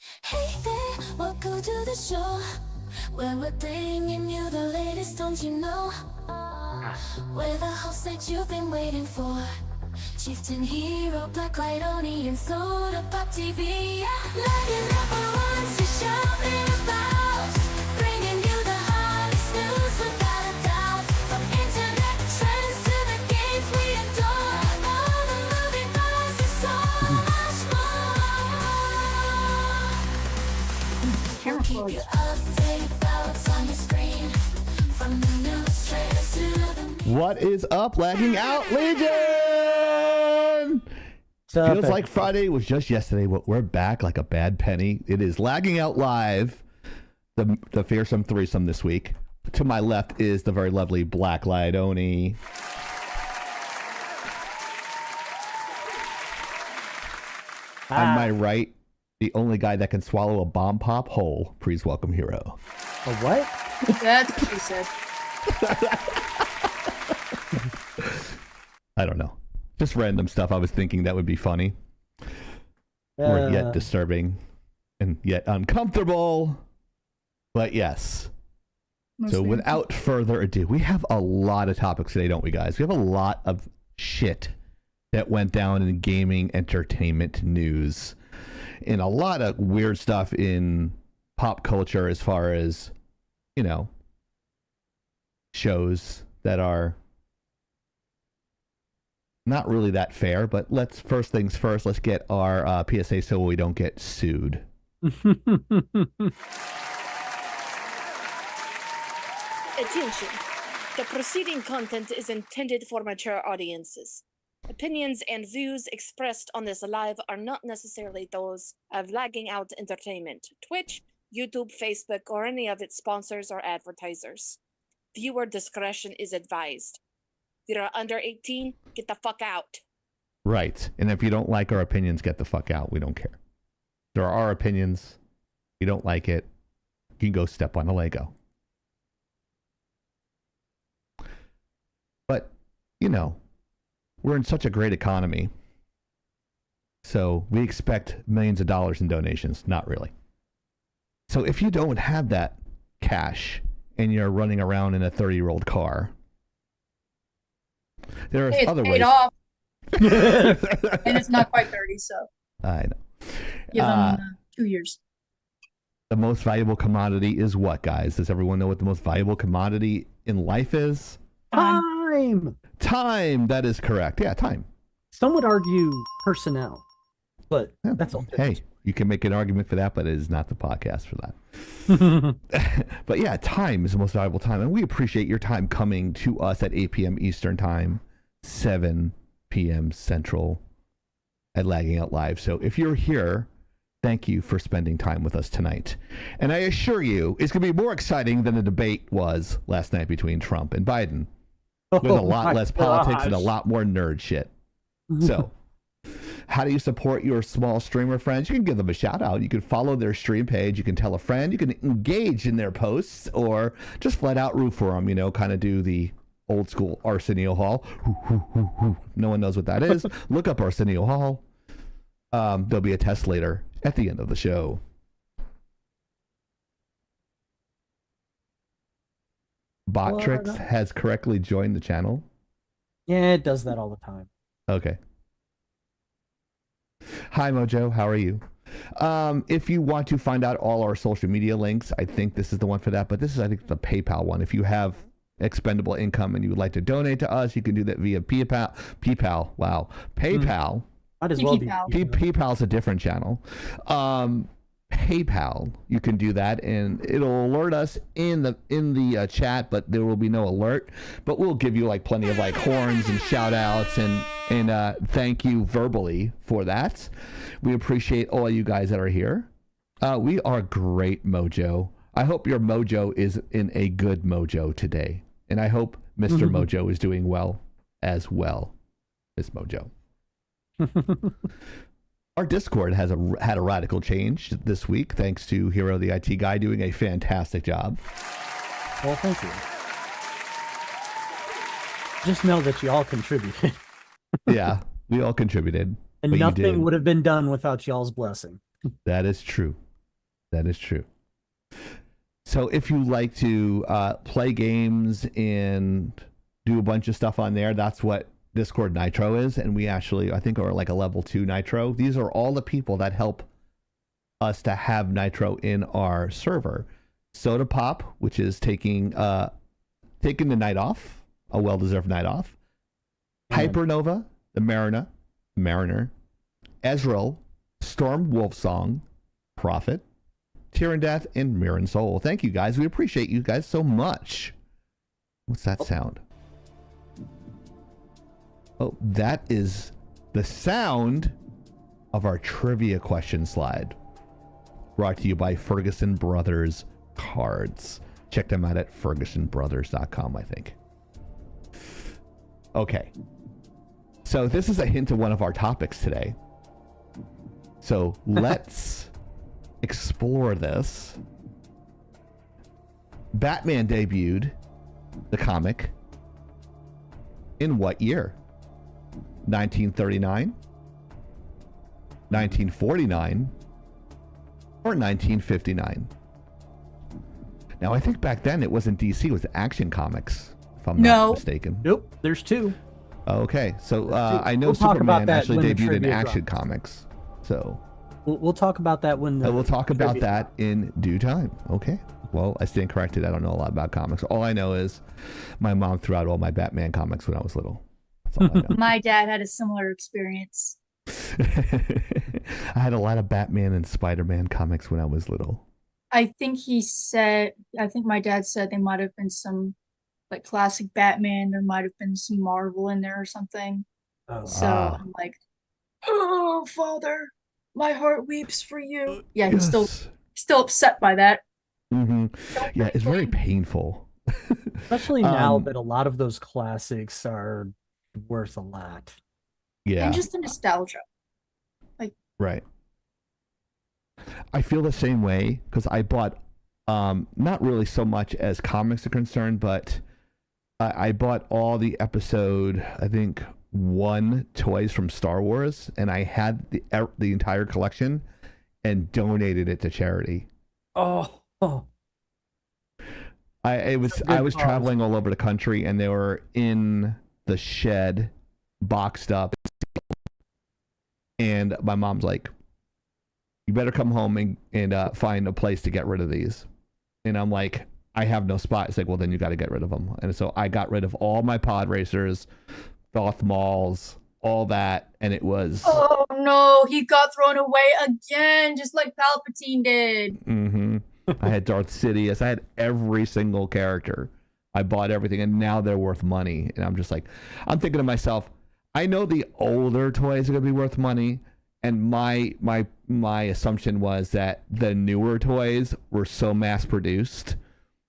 Hey there, welcome to the show, where we're bringing you the latest, don't you know? We're the hosts that you've been waiting for. Chieftain, hero, black light, Oni, and soda pop TV. Laggin Out wants to shout it about, bringing you the hottest news without a doubt. From internet trends to the games we adore, all the movie buzz and so much more. We'll keep you updated about what's on your screen, from the news trailers to the... What is up, Lagging Out Legion? Feels like Friday was just yesterday, but we're back like a bad penny. It is Lagging Out Live, the fearsome threesome this week. To my left is the very lovely Black Light Oni. On my right, the only guy that can swallow a bomb pop whole. Please welcome Hero. A what? That's what he said. I don't know. Just random stuff I was thinking that would be funny. Or yet disturbing and yet uncomfortable. But yes. So without further ado, we have a lot of topics today, don't we, guys? We have a lot of shit that went down in gaming entertainment news. And a lot of weird stuff in pop culture as far as, you know, shows that are not really that fair, but first things first, let's get our PSA so we don't get sued. Attention. The preceding content is intended for mature audiences. Opinions and views expressed on this live are not necessarily those of Lagging Out Entertainment, Twitch, YouTube, Facebook, or any of its sponsors or advertisers. Viewer discretion is advised. If you're under 18, get the fuck out. Right. And if you don't like our opinions, get the fuck out. We don't care. There are our opinions. If you don't like it, you can go step on a Lego. But, you know, we're in such a great economy. So we expect millions of dollars in donations. Not really. So if you don't have that cash and you're running around in a 30-year-old car, there are other ways. Paid off. And it's not quite 30, so. I know. Give them 2 years. The most valuable commodity is what, guys? Does everyone know what the most valuable commodity in life is? Time. Time. That is correct. Yeah, time. Some would argue personnel, but Yeah. that's all. Hey, you can make an argument for that, but it is not the podcast for that. But yeah, time is the most valuable time. And we appreciate your time coming to us at 8 p.m. Eastern Time, 7 p.m. Central at Lagging Out Live. So if you're here, thank you for spending time with us tonight. And I assure you, it's going to be more exciting than the debate was last night between Trump and Biden. With a lot less politics and a lot more nerd shit. So, how do you support your small streamer friends? You can give them a shout out. You can follow their stream page. You can tell a friend. You can engage in their posts or just flat out root for them, you know, kind of do the old school Arsenio Hall. No one knows what that is. Look up Arsenio Hall. There'll be a test later at the end of the show. Botrix has correctly joined the channel. Yeah, it does that all the time. Okay. Hi, Mojo. How are you? If you want to find out all our social media links, I think this is the one for that. But this is, I think, the PayPal one. If you have expendable income and you would like to donate to us, you can do that via PayPal. Wow. PayPal. Might as well be. PayPal's a different channel. PayPal, you can do that, and it'll alert us in the chat, but there will be no alert. But we'll give you like plenty of like horns and shout outs and thank you verbally for that. We appreciate all you guys that are here. We are great, Mojo. I hope your mojo is in a good mojo today, and I hope Mr. Mojo is doing well as well, Miss Mojo. Our Discord has had a radical change this week, thanks to Hero the IT Guy doing a fantastic job. Well, thank you. Just know that you all contributed. Yeah, we all contributed. And nothing would have been done without y'all's blessing. That is true. That is true. So if you like to play games and do a bunch of stuff on there, that's what Discord Nitro is. And we actually, I think, are like a level 2 Nitro. These are all the people that help us to have Nitro in our server. Soda Pop, which is taking the night off, a well-deserved night off. Hypernova, the Mariner, Ezreal, Storm Wolfsong, Prophet, Tyrandeath, and Mirren Soul. Thank you guys. We appreciate you guys so much. What's that sound? Oh, that is the sound of our trivia question slide. Brought to you by Ferguson Brothers Cards. Check them out at fergusonbrothers.com, I think. Okay. So this is a hint of one of our topics today. So let's explore this. Batman debuted the comic in what year? 1939, 1949, or 1959? Now, I think back then it wasn't DC, it was Action Comics, if I'm not mistaken. Nope, there's two. Okay, so I know we'll talk about Superman that actually when the debuted in trivia Action drops. Comics. So We'll talk about that when we'll talk about trivia that in due time. Okay. Well, I stand corrected. I don't know a lot about comics. All I know is my mom threw out all my Batman comics when I was little. That's all I know. My dad had a similar experience. I had a lot of Batman and Spider-Man comics when I was little. I think my dad said there might have been some like classic Batman, there might have been some Marvel in there or something. Oh. So I'm like, oh, father, my heart weeps for you. Yeah, he's still upset by that. Mm-hmm. Yeah, it's very painful. Especially now that a lot of those classics are worth a lot. Yeah. And just the nostalgia. Right. I feel the same way because I bought, not really so much as comics are concerned, but I bought all the episode, I think, 1 toys from Star Wars, and I had the entire collection and donated it to charity. Oh. I was traveling all over the country, and they were in the shed, boxed up, and my mom's like, "You better come home and find a place to get rid of these." And I'm like, "I have no spot." It's like, "Well, then you got to get rid of them." And so I got rid of all my pod racers, Darth Mauls, all that, and it was. Oh no, he got thrown away again, just like Palpatine did. Mm-hmm. I had Darth Sidious. I had every single character. I bought everything, and now they're worth money. And I'm just like, I'm thinking to myself, I know the older toys are gonna be worth money, and my assumption was that the newer toys were so mass produced.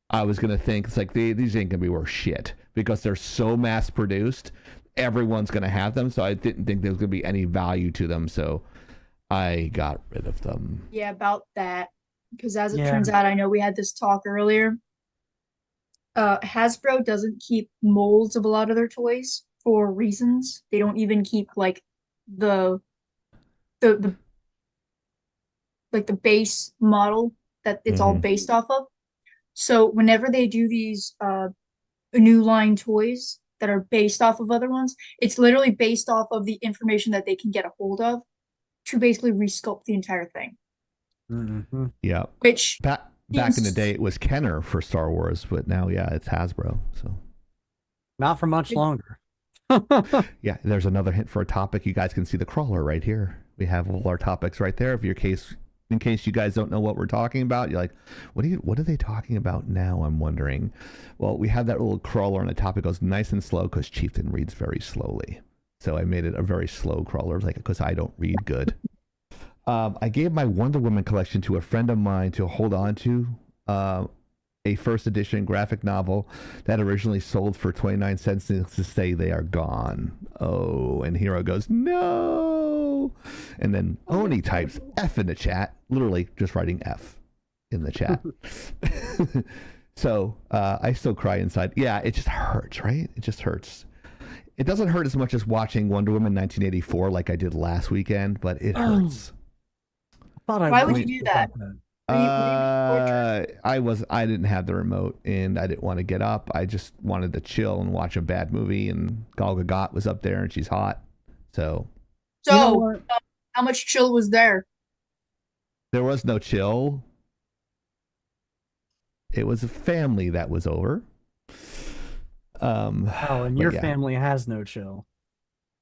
I was gonna think it's like these ain't gonna be worth shit because they're so mass produced. Everyone's gonna have them, so I didn't think there was gonna be any value to them. So I got rid of them. Yeah, about that. Because as it turns out, I know we had this talk earlier. Hasbro doesn't keep molds of a lot of their toys for reasons. They don't even keep like the base model that it's all based off of. So whenever they do these new line toys that are based off of other ones, it's literally based off of the information that they can get a hold of to basically resculpt the entire thing. Mm-hmm. Yeah. Which back in the day it was Kenner for Star Wars, but now it's Hasbro. So not for much longer. Yeah, there's another hint for a topic. You guys can see the crawler right here. We have all our topics right there. In case you guys don't know what we're talking about, you're like, what are they talking about now? I'm wondering. Well, we have that little crawler, and the topic goes nice and slow because Chieftain reads very slowly. So I made it a very slow crawler, like because I don't read good. I gave my Wonder Woman collection to a friend of mine to hold on to, a first edition graphic novel that originally sold for 29 cents to say they are gone. Oh, and Hero goes, no. And then Oni types F in the chat, literally just writing F in the chat. So I still cry inside. Yeah, it just hurts, right? It just hurts. It doesn't hurt as much as watching Wonder Woman 1984 like I did last weekend, but it hurts. Why would you do that? I didn't have the remote and I didn't want to get up. I just wanted to chill and watch a bad movie, and Gal Gadot was up there and she's hot. So So, You know what? how much chill was there? there was no chill. It was a family that was over. Oh, and but your yeah. family has no chill.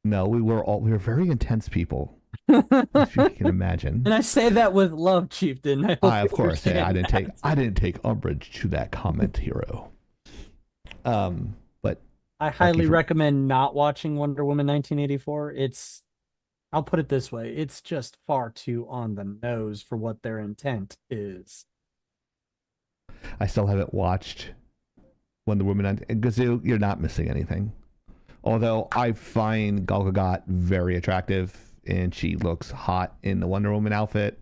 No, we were very intense people, as you can imagine. And I say that with love, Chieftain. I hope Of you course, understand I that. didn't take umbrage to that comment, hero. But I highly for- recommend not watching Wonder Woman 1984. I'll put it this way, it's just far too on the nose for what their intent is. I still haven't watched Wonder Woman, because you're not missing anything. Although I find Gal Gadot very attractive, and she looks hot in the Wonder Woman outfit.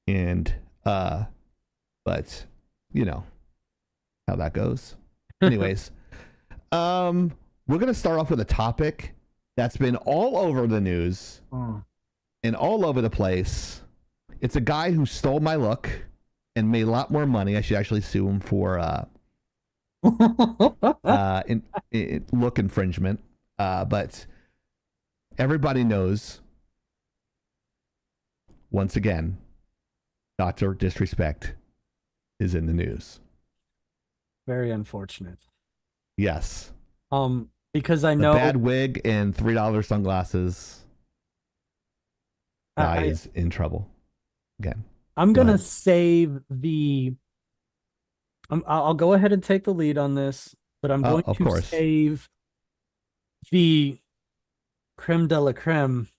And but you know how that goes. Anyways, we're gonna start off with a topic that's been all over the news and all over the place. It's a guy who stole my look and made a lot more money. I should actually sue him for look infringement. But everybody knows, once again, Dr. Disrespect is in the news. Very unfortunate. Yes. Because I The know bad wig and $3 sunglasses. Guy is in trouble. Again. I'm Go gonna ahead. save the. I'll go ahead and take the lead on this, but I'm going of to course. save the creme de la creme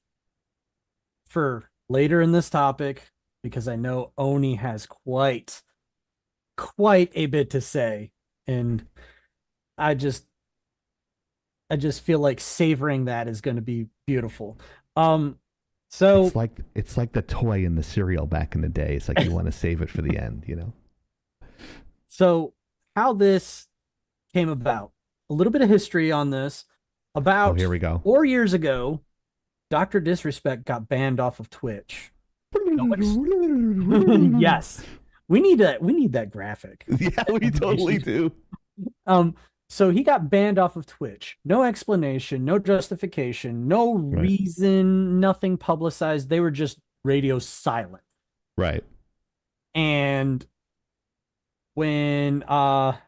for later in this topic, because I know Oni has quite a bit to say, and I just feel like savoring that is going to be beautiful. So it's like the toy in the cereal back in the day. It's like you want to save it for the end, you know. So how this came about, a little bit of history on this. About here we go. 4 years ago, Dr. Disrespect got banned off of Twitch. Yes. We need that graphic. Yeah, we totally do. So he got banned off of Twitch. No explanation, no justification, no reason, nothing publicized. They were just radio silent. Right. And when thank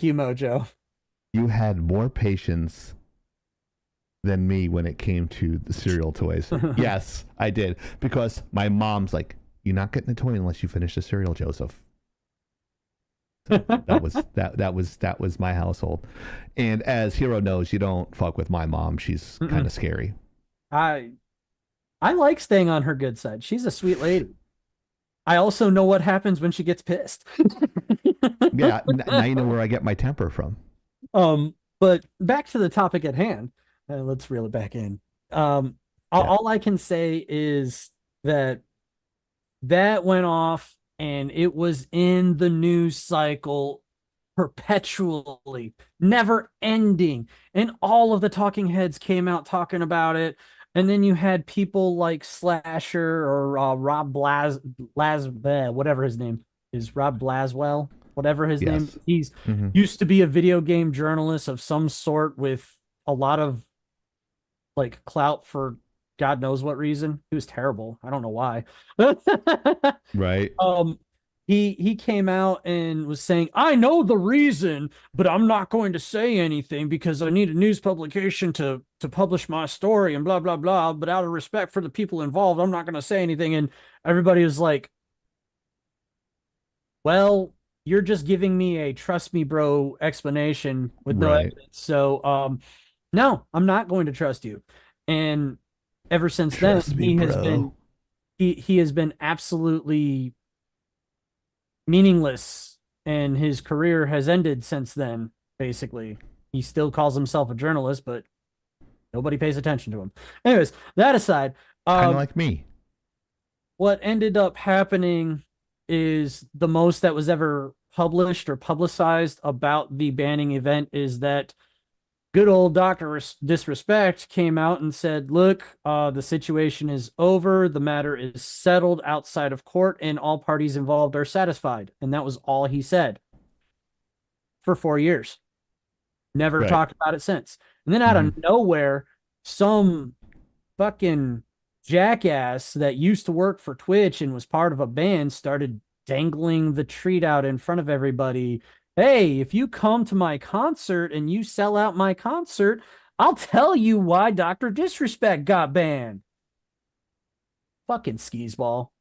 you, Mojo. You had more patience than me when it came to the cereal toys. Yes, I did. Because my mom's like, you're not getting a toy unless you finish the cereal, Joseph. So that was my household. And as Hero knows, you don't fuck with my mom. She's kind of scary. I like staying on her good side. She's a sweet lady. I also know what happens when she gets pissed. Yeah, now you know where I get my temper from. But back to the topic at hand. Let's reel it back in. All I can say is that went off, and it was in the news cycle perpetually, never ending. And all of the talking heads came out talking about it. And then you had people like Slasher or Rob whatever his name is, Rob Blaswell, whatever his name. He's used to be a video game journalist of some sort with a lot of like clout for God knows what reason. He was terrible. I don't know why. Right. He came out and was saying, I know the reason, but I'm not going to say anything because I need a news publication to publish my story and blah, blah, blah. But out of respect for the people involved, I'm not going to say anything. And everybody was like, well, you're just giving me a trust me, bro explanation with no evidence. So, no, I'm not going to trust you. And ever since then, he has been absolutely meaningless, and his career has ended since then. Basically, he still calls himself a journalist, but nobody pays attention to him. Anyways, that aside, kind of like me. What ended up happening is the most that was ever published or publicized about the banning event is that good old Dr. Disrespect came out and said, look, the situation is over. The matter is settled outside of court and all parties involved are satisfied. And that was all he said for 4 years. Never Right. talked about it since. And then out of nowhere, some fucking jackass that used to work for Twitch and was part of a band started dangling the treat out in front of everybody. Hey, if you come to my concert and you sell out my concert, I'll tell you why Dr. Disrespect got banned. Fucking skis ball.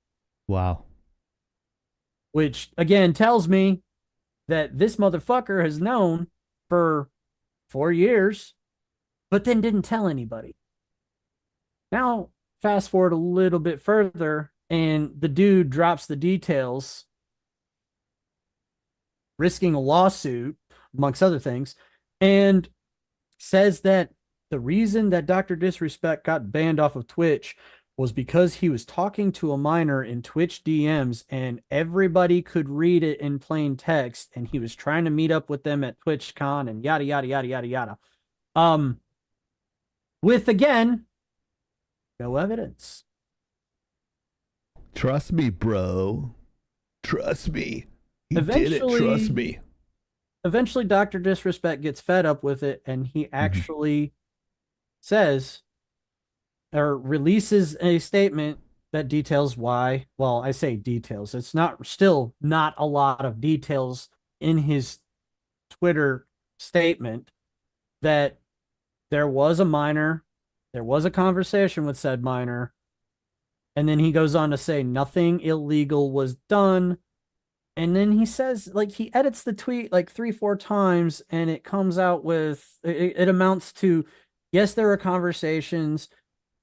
Wow. Which again tells me that this motherfucker has known for 4 years, but then didn't tell anybody. Now, fast forward a little bit further, and the dude drops the details, risking a lawsuit, amongst other things, and says that the reason that Dr. Disrespect got banned off of Twitch was because he was talking to a minor in Twitch DMs and everybody could read it in plain text, and he was trying to meet up with them at TwitchCon and yada, yada, yada, yada, yada. With, again, no evidence. Trust me, bro. Trust me. You did it. Trust me. Eventually, Dr. Disrespect gets fed up with it, and he actually says or releases a statement that details why. Well, I say details. It's still not a lot of details in his Twitter statement that there was a minor, there was a conversation with said minor, and then he goes on to say nothing illegal was done. And then he says, like, he edits the tweet like 3-4 times, and it comes out with, it amounts to, yes, there were conversations.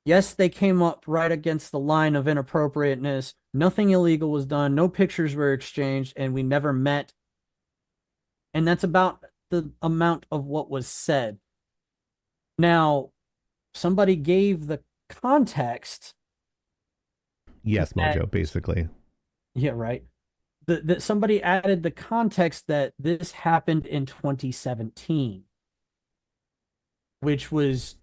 Yes, they came up right against the line of inappropriateness. Nothing illegal was done. No pictures were exchanged, and we never met. And that's about the amount of what was said. Now, somebody gave the context. Yes, Mojo, basically. Yeah, right. That somebody added the context that this happened in 2017, which was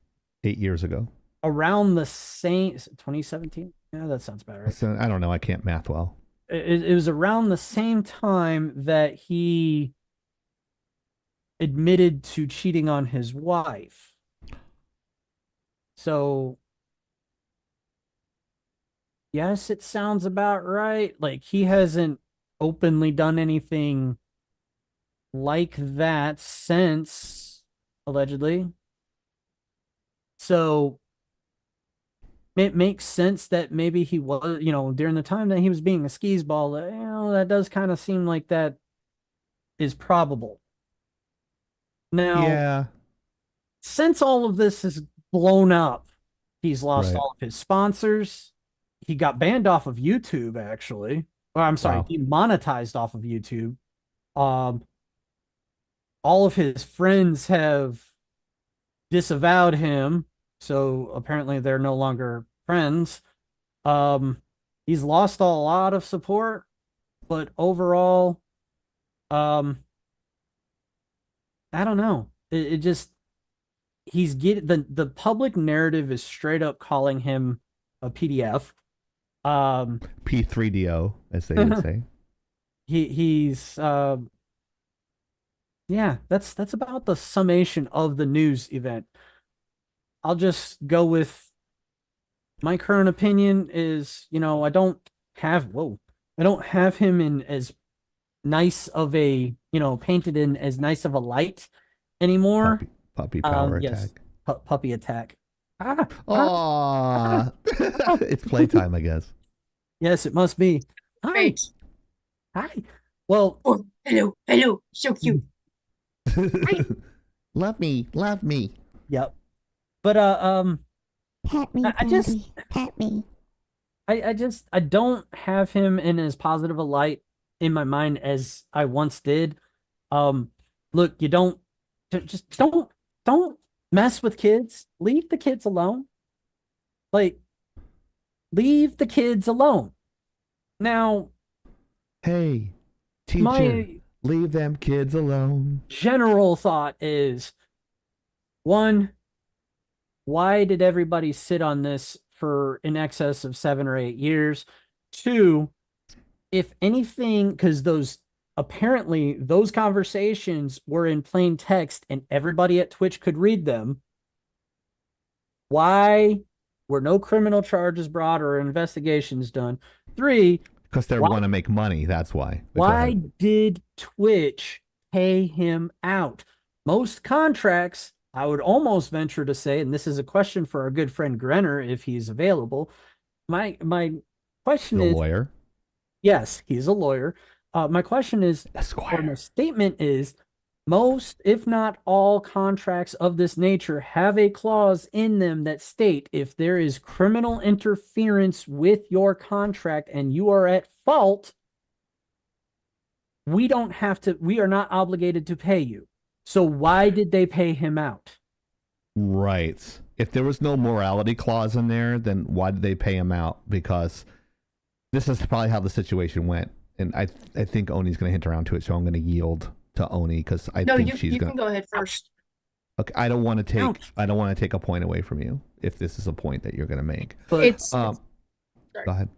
8 years ago. Around the same 2017. Yeah, that sounds about right. I don't know. I can't math well. It was around the same time that he admitted to cheating on his wife. So, yes, it sounds about right. Like, he hasn't openly done anything like that since, allegedly. So it makes sense that maybe he was, during the time that he was being a skis ball, that does kind of seem like that is probable. Now, yeah, since all of this is blown up, he's lost Right. all of his sponsors. He got banned off of YouTube, actually. Or, I'm sorry, Wow. demonetized off of YouTube. All of his friends have disavowed him, so apparently they're no longer friends. He's lost a lot of support, but overall, I don't know. It just, he's getting the public narrative is straight up calling him a PDF. P3DO, as they would say. He's yeah, that's about the summation of the news event. I'll just go with my current opinion is, I don't have him in as nice of a, painted in as nice of a light anymore. Puppy power Yes, attack. puppy attack. Ah, Aww. It's playtime, I guess. yes, it must be. Hi, Right. hi. Well, Oh, hello, so cute. Love me. yep. But Pet me, I just- Daddy. Pet me. I don't have him in as positive a light in my mind as I once did. Look, you just don't mess with kids. Leave the kids alone. Like, leave the kids alone. Now, Hey, teacher, my leave them kids alone. general thought is One, why did everybody sit on this for in excess of 7 or 8 years? Two, if anything, because apparently those conversations were in plain text and everybody at Twitch could read them. Why were no criminal charges brought or investigations done? Three, Because they want to make money. That's why. why did Twitch pay him out? Most contracts, I would almost venture to say, and this is a question for our good friend Grenner if he's available. My question The is, lawyer. yes, he's a lawyer. My question is, Esquire. or my statement is, most, if not all, contracts of this nature have a clause in them that state if there is criminal interference with your contract and you are at fault, we are not obligated to pay you. So why did they pay him out? Right. If there was no morality clause in there, then why did they pay him out? Because this is probably how the situation went. And I think Oni's going to hint around to it, so I'm going to yield to Oni because I think she's going to. You can go ahead first. Okay, I don't want to take a point away from you if this is a point that you're going to make. But Go ahead.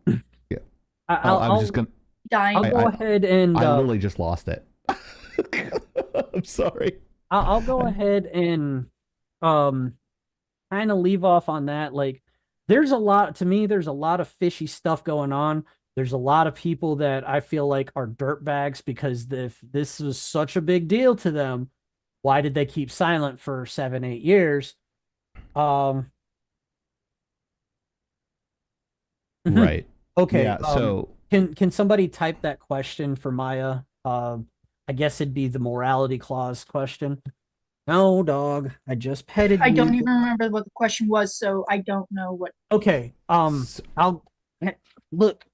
Yeah. I'll just going to. Dying. I'll go ahead and I literally just lost it. I'm sorry. I'll go ahead and kind of leave off on that. Like, there's a lot of fishy stuff going on. There's a lot of people that I feel like are dirtbags because if this was such a big deal to them, why did they keep silent for 7-8 years? Right. Okay. Yeah. So can somebody type that question for Maya? I guess it'd be the morality clause question. No, dog. I just petted you. I don't even remember what the question was, so I don't know what. Okay. I'll look.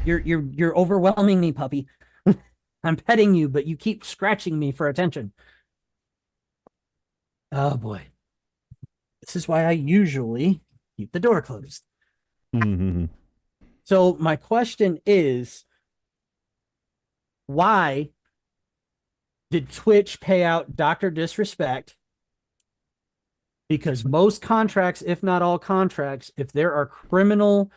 You're overwhelming me, puppy. I'm petting you, but you keep scratching me for attention. Oh boy. This is why I usually keep the door closed. mm-hmm. So my question is, why did Twitch pay out Dr. Disrespect? Because most contracts, if not all contracts, if there are criminal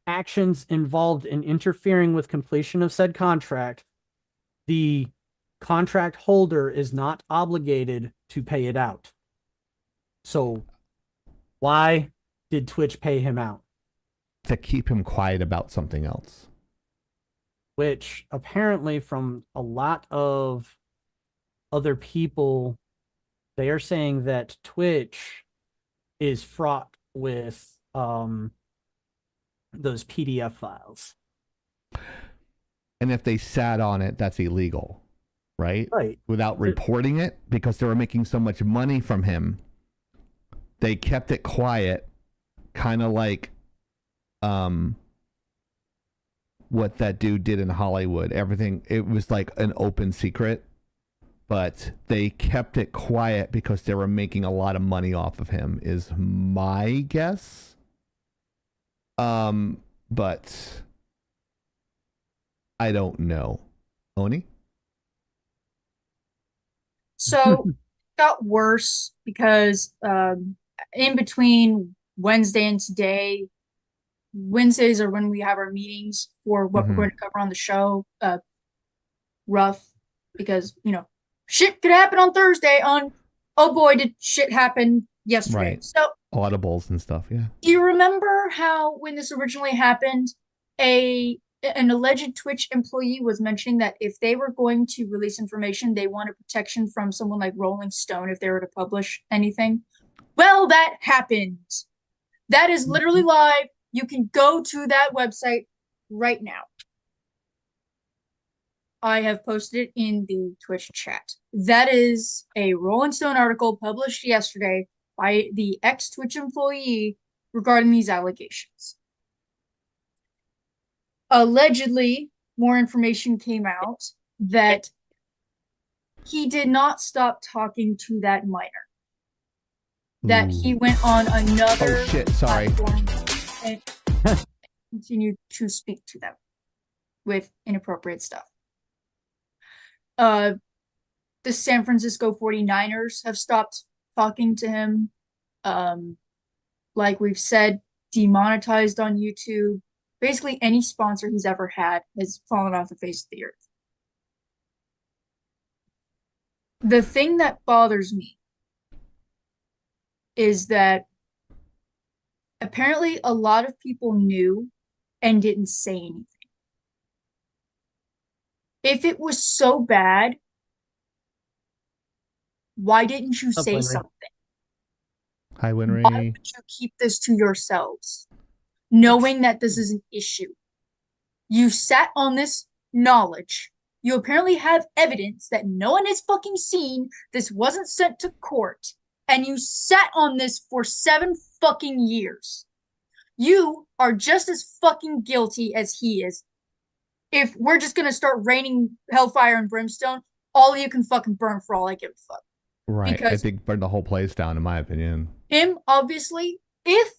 actions involved in interfering with completion of said contract, the contract holder is not obligated to pay it out. So why did Twitch pay him out? To keep him quiet about something else. Which apparently from a lot of other people, they are saying that Twitch is fraught with those PDF files. And if they sat on it, that's illegal, right? Right. Without reporting it, because they were making so much money from him, they kept it quiet, kind of like what that dude did in Hollywood. Everything, it was like an open secret, but they kept it quiet because they were making a lot of money off of him, is my guess. But I don't know. Oni? So it got worse because in between Wednesday and today, Wednesdays are when we have our meetings for what we're going to cover on the show. Rough because, shit could happen on Thursday oh boy, did shit happen yesterday. Right. So audibles and stuff, yeah. do you remember how when this originally happened, an alleged Twitch employee was mentioning that if they were going to release information, they wanted protection from someone like Rolling Stone if they were to publish anything? Well, that happened. That is literally live. You can go to that website right now. I have posted it in the Twitch chat. That is a Rolling Stone article published yesterday by the ex-Twitch employee regarding these allegations. Allegedly, more information came out that he did not stop talking to that minor. That he went on another platform and continued to speak to them with inappropriate stuff. The San Francisco 49ers have stopped talking to him. Like we've said, demonetized on YouTube. Basically, any sponsor he's ever had has fallen off the face of the earth. The thing that bothers me is that apparently a lot of people knew and didn't say anything. If it was so bad, why didn't you say something? Hi, Why Winry. would you keep this to yourselves, knowing that this is an issue? You sat on this knowledge. You apparently have evidence that no one has fucking seen. This wasn't sent to court. And you sat on this for 7 fucking years. You are just as fucking guilty as he is. If we're just gonna start raining hellfire and brimstone, all of you can fucking burn for all I give a fuck. Right. Because I think burn the whole place down, in my opinion. him, obviously, if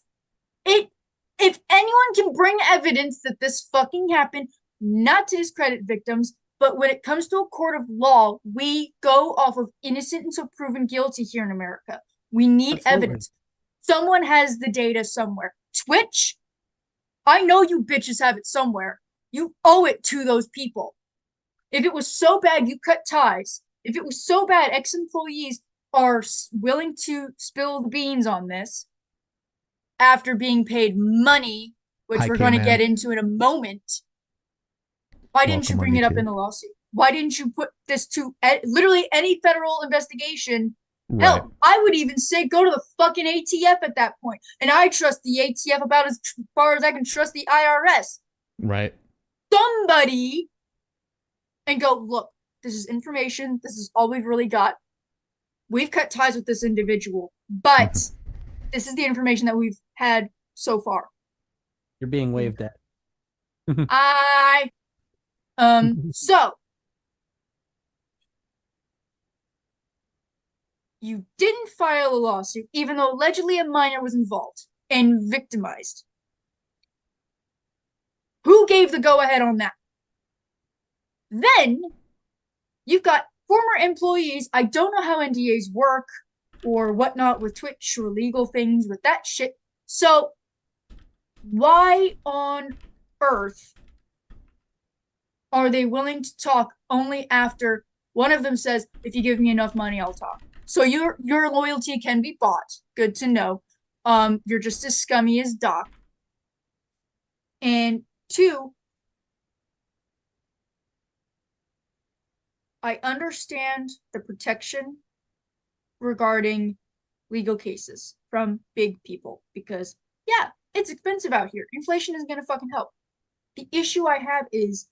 anyone can bring evidence that this fucking happened, not to discredit victims, but when it comes to a court of law, we go off of innocent until proven guilty here in America. We need evidence. Someone has the data somewhere. Twitch, I know you bitches have it somewhere. You owe it to those people. If it was so bad, you cut ties. If it was so bad, ex-employees are willing to spill the beans on this after being paid money, which we're going to get into in a moment. Why didn't you bring it up in the lawsuit? Why didn't you put this to literally any federal investigation? Right. Hell, I would even say go to the fucking ATF at that point. And I trust the ATF about as far as I can trust the IRS. Right. Somebody and go, look, this is information. This is all we've really got. We've cut ties with this individual, but this is the information that we've had so far. You're being waved at. So you didn't file a lawsuit, even though allegedly a minor was involved and victimized. Who gave the go-ahead on that? Then you've got former employees. I don't know how NDAs work or whatnot with Twitch or legal things with that shit. So why on earth are they willing to talk only after one of them says, if you give me enough money, I'll talk? So your loyalty can be bought. Good to know. You're just as scummy as Doc. And 2, I understand the protection regarding legal cases from big people because, yeah, it's expensive out here. Inflation isn't going to fucking help. The issue I have is,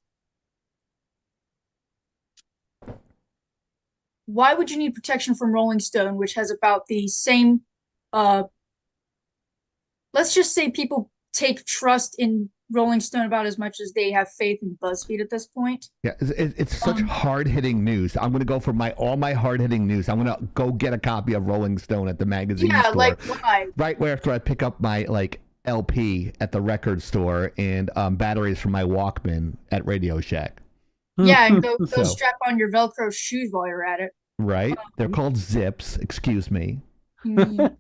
why would you need protection from Rolling Stone, which has about the same, let's just say people take trust in Rolling Stone about as much as they have faith in BuzzFeed at this point. Yeah, it's such hard-hitting news. I'm gonna go for all my hard-hitting news. I'm gonna go get a copy of Rolling Stone at the magazine store. Yeah, like why? Right where after I pick up my LP at the record store and batteries for my Walkman at Radio Shack. Yeah, and go strap on your Velcro shoes while you're at it. Right, they're called zips. Excuse me. But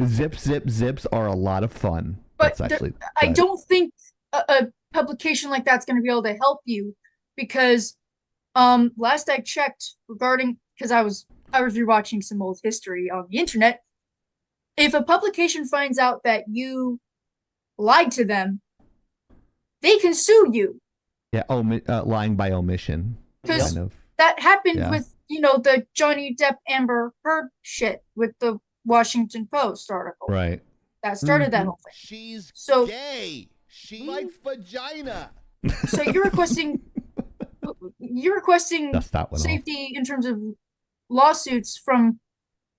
zips are a lot of fun. But I don't think a publication like that's going to be able to help you because last I checked regarding, because I was rewatching some old history on the internet, if a publication finds out that you lied to them, they can sue you. Yeah, lying by omission. Because that happened with, the Johnny Depp Amber Heard shit with the Washington Post article. Right. That started that whole thing. She's so gay. She likes vagina. So you're requesting safety in terms of lawsuits from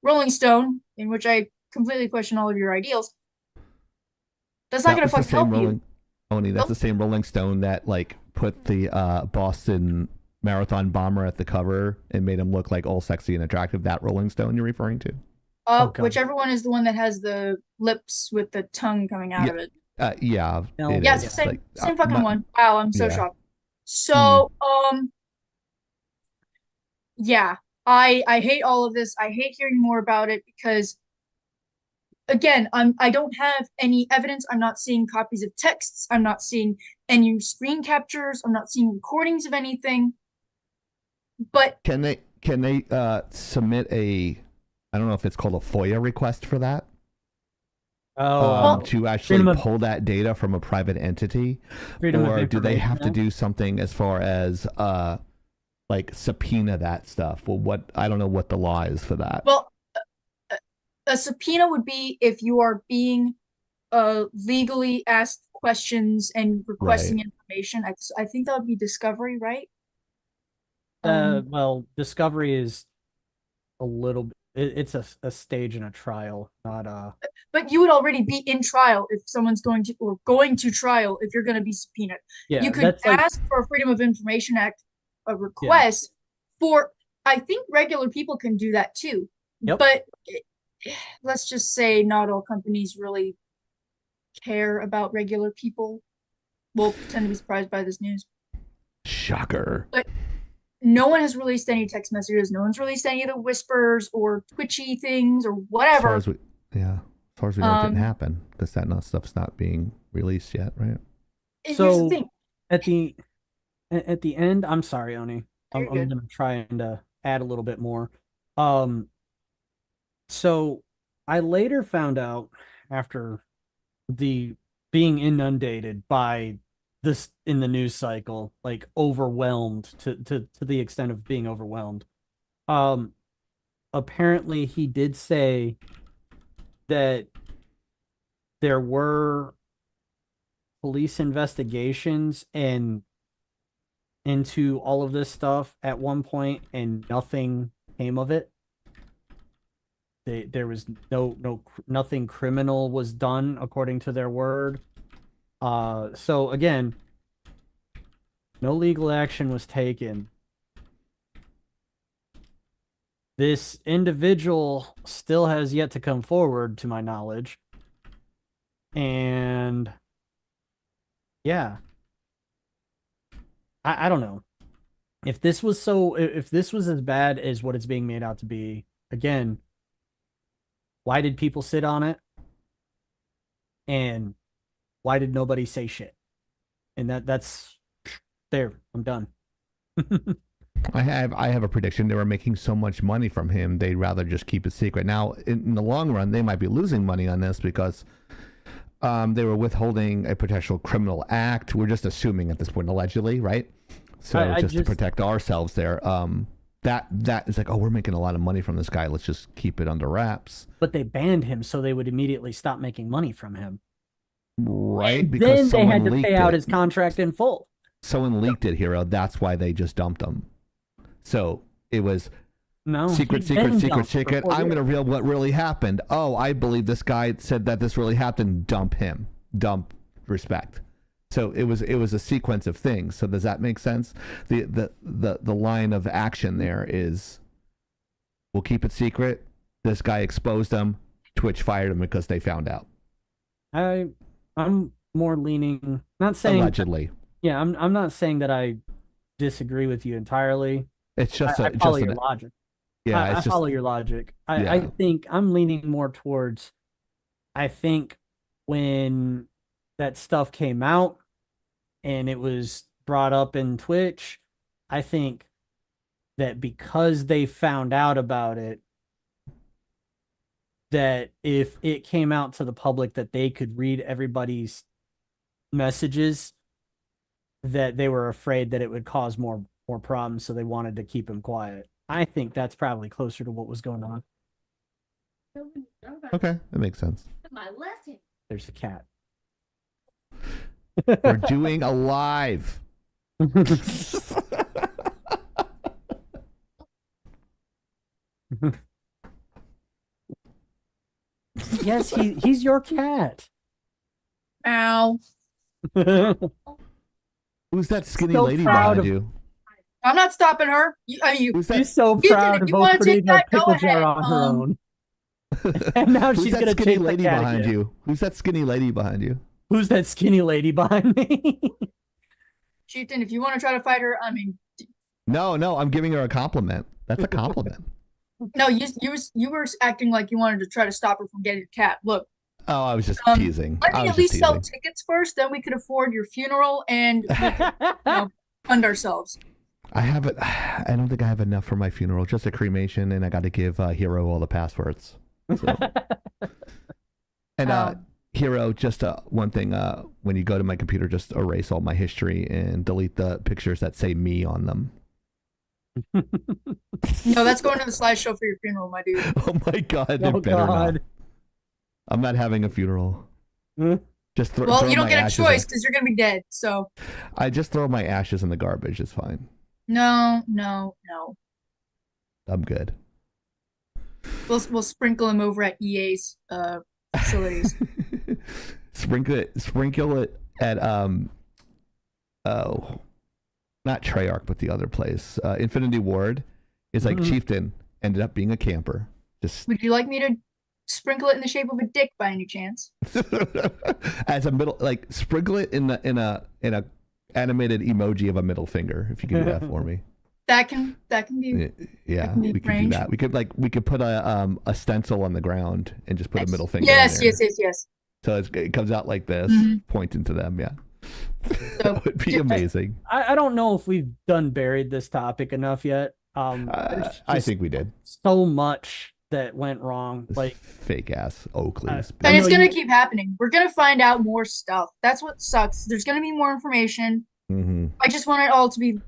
Rolling Stone, in which I completely question all of your ideals. That's not going to fucking help you. That's the same Rolling Stone that put the Boston Marathon bomber at the cover and made him look all sexy and attractive. That Rolling Stone you're referring to? Whichever one is the one that has the lips with the tongue coming out of it. Yeah. It's the same fucking one. Wow, I'm so shocked. So, I hate all of this. I hate hearing more about it because again, I don't have any evidence. I'm not seeing copies of texts. I'm not seeing any screen captures. I'm not seeing recordings of anything. But can they submit a, I don't know if it's called a FOIA request for that? To actually pull that data from a private entity, or do they have to do something as far as like subpoena that stuff? Well, what, I don't know what the law is for that. Well, a subpoena would be if you are being legally asked questions and requesting information. I think that would be discovery, right? Well, discovery is a little. It's a stage in a trial, not. But you would already be in trial if someone's going to trial if you're going to be subpoenaed. Yeah, you could ask for a Freedom of Information Act a request for. I think regular people can do that too. Yep. But let's just say not all companies really care about regular people. We'll tend to be surprised by this news. Shocker. But no one has released any text messages. No one's released any of the whispers or twitchy things or whatever. As far as we know, it didn't happen because that stuff's not being released yet, right? Here's the thing. At the end, I'm sorry, Oni. I'm going to try and add a little bit more. So I later found out after the being inundated by this in the news cycle, like overwhelmed to the extent of being overwhelmed. Apparently he did say that there were police investigations and into all of this stuff at one point and nothing came of it. There was nothing criminal was done according to their word. So again, no legal action was taken. This individual still has yet to come forward, to my knowledge. And yeah, I don't know. If this was as bad as what it's being made out to be, again, why did people sit on it? And why did nobody say shit? And that's there. I'm done. I have a prediction. They were making so much money from him, they'd rather just keep it secret. Now, in the long run, they might be losing money on this because they were withholding a potential criminal act. We're just assuming at this point, allegedly, right? So just to protect ourselves there. That is like, oh, we're making a lot of money from this guy. Let's just keep it under wraps. But they banned him, so they would immediately stop making money from him. Right? And because then they had to pay out his contract in full. Someone leaked it, Hero. That's why they just dumped him. So it was secret. I'm going to reveal what really happened. Oh, I believe this guy said that this really happened. Dump him. Dump respect. So it was a sequence of things. So does that make sense? The line of action there is, we'll keep it secret. This guy exposed them. Twitch fired him because they found out. I'm more leaning, not saying allegedly. Yeah, I'm not saying that I disagree with you entirely. It's just I follow your logic. Yeah, I follow your logic. I think I'm leaning more towards, I think when that stuff came out and it was brought up in Twitch, I think that because they found out about it, that if it came out to the public that they could read everybody's messages, that they were afraid that it would cause more problems, so they wanted to keep him quiet. I think that's probably closer to what was going on. Okay, that makes sense. There's a cat. We're doing a live. Yes, he's your cat. Ow. Who's that skinny lady behind you? I'm not stopping her. She's so proud of both putting her pickle jar on her own. And now she's going to take lady the cat behind again. you. Who's that skinny lady behind you? Who's that skinny lady behind me? Chieftain, if you want to try to fight her, No, I'm giving her a compliment. That's a compliment. No, you were acting like you wanted to try to stop her from getting a cat. Look, Oh, I was just teasing. let I me was at just least sell teasing. tickets first, then we could afford your funeral and we could, fund ourselves. I haven't. I don't think I have enough for my funeral. Just a cremation, and I got to give Hero all the passwords. So. And Hero, just one thing. When you go to my computer, just erase all my history and delete the pictures that say me on them. No, that's going to the slideshow for your funeral, my dude. Oh my God! Oh It better God. not. I'm not having a funeral. Huh? Just throw. Well, throw you don't my get a ashes choice in- because you're gonna be dead. So I just throw my ashes in the garbage. It's fine. no. I'm good. We'll sprinkle him over at EA's facilities. Sprinkle it at oh, not Treyarch, but the other place. Infinity Ward is like Chieftain ended up being a camper. Just Would you like me to sprinkle it in the shape of a dick by any chance? as a middle, like sprinkle it in a animated emoji of a middle finger. If you can do that for me. That can be. Yeah, can be we could do arranged. that. We could put a stencil on the ground and just put a middle finger. Yes, in there. yes. So it comes out like this, pointing to them. Yeah, So, that would be amazing. I don't know if we've done buried this topic enough yet. There's I just think we did. so much that went wrong. This Like fake ass Oakley's. I And it's know gonna you- keep happening. We're gonna find out more stuff. That's what sucks. There's gonna be more information. Mm-hmm. I just want it all to be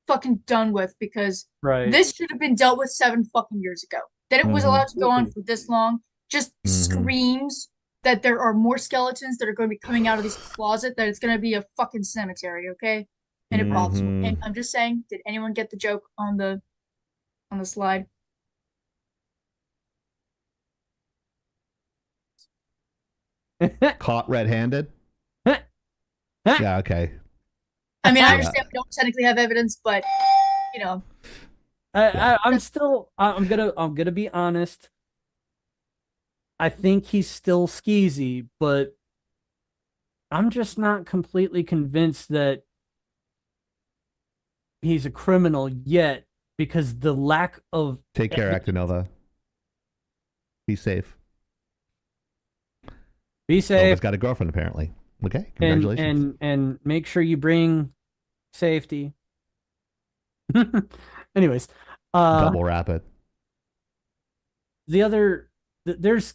fucking done with because right. this should have been dealt with 7 fucking years ago. That it was allowed to go on for this long just screams that there are more skeletons that are going to be coming out of this closet, that it's going to be a fucking cemetery, okay? And it bothers me. And I'm just saying, did anyone get the joke on the slide? Caught red-handed. Yeah. Okay. I mean, I Yeah. understand we don't technically have evidence, but you know, I'm gonna be honest. I think he's still skeezy, but I'm just not completely convinced that he's a criminal yet because the lack of Take care, Actinova. Be safe. be Nova's safe got a girlfriend apparently. Okay. Congratulations. and make sure you bring safety. Anyways, Double wrap it. there's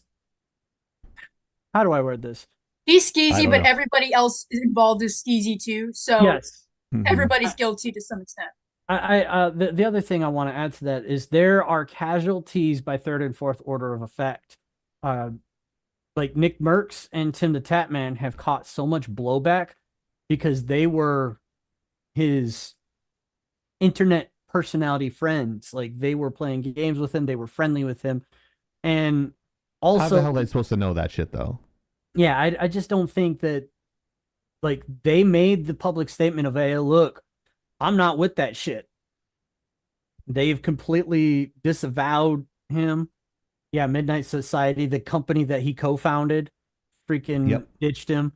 how do I word this? he's I skeezy, don't but know. everybody else involved is skeezy too. So Yes. Mhm. everybody's guilty to some extent. The other thing I want to add to that is there are casualties by third and fourth order of effect. Like Nick Merckx and Tim the Tatman have caught so much blowback because they were his internet personality friends. Like they were playing games with him, they were friendly with him, and also How the hell are they supposed to know that shit though? yeah, I just don't think that like they made the public statement of, hey, look, I'm not with that shit. They've completely disavowed him. Yeah, Midnight Society, the company that he co-founded, freaking ditched him.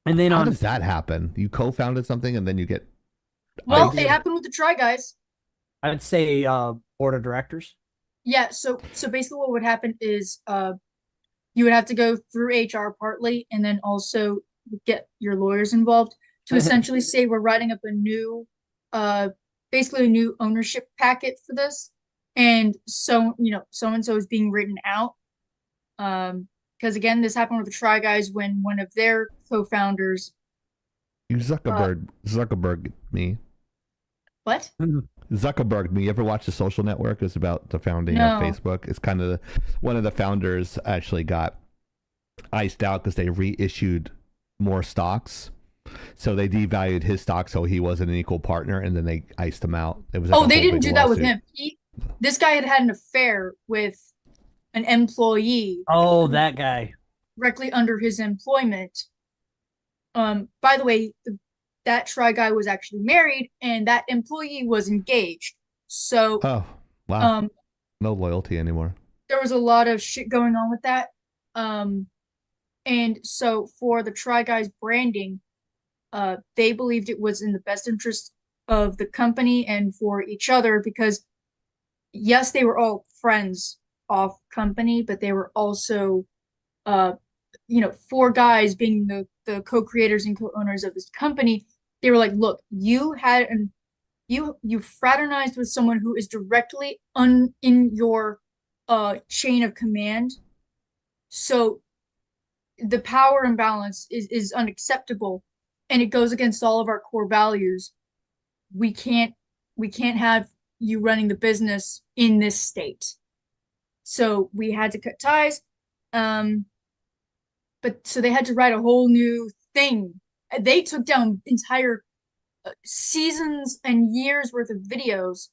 And then How on does that happen? You co-founded something and then you get. Well, iced? it happened with the Try Guys. I'd say board of directors. Yeah, so basically what would happen is you would have to go through HR partly and then also get your lawyers involved to essentially say we're writing up a new basically a new ownership packet for this. And so, so and so is being written out. Because again, this happened with the Try Guys when one of their co-founders You Zuckerberg me. what? Zuckerberg me. You ever watch The Social Network? It's about the founding No. of Facebook. It's kind of one of the founders actually got iced out because they reissued more stocks. So they devalued his stock so he wasn't an equal partner, and then they iced him out. It was like Oh, a they whole didn't big do that with lawsuit. him. This guy had an affair with an employee Oh, that guy. directly under his employment. By the way, that Try Guy was actually married, and that employee was engaged. So, Oh, wow. um, No loyalty anymore. there was a lot of shit going on with that. And so for the Try Guys branding, they believed it was in the best interest of the company and for each other, because yes, they were all friends off company, but they were also, four guys being the co-creators and co-owners of this company. They were like, look, you fraternized with someone who is directly in your chain of command. So the power imbalance is unacceptable, and it goes against all of our core values. We can't have you running the business in this state. So we had to cut ties. But so they had to write a whole new thing. They took down entire seasons and years worth of videos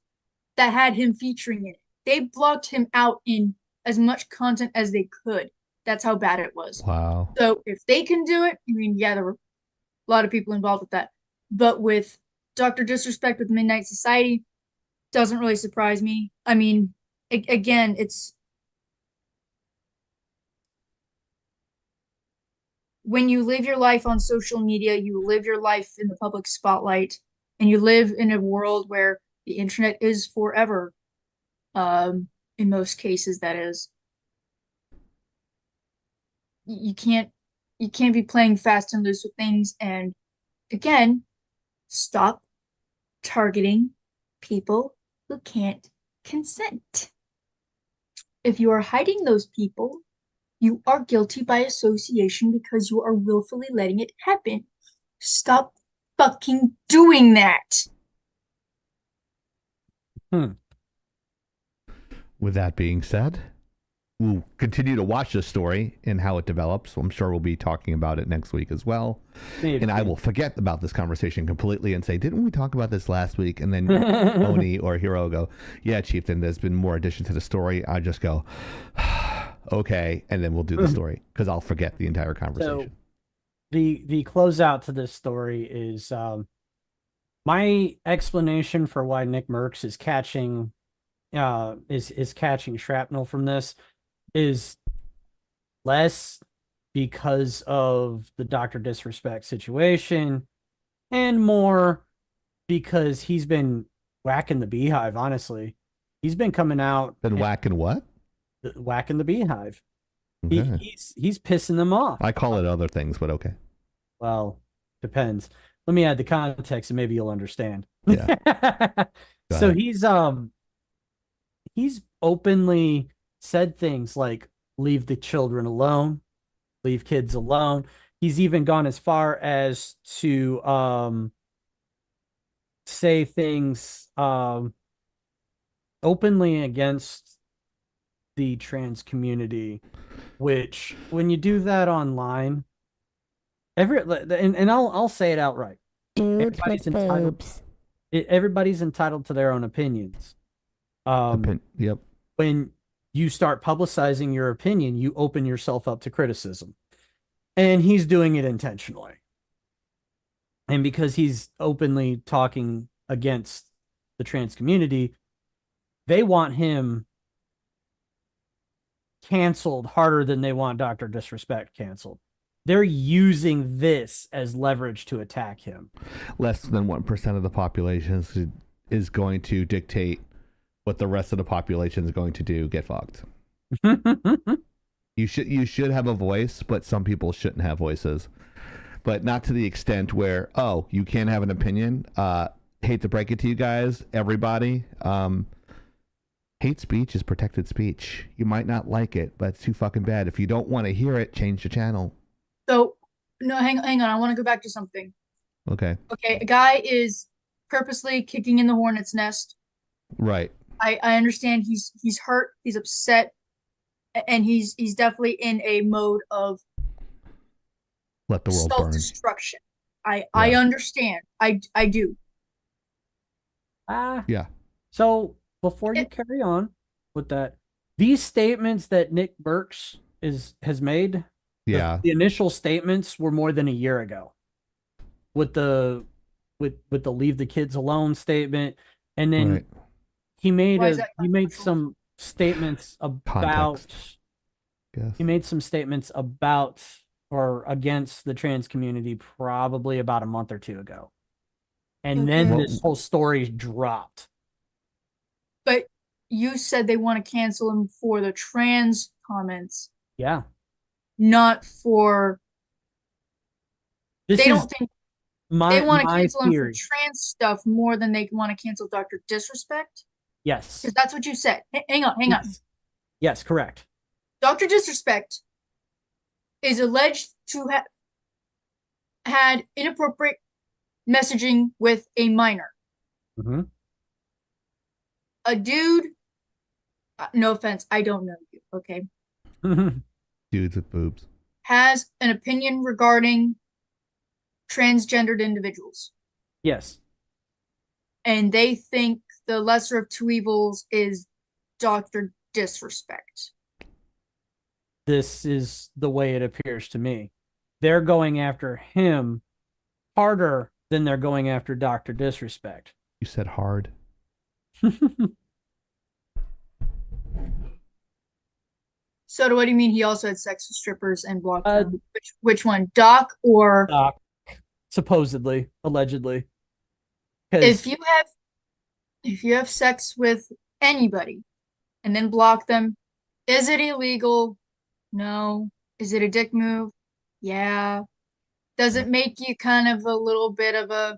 that had him featuring in it. They blocked him out in as much content as they could. That's how bad it was. Wow. So if they can do it, I mean, yeah, there were a lot of people involved with that. But with Dr. Disrespect with Midnight Society, doesn't really surprise me. I mean, again, it's when you live your life on social media, you live your life in the public spotlight, and you live in a world where the internet is forever. In most cases, that is. You can't be playing fast and loose with things. And again, stop targeting people who can't consent. If you are hiding those people, you are guilty by association because you are willfully letting it happen. Stop fucking doing that. With that being said, we'll continue to watch this story and how it develops. I'm sure we'll be talking about it next week as well. Maybe. And I will forget about this conversation completely and say, didn't we talk about this last week? And then Oni or Hiro go, yeah, Chieftain, there's been more addition to the story. I just go, okay. And then we'll do the story because I'll forget the entire conversation. So the closeout to this story is my explanation for why Nick Merckx is catching shrapnel from this is less because of the Dr. Disrespect situation and more because he's been whacking the beehive. Honestly, he's been coming out Been whacking what? whacking the beehive. Okay. He's pissing them off. I call it other things, but okay. Well, depends. Let me add the context and maybe you'll understand. Yeah. So ahead. he's openly said things like leave the children alone, leave kids alone. He's even gone as far as to say things openly against the trans community, which when you do that online, I'll say it outright. Dudes with boobs. Everybody's entitled to their own opinions. Yep. When you start publicizing your opinion, you open yourself up to criticism. And he's doing it intentionally. And because he's openly talking against the trans community, they want him canceled harder than they want Dr. Disrespect canceled. They're using this as leverage to attack him. Less than 1% of the population is going to dictate what the rest of the population is going to do. Get fucked. You should have a voice, but some people shouldn't have voices. But not to the extent where, oh, you can't have an opinion. Hate to break it to you guys, everybody. Hate speech is protected speech. You might not like it, but it's too fucking bad. If you don't want to hear it, change the channel. So, no, hang on. I want to go back to something. Okay. Okay, a guy is purposely kicking in the hornet's nest. Right. I understand he's hurt, he's upset, and he's definitely in a mode of Let the world burn. self-destruction. I understand. I do. Yeah. So before you carry on with that, these statements that Nick Merckx has made, Yeah. the initial statements were more than a year ago. With the leave the kids alone statement, and then Right. he made Why some statements about Context. Yes. he made some statements about or against the trans community probably about a month or two ago. And then Well- this whole story dropped. But you said they want to cancel him for the trans comments, Yeah. not for. This They is don't think my they want to my cancel him for theory. trans stuff more than they want to cancel Dr. Disrespect. Yes. Because that's what you said. Hang on. Yes. Yes, correct. Dr. Disrespect is alleged to have had inappropriate messaging with a minor. Mm-hmm. A dude, no offense, I don't know you, okay, Dudes with boobs. has an opinion regarding transgendered individuals. Yes. And they think the lesser of two evils is Dr. Disrespect. This is the way it appears to me. They're going after him harder than they're going after Dr. Disrespect. You said hard. So what do you mean he also had sex with strippers and blocked them? Which one, Doc or Doc, supposedly, allegedly. 'Cause if you have sex with anybody and then block them, is it illegal? No. Is it a dick move? Yeah. Does it make you kind of a little bit of a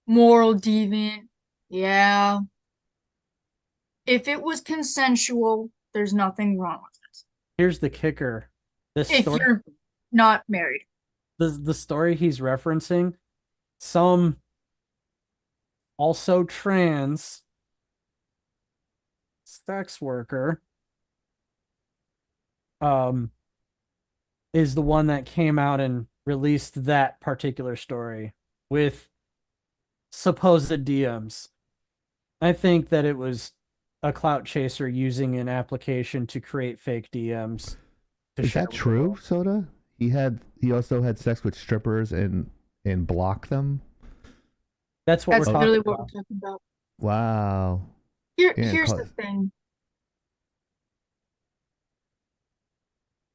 moral deviant? Yeah. If it was consensual, there's nothing wrong with it. here's the kicker. This If story, you're not married. the story he's referencing, some also trans sex worker is the one that came out and released that particular story with supposed DMs. I think that it was a clout chaser using an application to create fake DMs. Is that true, Soda? He also had sex with strippers and blocked them? That's what That's we're literally talking what about. we're talking about. Wow. Here's the thing.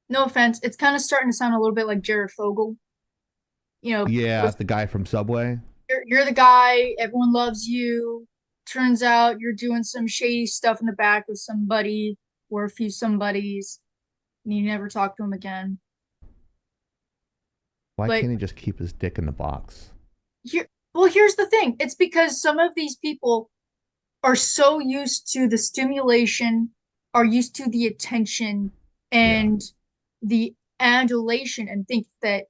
No offense, it's kind of starting to sound a little bit like Jared Fogle. You know, Yeah, the guy from Subway. you're the guy, everyone loves you. Turns out you're doing some shady stuff in the back with somebody or a few somebodies, and you never talk to him again. Why But- can't he just keep his dick in the box? Here's the thing. It's because some of these people are so used to the stimulation, are used to the attention and the adulation, and think that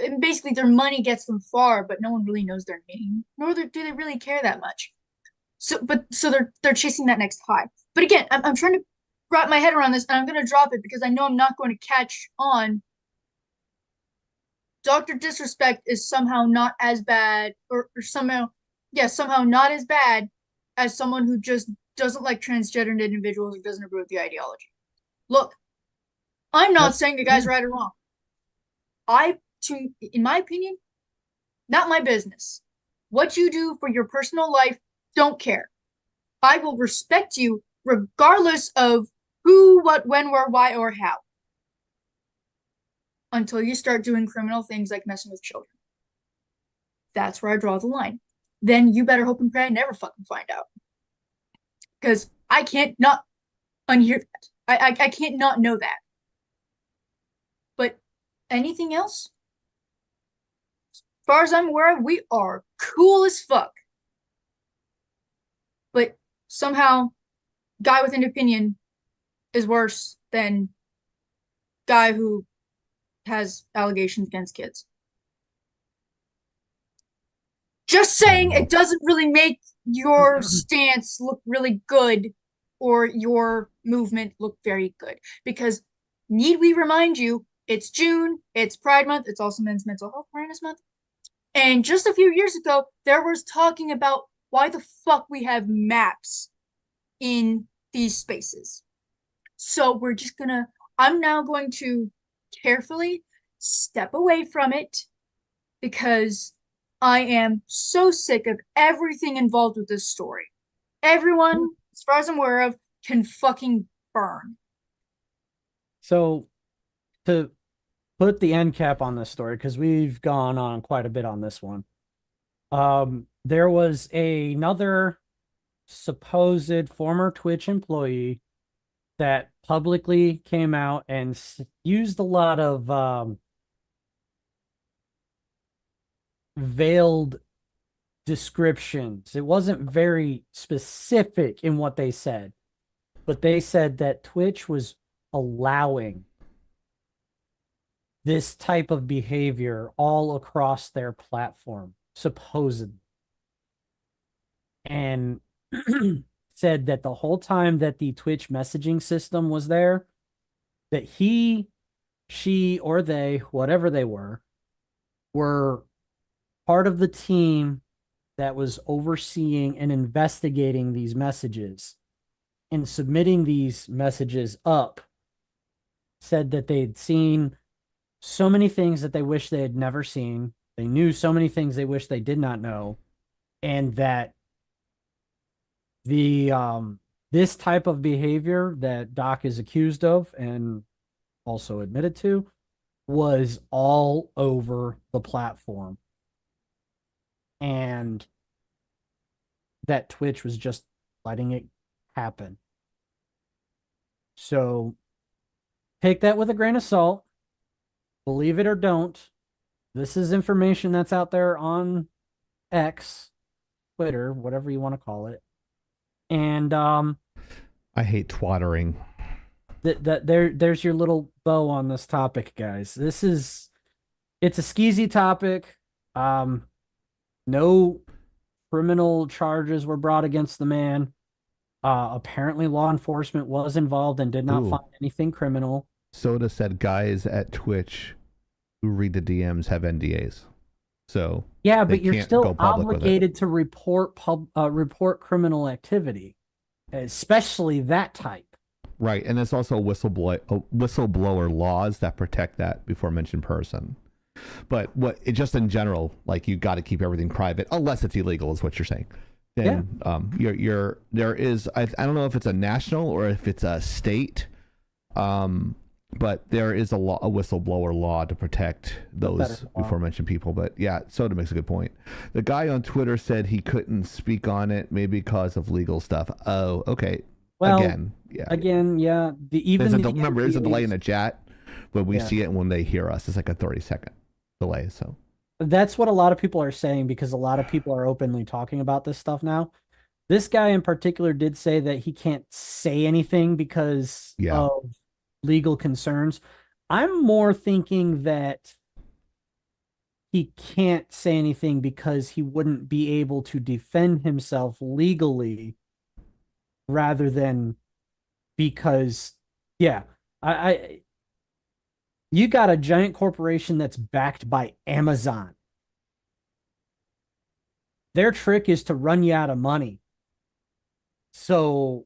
and basically their money gets them far, but no one really knows their name, nor do they really care that much. So they're chasing that next high. But again, I'm trying to wrap my head around this, and I'm going to drop it because I know I'm not going to catch on. Dr. Disrespect is somehow not as bad, or somehow not as bad as someone who just doesn't like transgendered individuals or doesn't agree with the ideology. Look, I'm not saying the guy's right or wrong. In my opinion, not my business. What you do for your personal life, don't care. I will respect you regardless of who, what, when, where, why, or how. Until you start doing criminal things like messing with children. That's where I draw the line. Then you better hope and pray I never fucking find out. Because I can't not unhear that. I can't not know that. But anything else? As far as I'm aware of, we are cool as fuck. But somehow, guy with an opinion is worse than guy who has allegations against kids. Just saying, it doesn't really make your stance look really good or your movement look very good. Because, need we remind you, it's June, it's Pride Month, it's also Men's Mental Health Awareness Month. And just a few years ago, there was talking about why the fuck we have maps in these spaces. So I'm now going to carefully step away from it because I am so sick of everything involved with this story. Everyone, as far as I'm aware of, can fucking burn. So, to put the end cap on this story, because we've gone on quite a bit on this one. there was another supposed former Twitch employee that publicly came out and used a lot of veiled descriptions. It wasn't very specific in what they said, but they said that Twitch was allowing this type of behavior all across their platform, supposedly. And said that the whole time that the Twitch messaging system was there, that he, she, or they, whatever they were part of the team that was overseeing and investigating these messages and submitting these messages up. Said that they'd seen so many things that they wish they had never seen. They knew so many things they wish they did not know. And that this type of behavior that Doc is accused of and also admitted to was all over the platform. And that Twitch was just letting it happen. So take that with a grain of salt. Believe it or don't. This is information that's out there on X, Twitter, whatever you want to call it. And I hate twattering. There's your little bow on this topic, guys. It's a skeezy topic. No criminal charges were brought against the man. Apparently law enforcement was involved and did not find anything criminal. Soda said guys at Twitch who read the DMs have NDAs. So yeah, but you're still obligated to report criminal activity, especially that type. Right, and there's also whistleblower laws that protect that before mentioned person. But just in general, like, you got to keep everything private unless it's illegal, is what you're saying. Then there is, I don't know if it's a national or if it's a state, but there is a whistleblower law to protect those before mentioned people. But yeah, Soda makes a good point. The guy on Twitter said he couldn't speak on it, maybe because of legal stuff. Oh, okay. Well, again, yeah. Remember, there's a delay in the chat when we see it and when they hear us. It's like a 30-second delay. So that's what a lot of people are saying, because a lot of people are openly talking about this stuff now. This guy in particular did say that he can't say anything because of legal concerns. I'm more thinking that he can't say anything because he wouldn't be able to defend himself legally, rather than because, you got a giant corporation that's backed by Amazon. Their trick is to run you out of money. So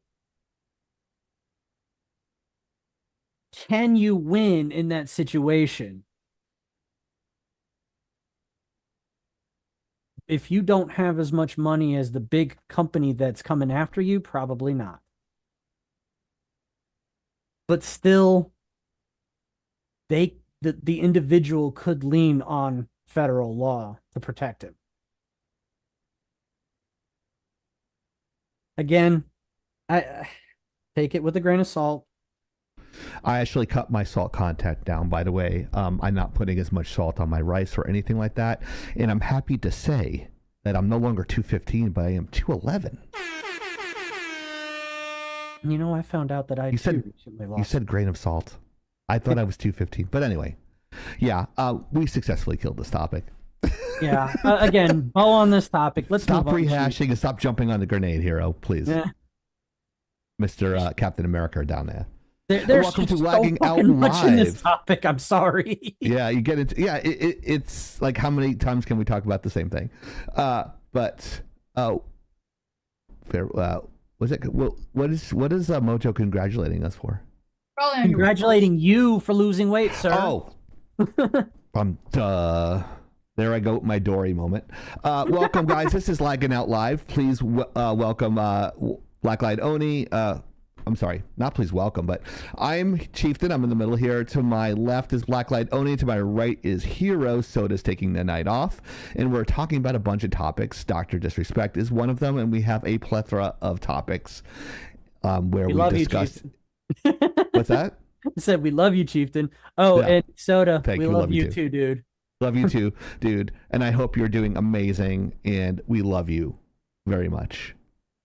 can you win in that situation? If you don't have as much money as the big company that's coming after you, probably not. But still, the individual could lean on federal law to protect him. Again, I take it with a grain of salt. I actually cut my salt content down, by the way. I'm not putting as much salt on my rice or anything like that. And I'm happy to say that I'm no longer 215, but I am 211. You know, I found out that I recently lost. You said grain of salt. I thought I was 215. But anyway, we successfully killed this topic. Again, bow on this topic. Let's stop rehashing and stop jumping on the grenade hero, please. Yeah. Mr. Captain America down there. There's welcome to Lagging Out Live. In this topic, I'm sorry. You get into it's like, how many times can we talk about the same thing? What is Mojo congratulating us for? Congratulating you for losing weight, sir. Oh, there I go, my Dory moment. Welcome, guys. This is Laggin Out Live. Please welcome Blacklight Oni. I'm sorry, not please welcome, but I'm Chieftain. I'm in the middle here. To my left is Blacklight Oni. To my right is Hero. Soda's taking the night off. And we're talking about a bunch of topics. Dr. Disrespect is one of them. And we have a plethora of topics where we discuss. What's that? I said, we love you, Chieftain. Oh, yeah. And Soda, we love you too, dude. Love you too, dude. And I hope you're doing amazing. And we love you very much.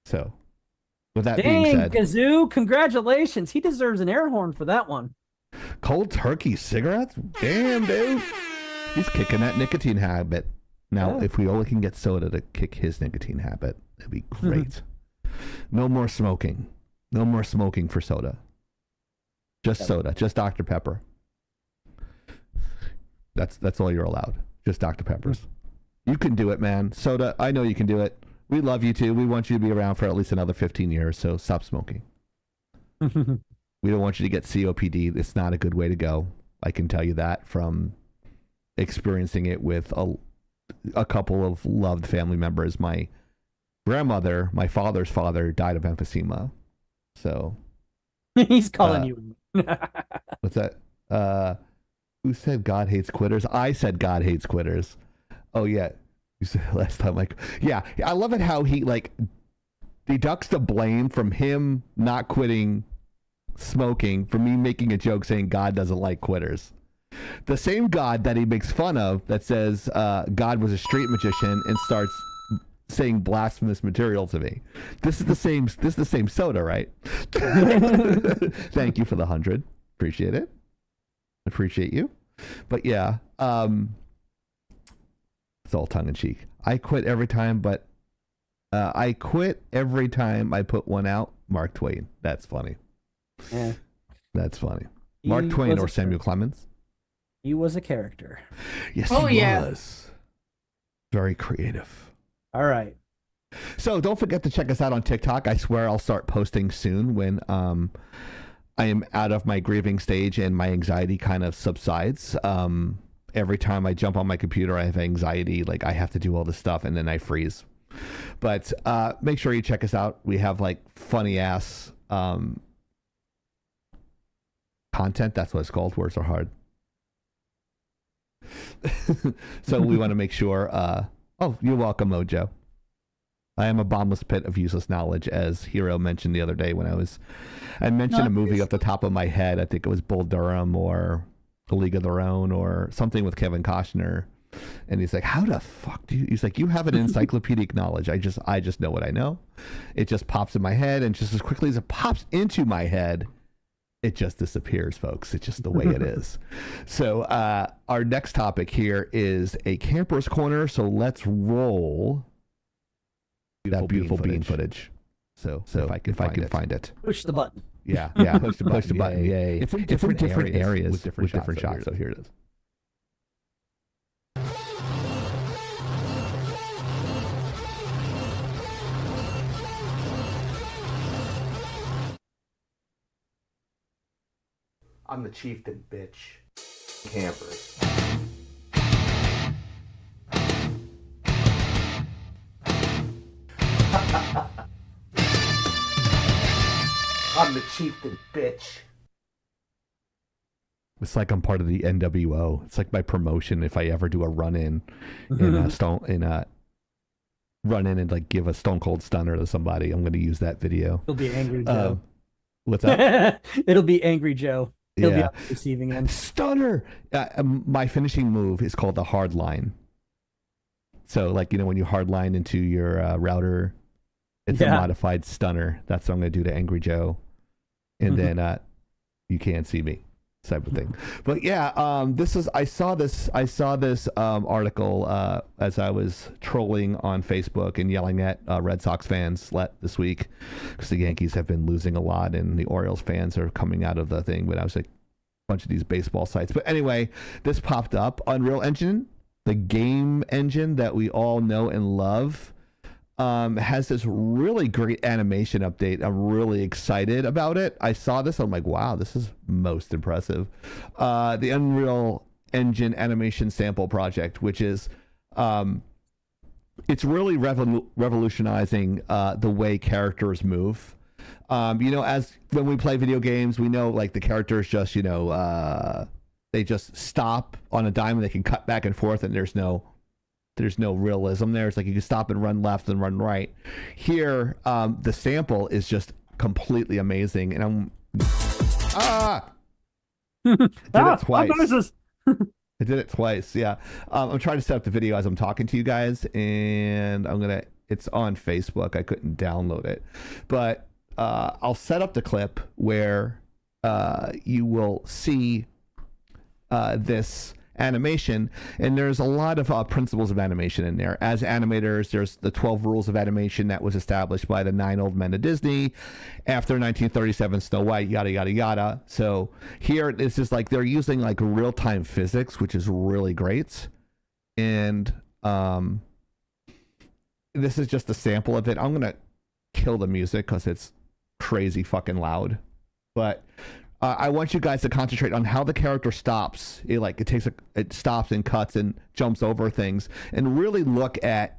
So. With that being said, Kazoo, congratulations. He deserves an air horn for that one. Cold turkey cigarettes? Damn, dude. He's kicking that nicotine habit. Now, if we only can get Soda to kick his nicotine habit, it'd be great. No more smoking. No more smoking for Soda. Just soda. Just Dr. Pepper. That's all you're allowed. Just Dr. Peppers. You can do it, man. Soda, I know you can do it. We love you too. We want you to be around for at least another 15 years, so stop smoking. We don't want you to get COPD. It's not a good way to go. I can tell you that from experiencing it with a couple of loved family members. My grandmother, my father's father, died of emphysema. So he's calling you. What's that? Who said God hates quitters? I said God hates quitters. Oh yeah. You said last time, like, yeah, I love it how he like deducts the blame from him not quitting smoking for me making a joke saying God doesn't like quitters. The same God that he makes fun of that says God was a street magician and starts saying blasphemous material to me. This is the same Soda, right? Thank you for the 100. Appreciate it. Appreciate you. But yeah, it's all tongue in cheek. I quit every time, but I quit every time I put one out. Mark Twain. That's funny. Yeah. That's funny. Mark Twain or Samuel Clemens. He was a character. Yes, he was. Very creative. All right. So don't forget to check us out on TikTok. I swear I'll start posting soon when I am out of my grieving stage and my anxiety kind of subsides. Every time I jump on my computer, I have anxiety. Like I have to do all this stuff and then I freeze. But make sure you check us out. We have like funny ass content. That's what it's called. Words are hard. So we want to make sure. Oh, you're welcome, Mojo. I am a bottomless pit of useless knowledge, as Hero mentioned the other day when I mentioned a movie off the top of my head. I think it was Bull Durham or A League of Their Own or something with Kevin Costner. And he's like, how the fuck do you, he's like, you have an encyclopedic knowledge. I just know what I know. It just pops in my head. And just as quickly as it pops into my head, it just disappears, folks. It's just the way it is. So our next topic here is a camper's corner. So let's roll that beautiful bean footage. So if I can find it. Push the button. Yeah. Push the button. Yay. It's in different areas with different shots. So here it is. I'm the chieftain, bitch. Campers. I'm the chieftain, bitch. It's like I'm part of the NWO. It's like my promotion if I ever do a run-in run in and like give a Stone Cold Stunner to somebody. I'm going to use that video. It'll be Angry Joe. What's that? It'll be Angry Joe. He'll be on the receiving end. Stunner. My finishing move is called the hard line. So like, you know, when you hard line into your router, it's a modified stunner. That's what I'm going to do to Angry Joe. And then you can't see me type of thing. But yeah, I saw this article as I was trolling on Facebook and yelling at Red Sox fans this week because the Yankees have been losing a lot and the Orioles fans are coming out of the thing. But I was like, a bunch of these baseball sites. But anyway, this popped up. Unreal Engine, the game engine that we all know and love, has this really great animation update. I'm really excited about it. I saw this. I'm like, wow, this is most impressive. The Unreal Engine animation sample project, which is, it's really revolutionizing the way characters move. As when we play video games, we know like the characters just, they just stop on a dime and they can cut back and forth, and there's no realism there. It's like you can stop and run left and run right. Here, the sample is just completely amazing, and I did it twice. I did it twice. Yeah. I'm trying to set up the video as I'm talking to you guys, and it's on Facebook. I couldn't download it, but I'll set up the clip where you will see this animation, and there's a lot of principles of animation in there. As animators, there's the 12 rules of animation that was established by the 9 old men of Disney after 1937 Snow White, yada yada yada. So here it's just like they're using like real-time physics, which is really great. And this is just a sample of it. I'm gonna kill the music because it's crazy fucking loud, but I want you guys to concentrate on how the character stops. It stops and cuts and jumps over things, and really look at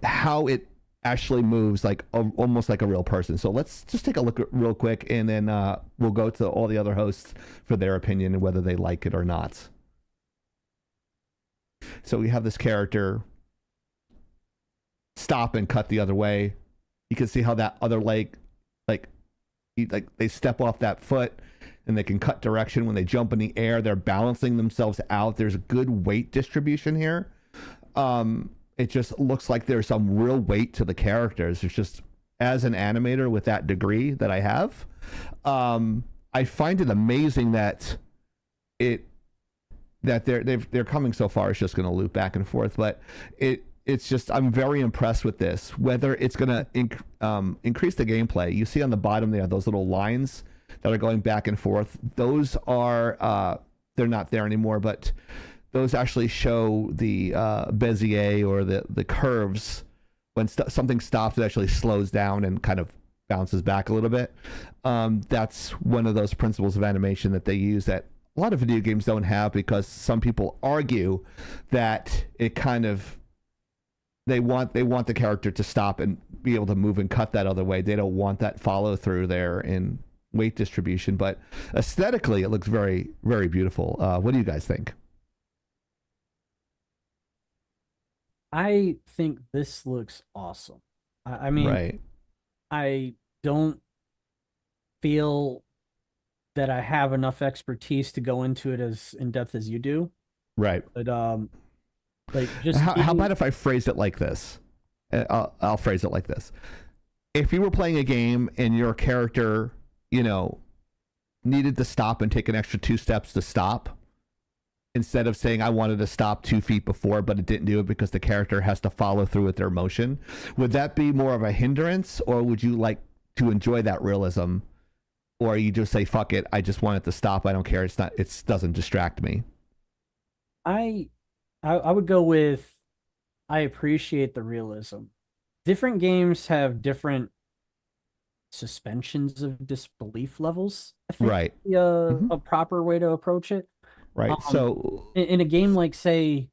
how it actually moves almost like a real person. So let's just take a look real quick, and then we'll go to all the other hosts for their opinion and whether they like it or not. So we have this character stop and cut the other way. You can see how that other leg, they step off that foot and they can cut direction. When they jump in the air, they're balancing themselves out. There's a good weight distribution here. It just looks like there's some real weight to the characters. It's just, as an animator with that degree that I have, I find it amazing that they're coming so far. It's just going to loop back and forth, but it's just, I'm very impressed with this. Whether it's going to increase the gameplay. You see on the bottom there, those little lines that are going back and forth. Those are, they're not there anymore, but those actually show the Bezier, or the curves. When something stops, it actually slows down and kind of bounces back a little bit. That's one of those principles of animation that they use that a lot of video games don't have, because some people argue that it kind of, they want the character to stop and be able to move and cut that other way. They don't want that follow through there in weight distribution, but aesthetically it looks very, very beautiful. What do you guys think? I think this looks awesome. I mean, right. I don't feel that I have enough expertise to go into it as in depth as you do. Right. But just how about if I phrase it like this? I'll phrase it like this. If you were playing a game and your character, needed to stop and take an extra 2 steps to stop, instead of saying I wanted to stop 2 feet before, but it didn't do it because the character has to follow through with their motion, would that be more of a hindrance, or would you like to enjoy that realism, or you just say fuck it, I just want it to stop, I don't care, it doesn't distract me? I would go with, I appreciate the realism. Different games have different suspensions of disbelief levels, I think. Right. A proper way to approach it. Right. So in a game like, say,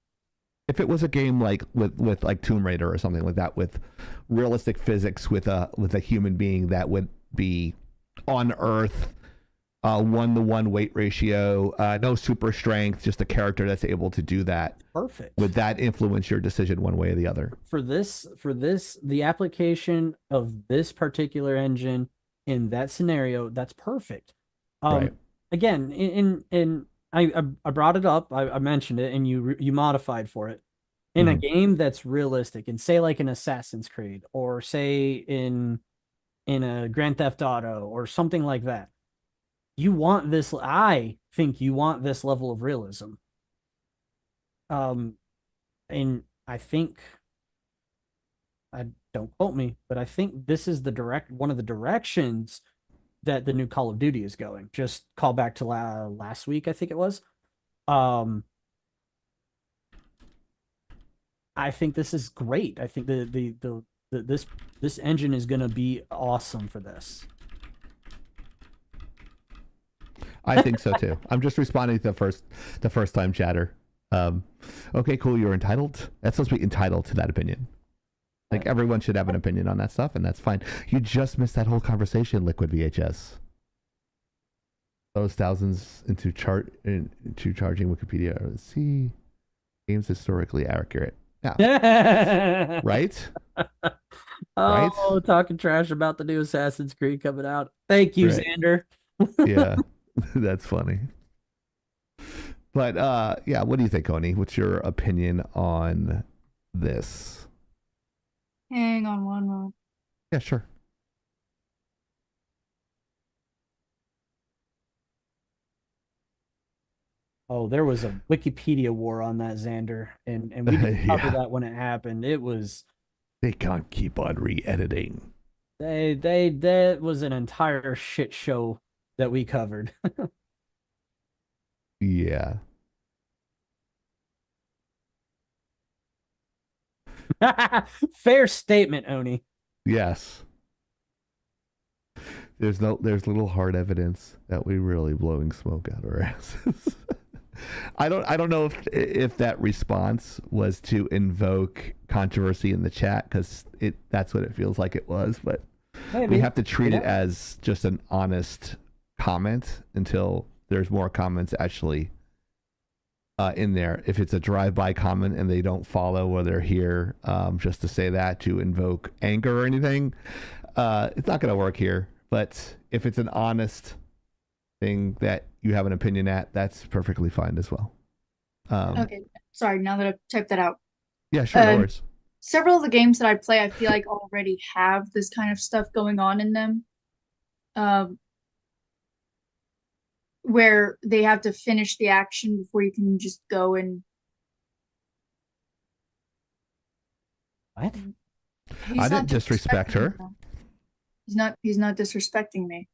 if it was a game like with like Tomb Raider or something like that, with realistic physics, with a human being that would be on Earth, 1-to-1 weight ratio, no super strength, just a character that's able to do that. Perfect. Would that influence your decision one way or the other? For this, the application of this particular engine in that scenario, that's perfect. Right. Again, I brought it up, I mentioned it, and you modified for it. In a game that's realistic, and say like an Assassin's Creed, or say in a Grand Theft Auto or something like that, I think you want this level of realism. And I think, don't quote me, but I think this is one of the directions that the new Call of Duty is going. Just call back to last week, I think it was. I think this is great. I think this engine is going to be awesome for this. I think so too. I'm just responding to the first time chatter. Okay, cool. You're entitled. That's supposed to be entitled to that opinion. Like everyone should have an opinion on that stuff, and that's fine. You just missed that whole conversation, Liquid VHS. Those thousands into charging Wikipedia. See, games historically accurate. Yeah. Right? Oh, talking trash about the new Assassin's Creed coming out. Thank you, Right. Xander. Yeah, that's funny. But yeah, what do you think, Oni? What's your opinion on this? Hang on one moment. Yeah, sure. Oh, there was a Wikipedia war on that, Xander, and we didn't cover that when it happened. It was They can't keep on re-editing. that was an entire shit show that we covered. Yeah. Fair statement, Oni. Yes. There's little hard evidence that we really blowing smoke out our asses. I don't know if that response was to invoke controversy in the chat, because that's what it feels like it was, but Maybe. we have to treat it as just an honest comment until there's more comments actually in there. If it's a drive-by comment and they don't follow, or they're here just to say that, to invoke anger or anything, it's not going to work here. But if it's an honest thing that you have an opinion at, that's perfectly fine as well. Okay, sorry, now that I've typed that out. Yeah, sure, no worries. Several of the games that I play, I feel like already have this kind of stuff going on in them. Where they have to finish the action before you can just go and... What? I didn't disrespect her. He's not disrespecting me.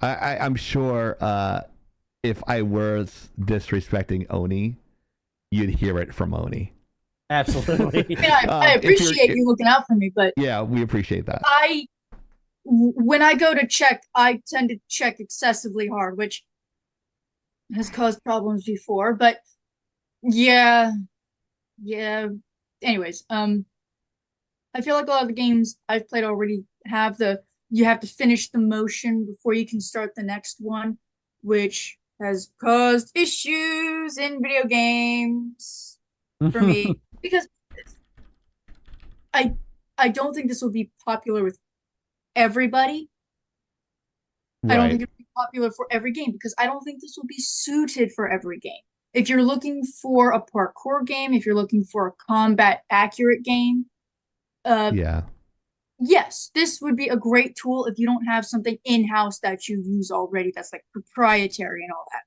I'm sure if I was disrespecting Oni, you'd hear it from Oni. Absolutely. I appreciate you looking out for me, but yeah, we appreciate that. When I go to check, I tend to check excessively hard, which has caused problems before. But yeah. Anyways, I feel like a lot of the games I've played already have you have to finish the motion before you can start the next one, which has caused issues in video games for me, because I don't think this will be popular with everybody. Right. I don't think it'll be popular for every game, because I don't think this will be suited for every game. If you're looking for a parkour game, if you're looking for a combat accurate game, yes, this would be a great tool if you don't have something in-house that you use already that's like proprietary and all that.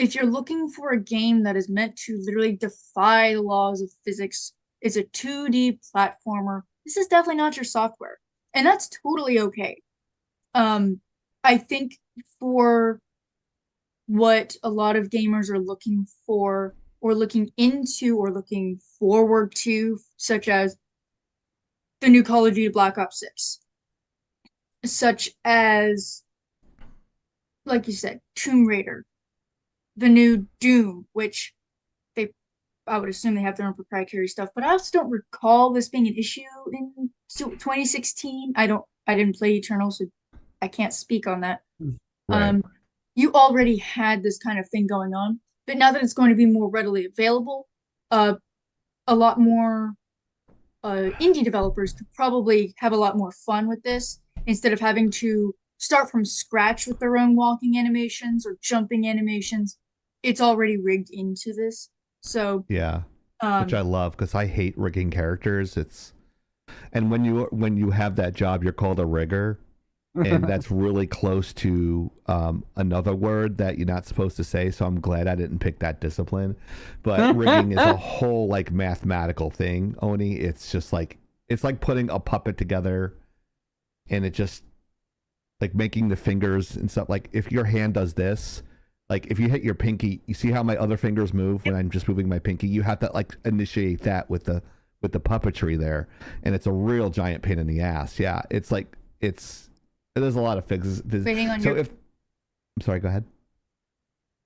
If you're looking for a game that is meant to literally defy the laws of physics, it's a 2D platformer, this is definitely not your software. And that's totally okay. I think for what a lot of gamers are looking for, or looking into, or looking forward to, such as the new Call of Duty Black Ops 6, such as, like you said, Tomb Raider, the new Doom, which I would assume they have their own proprietary stuff, but I also don't recall this being an issue in 2016. I didn't play Eternal, so I can't speak on that. Right. You already had this kind of thing going on, but now that it's going to be more readily available, a lot more indie developers could probably have a lot more fun with this, instead of having to start from scratch with their own walking animations or jumping animations. It's already rigged into this. So yeah, which I love, because I hate rigging characters. And when you have that job, you're called a rigger, and that's really close to another word that you're not supposed to say. So I'm glad I didn't pick that discipline. But rigging is a whole like mathematical thing, Oni. It's just like, it's like putting a puppet together, and it just like making the fingers and stuff. Like if your hand does this, like if you hit your pinky, you see how my other fingers move when I'm just moving my pinky? You have to like initiate that with the puppetry there, and it's a real giant pain in the ass. Yeah, it's like there's a lot of fixes. I'm sorry, go ahead.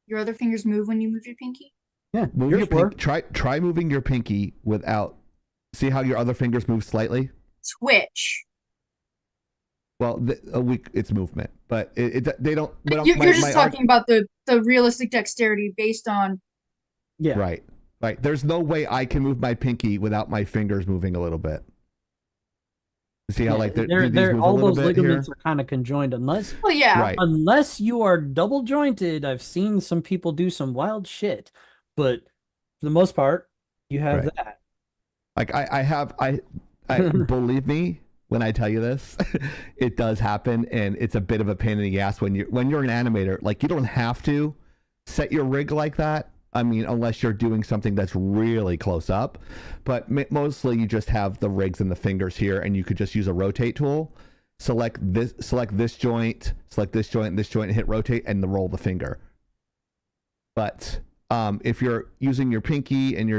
Your other fingers move when you move your pinky? Yeah, try moving your pinky without See how your other fingers move slightly? Twitch. Well, it's movement, but they don't. You're just talking about the realistic dexterity based on. Yeah. Right. There's no way I can move my pinky without my fingers moving a little bit. See how like they're all those ligaments are kind of conjoined unless unless you are double jointed. I've seen some people do some wild shit, but for the most part, you have that. Like I believe me when I tell you this, it does happen, and it's a bit of a pain in the ass when you're an animator. Like you don't have to set your rig like that. I mean, unless you're doing something that's really close up, but mostly you just have the rigs and the fingers here, and you could just use a rotate tool. Select this joint, and this joint, and hit rotate, and roll the finger. But if you're using your pinky and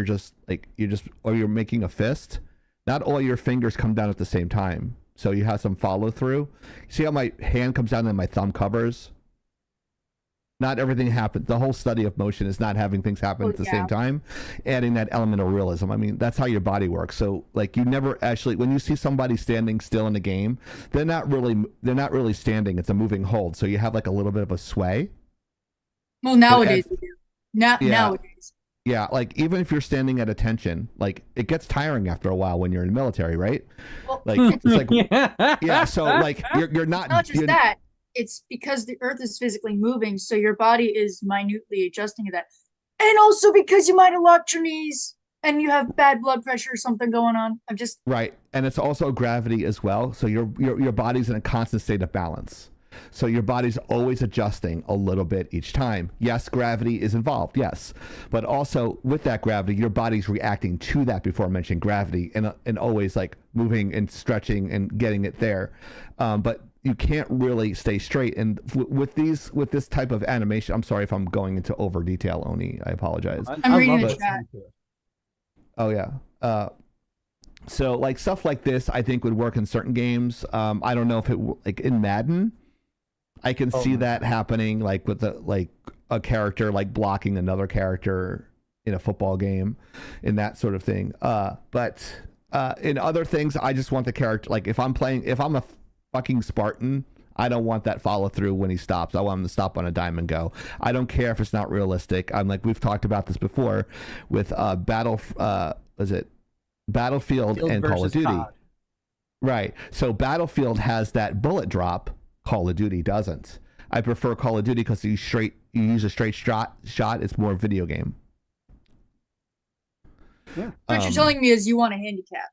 or you're making a fist, not all your fingers come down at the same time. So you have some follow through. See how my hand comes down and my thumb covers? Not everything happens. The whole study of motion is not having things happen at the same time, adding that element of realism. I mean, that's how your body works. So, like, you never actually, when you see somebody standing still in a game, they're not really standing. It's a moving hold. So you have like a little bit of a sway. Well, nowadays, nowadays. Yeah, like even if you're standing at attention, like it gets tiring after a while when you're in the military, right? Well, like it's like yeah. So like you're not just that. It's because the earth is physically moving, so your body is minutely adjusting to that. And also because you might have locked your knees and you have bad blood pressure or something going on. Right. And it's also gravity as well. So your body's in a constant state of balance. So your body's always adjusting a little bit each time. Yes, gravity is involved, yes. But also with that gravity, your body's reacting to that before I mentioned gravity and always like moving and stretching and getting it there. But you can't really stay straight. And with this type of animation, I'm sorry if I'm going into over detail, Oni. I apologize. I'm reading the chat. Oh yeah. So like stuff like this, I think would work in certain games. I don't know if it like in Madden, I can see that happening like with a character like blocking another character in a football game, in that sort of thing. But in other things, I just want the character. Like if I'm a fucking Spartan, I don't want that follow through when he stops. I want him to stop on a dime and go. I don't care if it's not realistic. I'm like, we've talked about this before with Battlefield and Call of Duty. COD. Right. So Battlefield has that bullet drop. Call of Duty doesn't. I prefer Call of Duty because you use a straight shot. It's more video game. Yeah. What you're telling me is you want a handicap.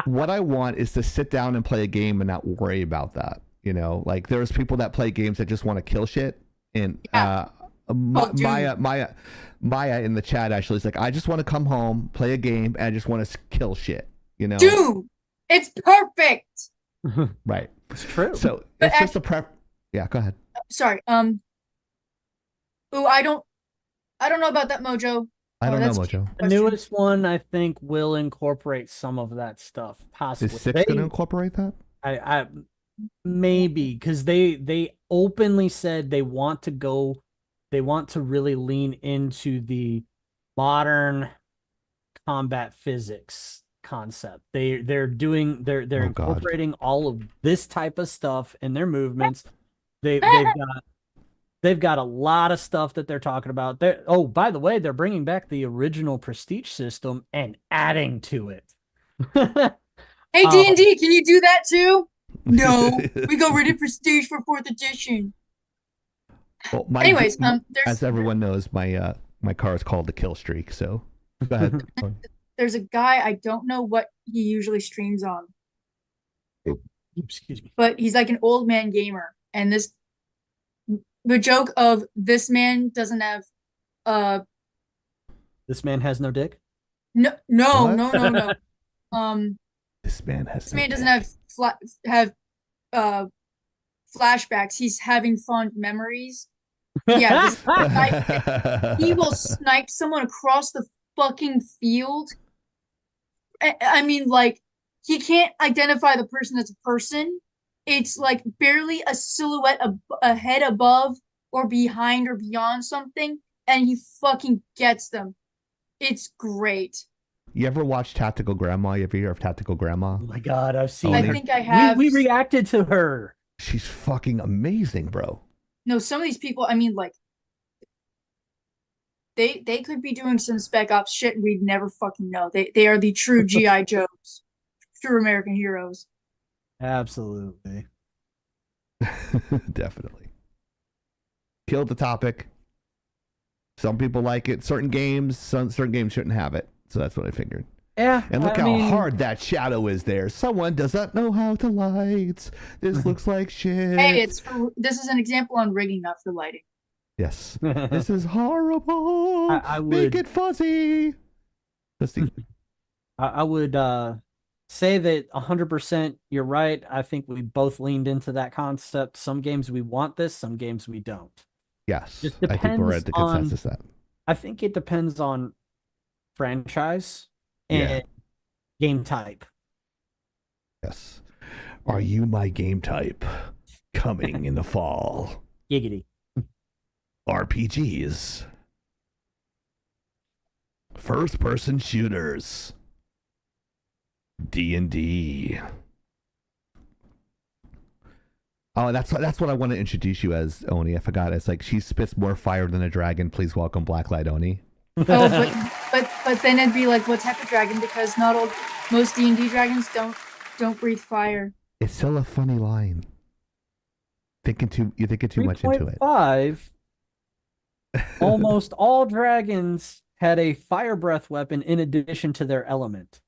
What I want is to sit down and play a game and not worry about that. You know, like there's people that play games that just want to kill shit. And Maya in the chat actually is like, I just want to come home, play a game, and I just want to kill shit. You know, dude, it's perfect. Right, it's true. So it's just a prep. Yeah, go ahead. Sorry. I don't know about that, Mojo. I don't know, Mojo. The newest one, I think, will incorporate some of that stuff. Possibly. Is 6 going to incorporate that? I maybe, because they openly said they want to really lean into the modern combat physics concept. They're incorporating all of this type of stuff in their movements. They've got a lot of stuff that they're talking about. By the way, they're bringing back the original Prestige system and adding to it. Hey, D&D, can you do that too? No, we go rated Prestige for 4th edition. Well, anyways, as everyone knows, my car is called the Kill Streak. So go ahead. There's a guy, I don't know what he usually streams on. Excuse me. But he's like an old man gamer, and the joke of this man doesn't have this man has no dick? No. This man doesn't have flashbacks. He's having fond memories. Yeah, he will snipe someone across the fucking field. I mean, like, he can't identify the person as a person. It's like barely a silhouette, a head above or behind or beyond something, and he fucking gets them. It's great. You ever watch Tactical Grandma? You ever hear of Tactical Grandma? Oh my God, I've seen Oh, I her. think I have. We reacted to her. She's fucking amazing, bro. No, some of these people, I mean, like, they could be doing some Spec Ops shit and we'd never fucking know. They are the true GI Joes, true American heroes. Absolutely. Definitely. Killed the topic. Some people like it. Certain games shouldn't have it. So that's what I figured. Yeah. And look I how mean, hard that shadow is there. Someone does not know how to light. This looks like shit. Hey, this is an example on rigging, not for lighting. Yes. This is horrible. I Make would- it fuzzy. I would say that 100% you're right. I think we both leaned into that concept. Some games we want this, some games we don't. Yes. Just I think we're depends at the on- consensus that. I think it depends on franchise and Yeah. game type. Yes. Are you my game type? Coming in the fall. Giggity. RPGs. First person shooters. D&D. Oh, that's what I want to introduce you as, Oni. I forgot. It's like she spits more fire than a dragon. Please welcome Blacklight Oni. Oh, but then it'd be like, what type of dragon? Because most D&D dragons don't breathe fire. It's still a funny line. You're thinking too much into it. 3.5. Almost all dragons had a fire breath weapon in addition to their element.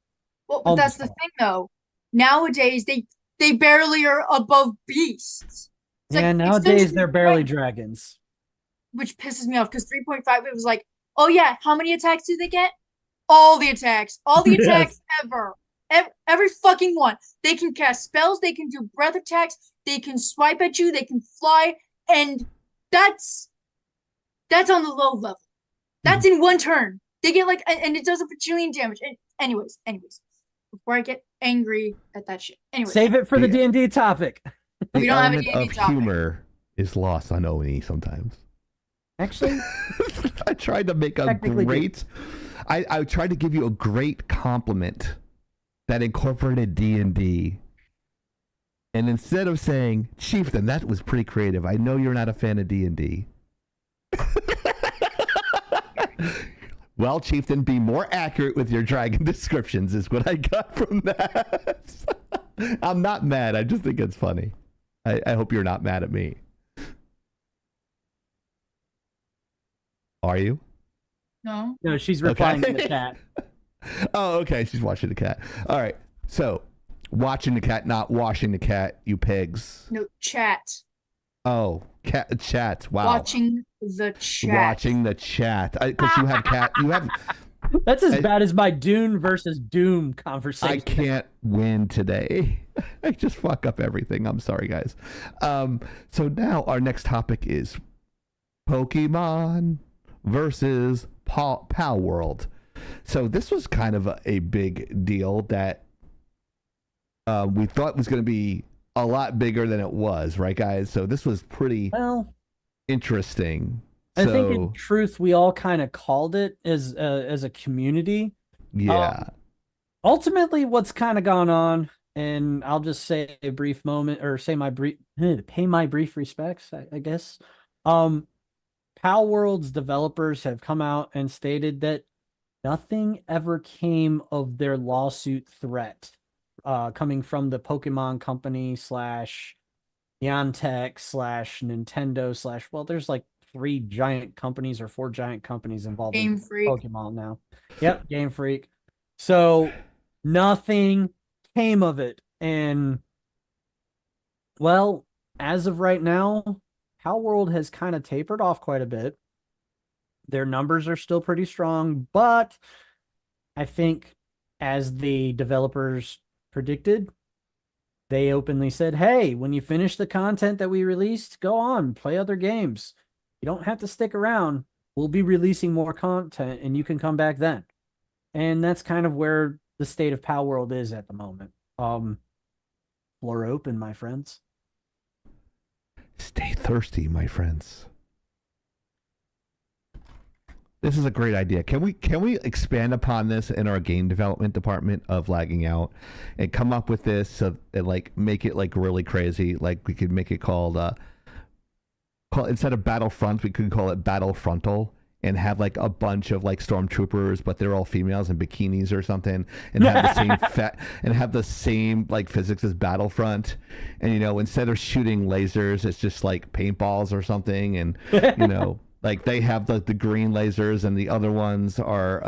Well, but that's the thing though. Nowadays they barely are above beasts. It's Yeah, like nowadays extension they're barely point, dragons. which pisses me off because 3.5 it was like, oh yeah, how many attacks do they get? All the attacks Yes. attacks ever. Every fucking one. They can cast spells, they can do breath attacks, they can swipe at you, they can fly, and that's on the low level. That's in one turn. They get like, and it does a bajillion damage. And anyways, before I get angry at that shit. Anyways, Save it for the Yeah. D&D topic. The We don't have a element D&D of topic. humor is lost on Oni sometimes. Actually, I tried to make a Technically great. I tried to give you a great compliment that incorporated D&D. And instead of saying, Chieftain, that was pretty creative. I know you're not a fan of D&D. Well, Chieftain, be more accurate with your dragon descriptions is what I got from that. I'm not mad. I just think it's funny. I hope you're not mad at me. Are you? no. no, she's replying Okay. in the chat. Oh, okay. She's watching the cat. All right. So, watching the cat, not washing the cat, you pigs. No, chat. Oh, chat. Wow. Watching the chat. Watching the chat. Because you have cat. You have. That's as I- bad as my Dune versus Doom conversation. I can't win today. I just fuck up everything. I'm sorry, guys. So now our next topic is Pokemon versus Pal World. So this was kind of a big deal that we thought was going to be a lot bigger than it was, right, guys? So this was pretty Well, interesting. I think in So, truth, we all kind of called it as a community. yeah. Ultimately, what's kind of gone on, and I'll just say a brief moment, or say pay my brief respects, I guess. Pal World's developers have come out and stated that nothing ever came of their lawsuit threat, coming from the Pokemon company / Niantic / Nintendo / well, there's like 3 giant companies or 4 giant companies involved Game in Freak. Pokemon now. Yep, Game Freak. So nothing came of it. And well, as of right now, Pal World has kind of tapered off quite a bit. Their numbers are still pretty strong, but I think as the developers predicted, they openly said, hey, when you finish the content that we released, go on, play other games. You don't have to stick around. We'll be releasing more content and you can come back then. And that's kind of where the state of Pal World is at the moment. Floor open, my friends. Stay thirsty, my friends. This is a great idea. Can we expand upon this in our game development department of Lagging Out, and come up with this so and like make it like really crazy? Like we could make it called instead of Battlefront, we could call it Battle Frontal, and have like a bunch of like stormtroopers, but they're all females in bikinis or something, and have the same and have the same like physics as Battlefront, and instead of shooting lasers, it's just like paintballs or something, and like they have the green lasers, and the other ones are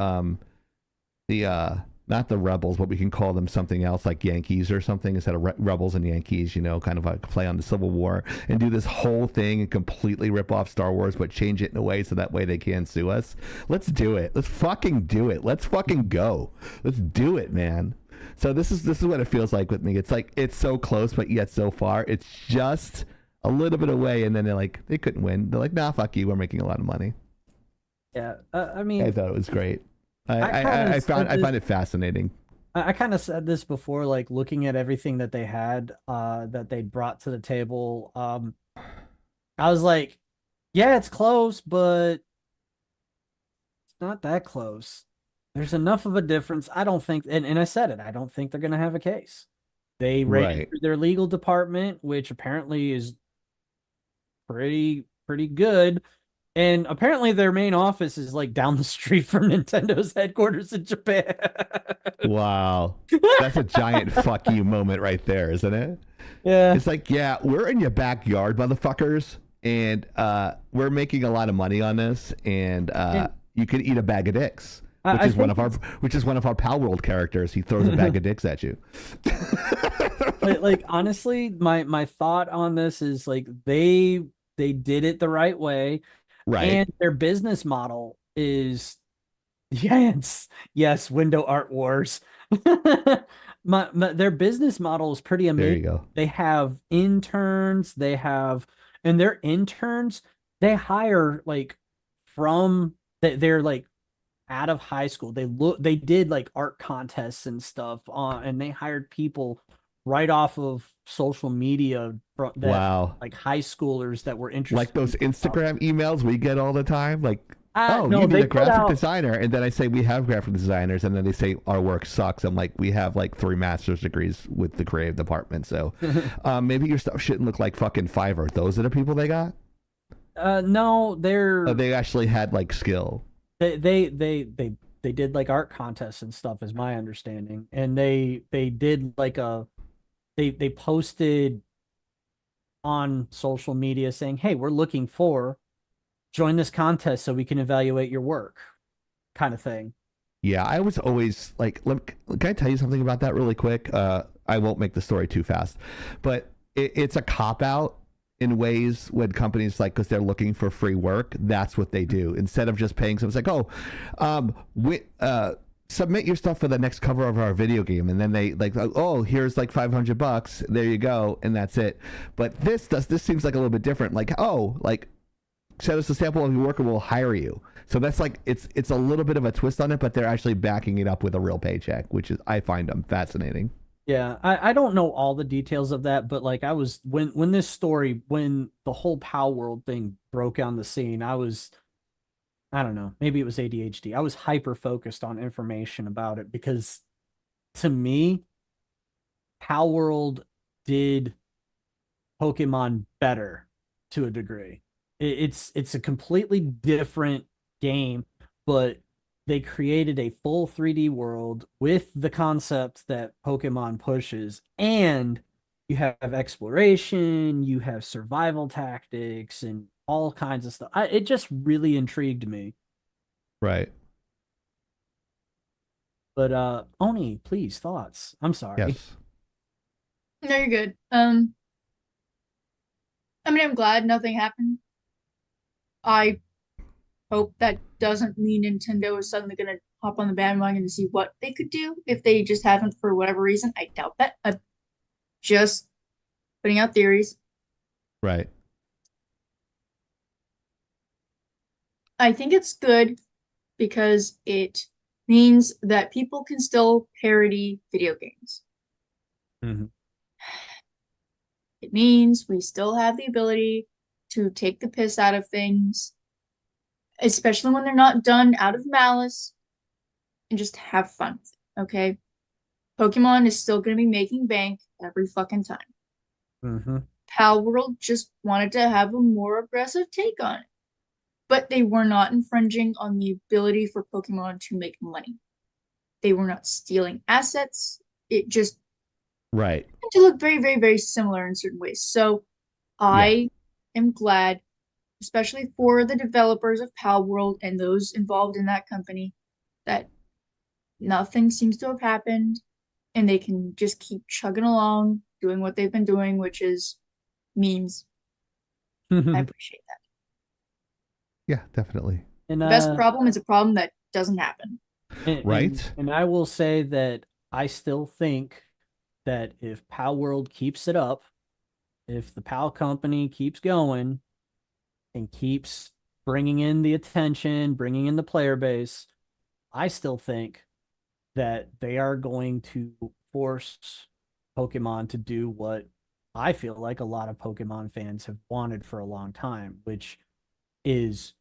the not the rebels, but we can call them something else like Yankees or something instead of rebels and Yankees, kind of like play on the Civil War, and do this whole thing and completely rip off Star Wars, but change it in a way so that way they can't sue us. Let's do it. Let's fucking do it. Let's fucking go. Let's do it, man. So this is what it feels like with me. It's like it's so close, but yet so far. It's just a little bit away, and then they couldn't win. They're like, nah, fuck you. We're making a lot of money. Yeah, I mean, I thought it was great. I find it fascinating. I kind of said this before, like looking at everything that they had, that they brought to the table. I was like, yeah, it's close, but it's not that close. There's enough of a difference. I don't think, and I said it, I don't think they're going to have a case. They ran through their legal department, which apparently is pretty good. And apparently their main office is like down the street from Nintendo's headquarters in Japan. Wow. That's a giant fuck you moment right there, isn't it? Yeah. It's like, yeah, we're in your backyard, motherfuckers, and we're making a lot of money on this, and you can eat a bag of dicks. Which is one of our Pal World characters. He throws a bag of dicks at you. Like honestly, my thought on this is like they did it the right way. Right. And their business model is, yes, window art wars. Their business model is pretty amazing. There you go. They have interns, and their interns, they hire like they're like out of high school. They did like art contests and stuff and they hired people right off of social media wow, like high schoolers that were interested, like those Instagram emails we get all the time, like no, you need a graphic designer, and then I say we have graphic designers, and then they say our work sucks. I'm like, we have like 3 master's degrees with the creative department, so maybe your stuff shouldn't look like fucking Fiverr. Those are the people they got. No, they actually had like skill. They did like art contests and stuff, is my understanding, and they did like they posted on social media saying, hey, we're looking for, join this contest so we can evaluate your work, kind of thing. Yeah, I was always like, can I tell you something about that really quick? I won't make the story too fast, but it's a cop-out in ways when companies, like, because they're looking for free work, that's what they do. Instead of just paying someone, it's like, submit your stuff for the next cover of our video game, and then they like, oh, here's like $500, there you go, and that's it. But this seems like a little bit different. Like, oh, like, send us a sample of your work and we'll hire you. So that's like, it's a little bit of a twist on it, but they're actually backing it up with a real paycheck, which is, I find them fascinating. Yeah, I don't know all the details of that, but like I was when the whole Pal World thing broke on the scene, I don't know, maybe it was ADHD. I was hyper focused on information about it because to me, Pal World did Pokemon better to a degree. It's a completely different game, but they created a full 3D world with the concept that Pokemon pushes, and you have exploration, you have survival tactics, and all kinds of stuff. It just really intrigued me. Right. But Oni, please, thoughts. I'm sorry. Yes. No, you're good. I mean, I'm glad nothing happened. I hope that doesn't mean Nintendo is suddenly gonna hop on the bandwagon to see what they could do if they just haven't for whatever reason. I doubt that. I'm just putting out theories. Right. I think it's good because it means that people can still parody video games. Mm-hmm. It means we still have the ability to take the piss out of things especially when they're not done out of malice, and just have fun with it, okay? Pokemon is still going to be making bank every fucking time. Mm-hmm. Pal World just wanted to have a more aggressive take on it, but they were not infringing on the ability for Pokemon to make money. They were not stealing assets. It just Right. to look very, very, very similar in certain ways. So I am glad, especially for the developers of Pal World and those involved in that company, that nothing seems to have happened and they can just keep chugging along, doing what they've been doing, which is memes. I appreciate that. Yeah, definitely. And The best problem is a problem that doesn't happen. Right. And I will say that I still think that if Pal World keeps it up, if the Pal company keeps going and keeps bringing in the attention, bringing in the player base, I still think that they are going to force Pokemon to do what I feel like a lot of Pokemon fans have wanted for a long time, which is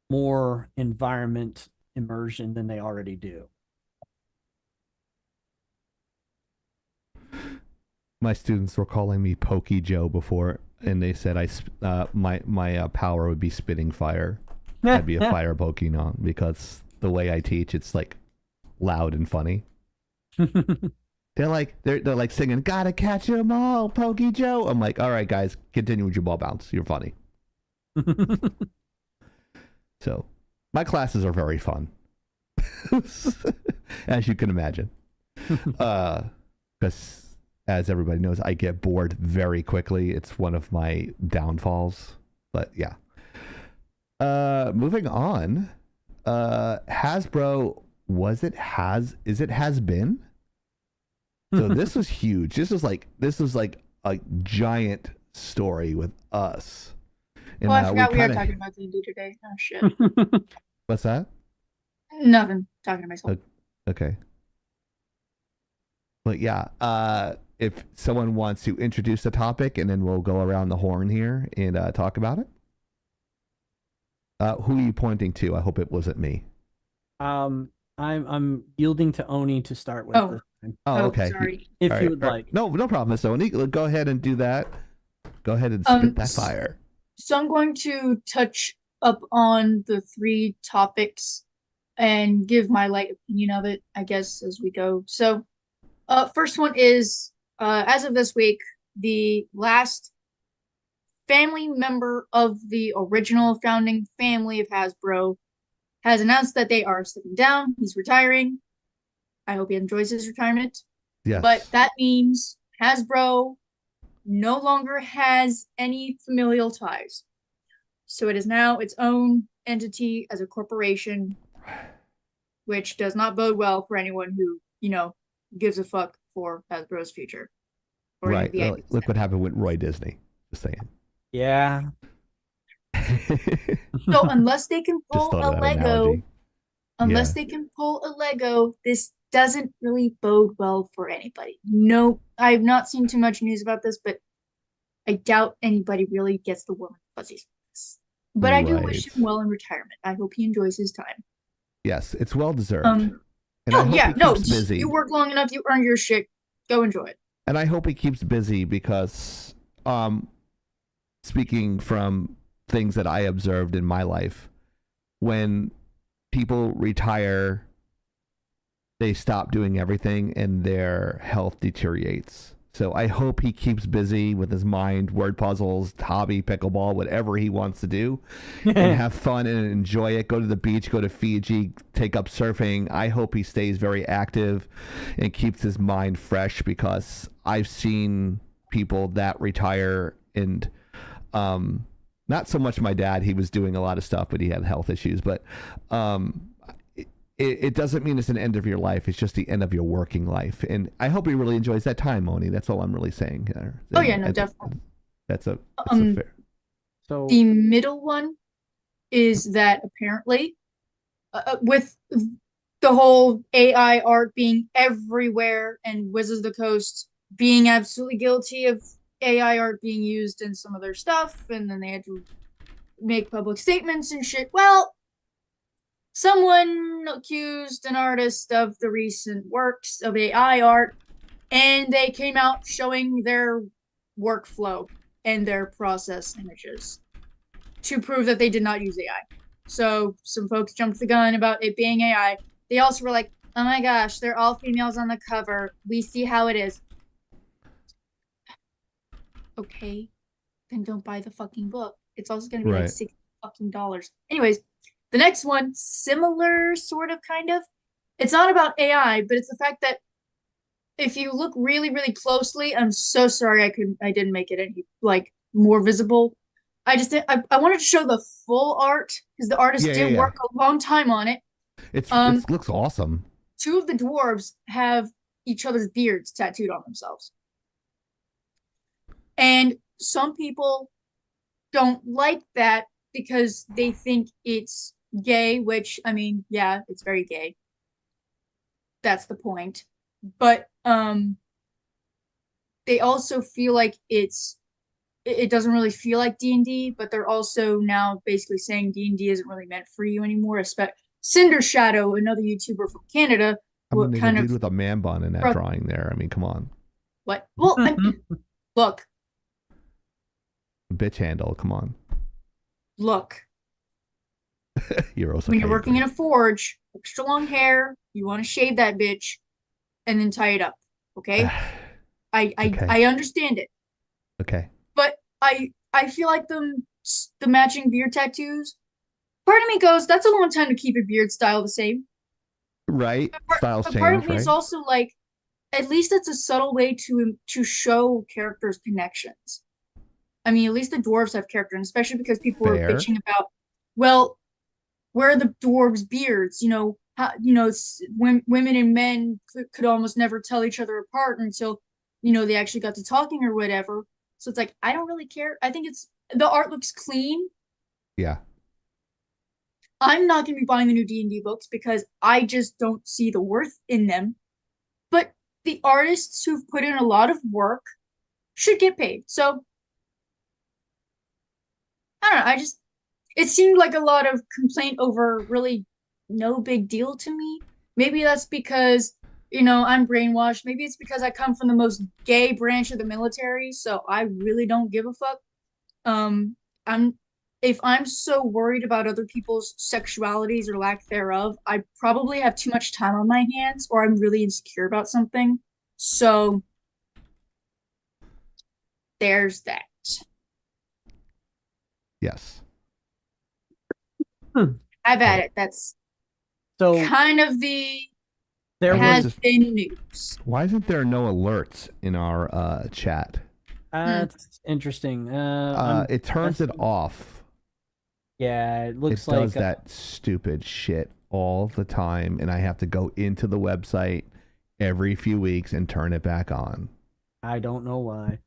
more environment immersion than they already do. My students were calling me Pokey Joe before, and they said my power would be spitting fire. I'd be a fire Pokemon because the way I teach, it's like loud and funny. They're like singing, "Gotta catch 'em all, Pokey Joe." I'm like, all right, guys, continue with your ball bounce. You're funny. So, my classes are very fun, as you can imagine. Because, as everybody knows, I get bored very quickly. It's one of my downfalls. But yeah. Moving on. Hasbro, is it has been? So this was huge. This was like a giant story with us. And I forgot we are talking about D&D today. Oh shit. What's that? Nothing. Talking to myself. Okay. But yeah, if someone wants to introduce the topic, and then we'll go around the horn here and talk about it. Who are you pointing to? I hope it wasn't me. I'm yielding to Oni to start with. Oh. This time. Oh, okay. Sorry. If you would like. No problem, Miss Oni. Go ahead and do that. Go ahead and spit that fire. So I'm going to touch up on the 3 topics and give my light opinion of it, I guess, as we go. So, first one is, as of this week, the last family member of the original founding family of Hasbro has announced that they are stepping down. He's retiring. I hope he enjoys his retirement. Yes. But that means Hasbro no longer has any familial ties. So it is now its own entity as a corporation, which does not bode well for anyone who, gives a fuck for Hasbro's future. Right. Look what happened with Roy Disney. Just saying. Yeah. So unless they can pull a Lego, this doesn't really bode well for anybody. No, I've not seen too much news about this, but I doubt anybody really gets the warm fuzzies from this. But I do wish him well in retirement. I hope he enjoys his time. Yes, it's well deserved. Busy. You work long enough, you earn your shit. Go enjoy it. And I hope he keeps busy because, speaking from things that I observed in my life, when people retire, they stop doing everything and their health deteriorates. So I hope he keeps busy with his mind, word puzzles, hobby, pickleball, whatever he wants to do, and have fun and enjoy it. Go to the beach, go to Fiji, take up surfing. I hope he stays very active and keeps his mind fresh, because I've seen people that retire and not so much my dad. He was doing a lot of stuff, but he had health issues. But it doesn't mean it's an end of your life. It's just the end of your working life. And I hope he really enjoys that time, Moni. That's all I'm really saying here. Oh, yeah, no, definitely. That's a fair. So the middle one is that apparently with the whole AI art being everywhere and Wizards of the Coast being absolutely guilty of AI art being used in some of their stuff, and then they had to make public statements and shit. Well, someone accused an artist of the recent works of AI art, and they came out showing their workflow and their process images to prove that they did not use AI. So some folks jumped the gun about it being AI. They also were like, oh my gosh, they're all females on the cover. We see how it is. Okay, then don't buy the fucking book. It's also going to be like $60 fucking dollars. Anyways, the next one, similar sort of kind of. It's not about AI, but it's the fact that if you look really, really closely, I'm so sorry I didn't make it any like more visible. I wanted to show the full art because the artist did work a long time on it. It looks awesome. Two of the dwarves have each other's beards tattooed on themselves. And some people don't like that because they think it's gay, which, I mean, yeah, it's very gay. That's the point. But they also feel like it doesn't really feel like D&D, but they're also now basically saying D&D isn't really meant for you anymore. Cinder Shadow, another YouTuber from Canada, I mean, there's a dude with a man bun in that drawing there. I mean, come on. What? Well, look. Bitch handle, come on. Look. You're also when you're working in a forge, extra long hair, you want to shave that bitch and then tie it up. Okay? I understand it. Okay. But I feel like the matching beard tattoos, part of me goes, that's a long time to keep your beard style the same. Right. Styles change, part of me right? is also like, at least it's a subtle way to show characters' connections. I mean, at least the dwarves have character, and especially because people are bitching about, well, where are the dwarves' beards? You know, how, you know, women and men could almost never tell each other apart until, you know, they actually got to talking or whatever. So it's like, I don't really care. I think the art looks clean. Yeah. I'm not going to be buying the new D&D books because I just don't see the worth in them. But the artists who've put in a lot of work should get paid. So, I don't know. It seemed like a lot of complaint over really no big deal to me. Maybe that's because, you know, I'm brainwashed. Maybe it's because I come from the most gay branch of the military, so I really don't give a fuck. If I'm so worried about other people's sexualities or lack thereof, I probably have too much time on my hands, or I'm really insecure about something. So there's that. Yes. I've had it. That's so kind of the been news. Why isn't there no alerts in our chat? That's interesting. It turns it off. Yeah, it looks it like does that stupid shit all the time, and I have to go into the website every few weeks and turn it back on. I don't know why.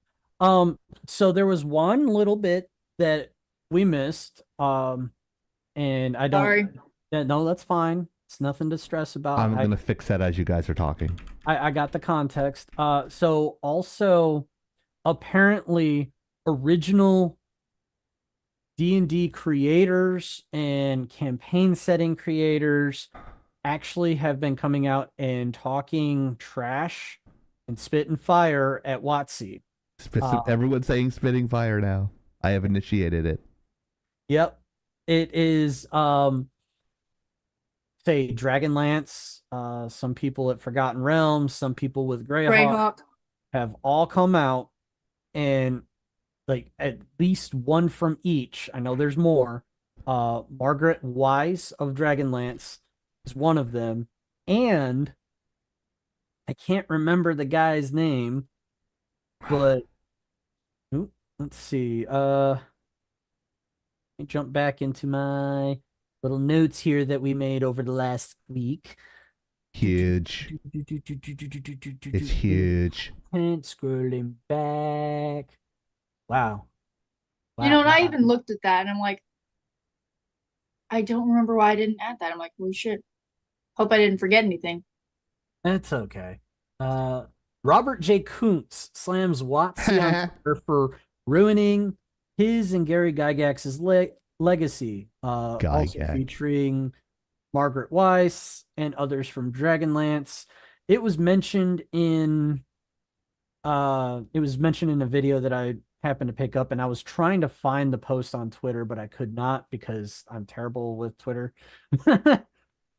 So there was one little bit that we missed. And I don't. Sorry. No, that's fine. It's nothing to stress about. I'm gonna fix that as you guys are talking. I got the context. So also, apparently, original D&D creators and campaign setting creators actually have been coming out and talking trash and spitting fire at WotC. Everyone's saying spitting fire now. I have initiated it. Yep. It is say Dragonlance, some people at Forgotten Realms, some people with Greyhawk have all come out, and like at least one from each. I know there's more. Margaret Wise of Dragonlance is one of them, and I can't remember the guy's name, but let's see. Jump back into my little notes here that we made over the last week. Huge. It's huge. And scrolling back. Wow. You know, and I even looked at that and I'm like, I don't remember why I didn't add that. I'm like, holy shit. Hope I didn't forget anything. That's okay. Robert J. Kuntz slams WotC on Twitter for ruining his and Gary Gygax's Legacy, Guy also gag. featuring Margaret Weiss and others from Dragonlance. It was mentioned in a video that I happened to pick up, and I was trying to find the post on Twitter, but I could not because I'm terrible with Twitter.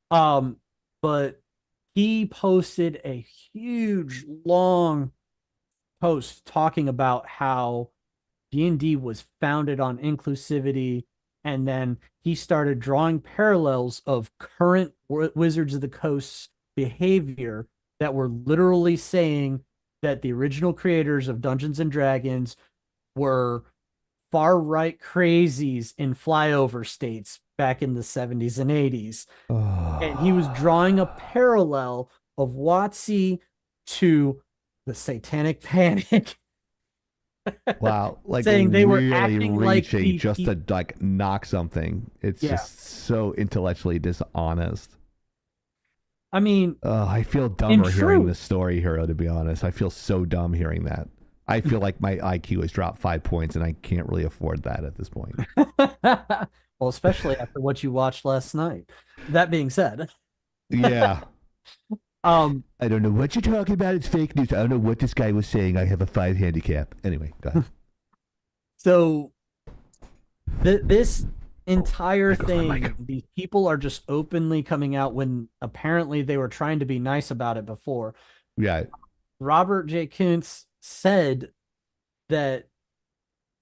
But he posted a huge long post talking about how D&D was founded on inclusivity, and then he started drawing parallels of current Wizards of the Coast's behavior that were literally saying that the original creators of Dungeons and Dragons were far right crazies in flyover states back in the 70s and 80s. And he was drawing a parallel of WotC to the Satanic Panic. Wow, like saying they were really acting like reaching just to like knock something. It's just so intellectually dishonest. I mean, I feel in dumber hearing truth, the story, Hero, to be honest. I feel so dumb hearing that. I feel like my IQ has dropped 5 points and I can't really afford that at this point. well, especially after what you watched last night. That being said, Yeah. um, I don't know what you're talking about. It's fake news. I don't know what this guy was saying. I have a 5 handicap. Anyway, go ahead. so this entire thing, these people are just openly coming out when apparently they were trying to be nice about it before. Yeah. Robert J. Kuntz said that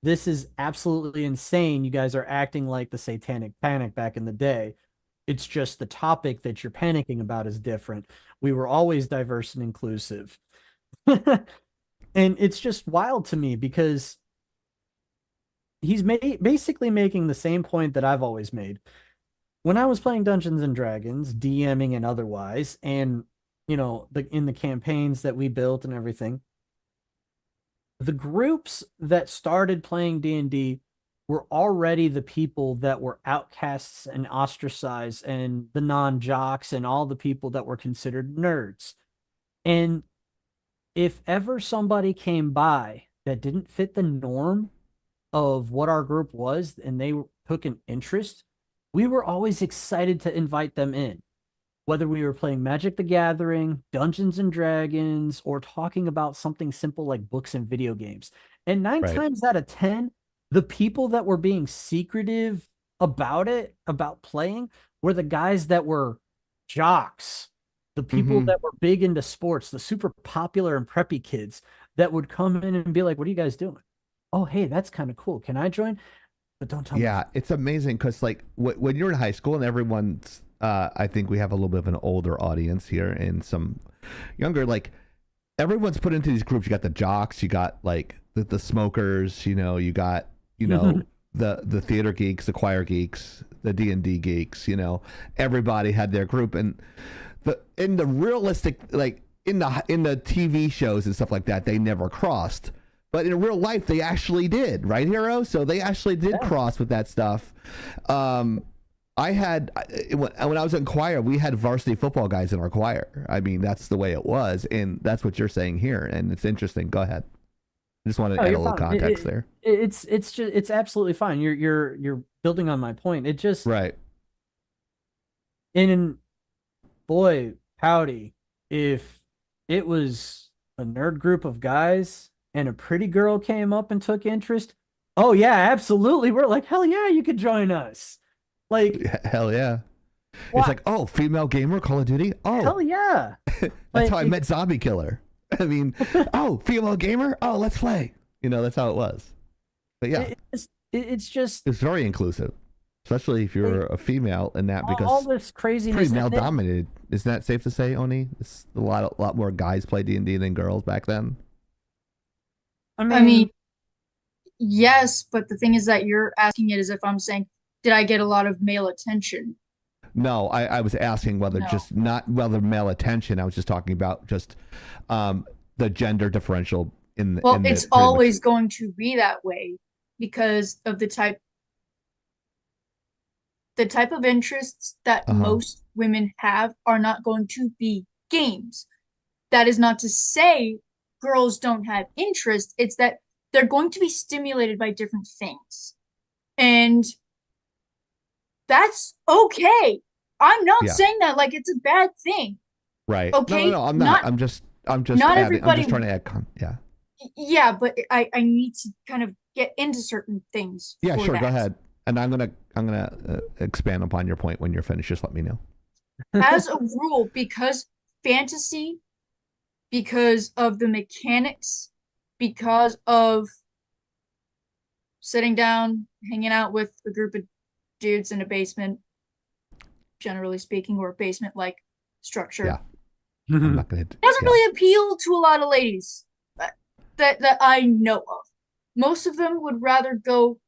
this is absolutely insane. You guys are acting like the Satanic Panic back in the day. It's just the topic that you're panicking about is different. We were always diverse and inclusive. And it's just wild to me because he's basically making the same point that I've always made. When I was playing Dungeons and Dragons, DMing and otherwise, and in the campaigns that we built and everything, the groups that started playing D&D were already the people that were outcasts and ostracized, and the non-jocks and all the people that were considered nerds. And if ever somebody came by that didn't fit the norm of what our group was and they took an interest, we were always excited to invite them in. Whether we were playing Magic the Gathering, Dungeons and Dragons, or talking about something simple like books and video games. And nine times out of 10, the people that were being secretive about it, about playing, were the guys that were jocks, the people that were big into sports, the super popular and preppy kids that would come in and be like, "What are you guys doing? Oh, hey, that's kind of cool. Can I join?" But don't tell me. Yeah, it's amazing because like when you're in high school and everyone's, I think we have a little bit of an older audience here and some younger, like everyone's put into these groups. You got the jocks, you got like the smokers, you got, the theater geeks, the choir geeks, the D&D geeks, everybody had their group. And in the realistic, like in the TV shows and stuff like that, they never crossed. But in real life, they actually did, right, Hero? So they actually did cross with that stuff. When I was in choir, we had varsity football guys in our choir. I mean, that's the way it was, and that's what you're saying here, and it's interesting. Go ahead. I just want to add a little context there. It's absolutely fine. You're building on my point. It just right. And boy, howdy, if it was a nerd group of guys and a pretty girl came up and took interest, oh yeah, absolutely. We're like, hell yeah, you could join us. Like, hell yeah. What? It's like, oh, female gamer, Call of Duty. Oh, hell yeah. That's how I met Zombie Killer. I mean, oh, female gamer. Oh, let's play. That's how it was. But yeah, it's just it's very inclusive, especially if you're a female in that, because all this craziness, pretty male dominated. Isn't that safe to say, Oni? It's a lot more guys play D&D than girls back then. I mean, yes, but the thing is that you're asking it as if I'm saying, did I get a lot of male attention? No, I was asking whether just not whether male attention. I was just talking about just the gender differential in the. Well, it's always going to be that way because of the type of interests that most women have are not going to be games. That is not to say girls don't have interest. It's that they're going to be stimulated by different things. And That's okay. I'm not saying that like it's a bad thing. Right. Okay. No, I'm not. I'm just not adding, everybody. I'm just trying to add yeah. Yeah, but I need to kind of get into certain things. Yeah, for sure. that. Go ahead. And I'm gonna expand upon your point when you're finished. Just let me know. As a rule, because fantasy, because of the mechanics, because of sitting down, hanging out with a group of dudes in a basement, generally speaking, or a basement-like structure. Yeah. I'm not gonna. Doesn't really appeal to a lot of ladies that I know of. Most of them would rather go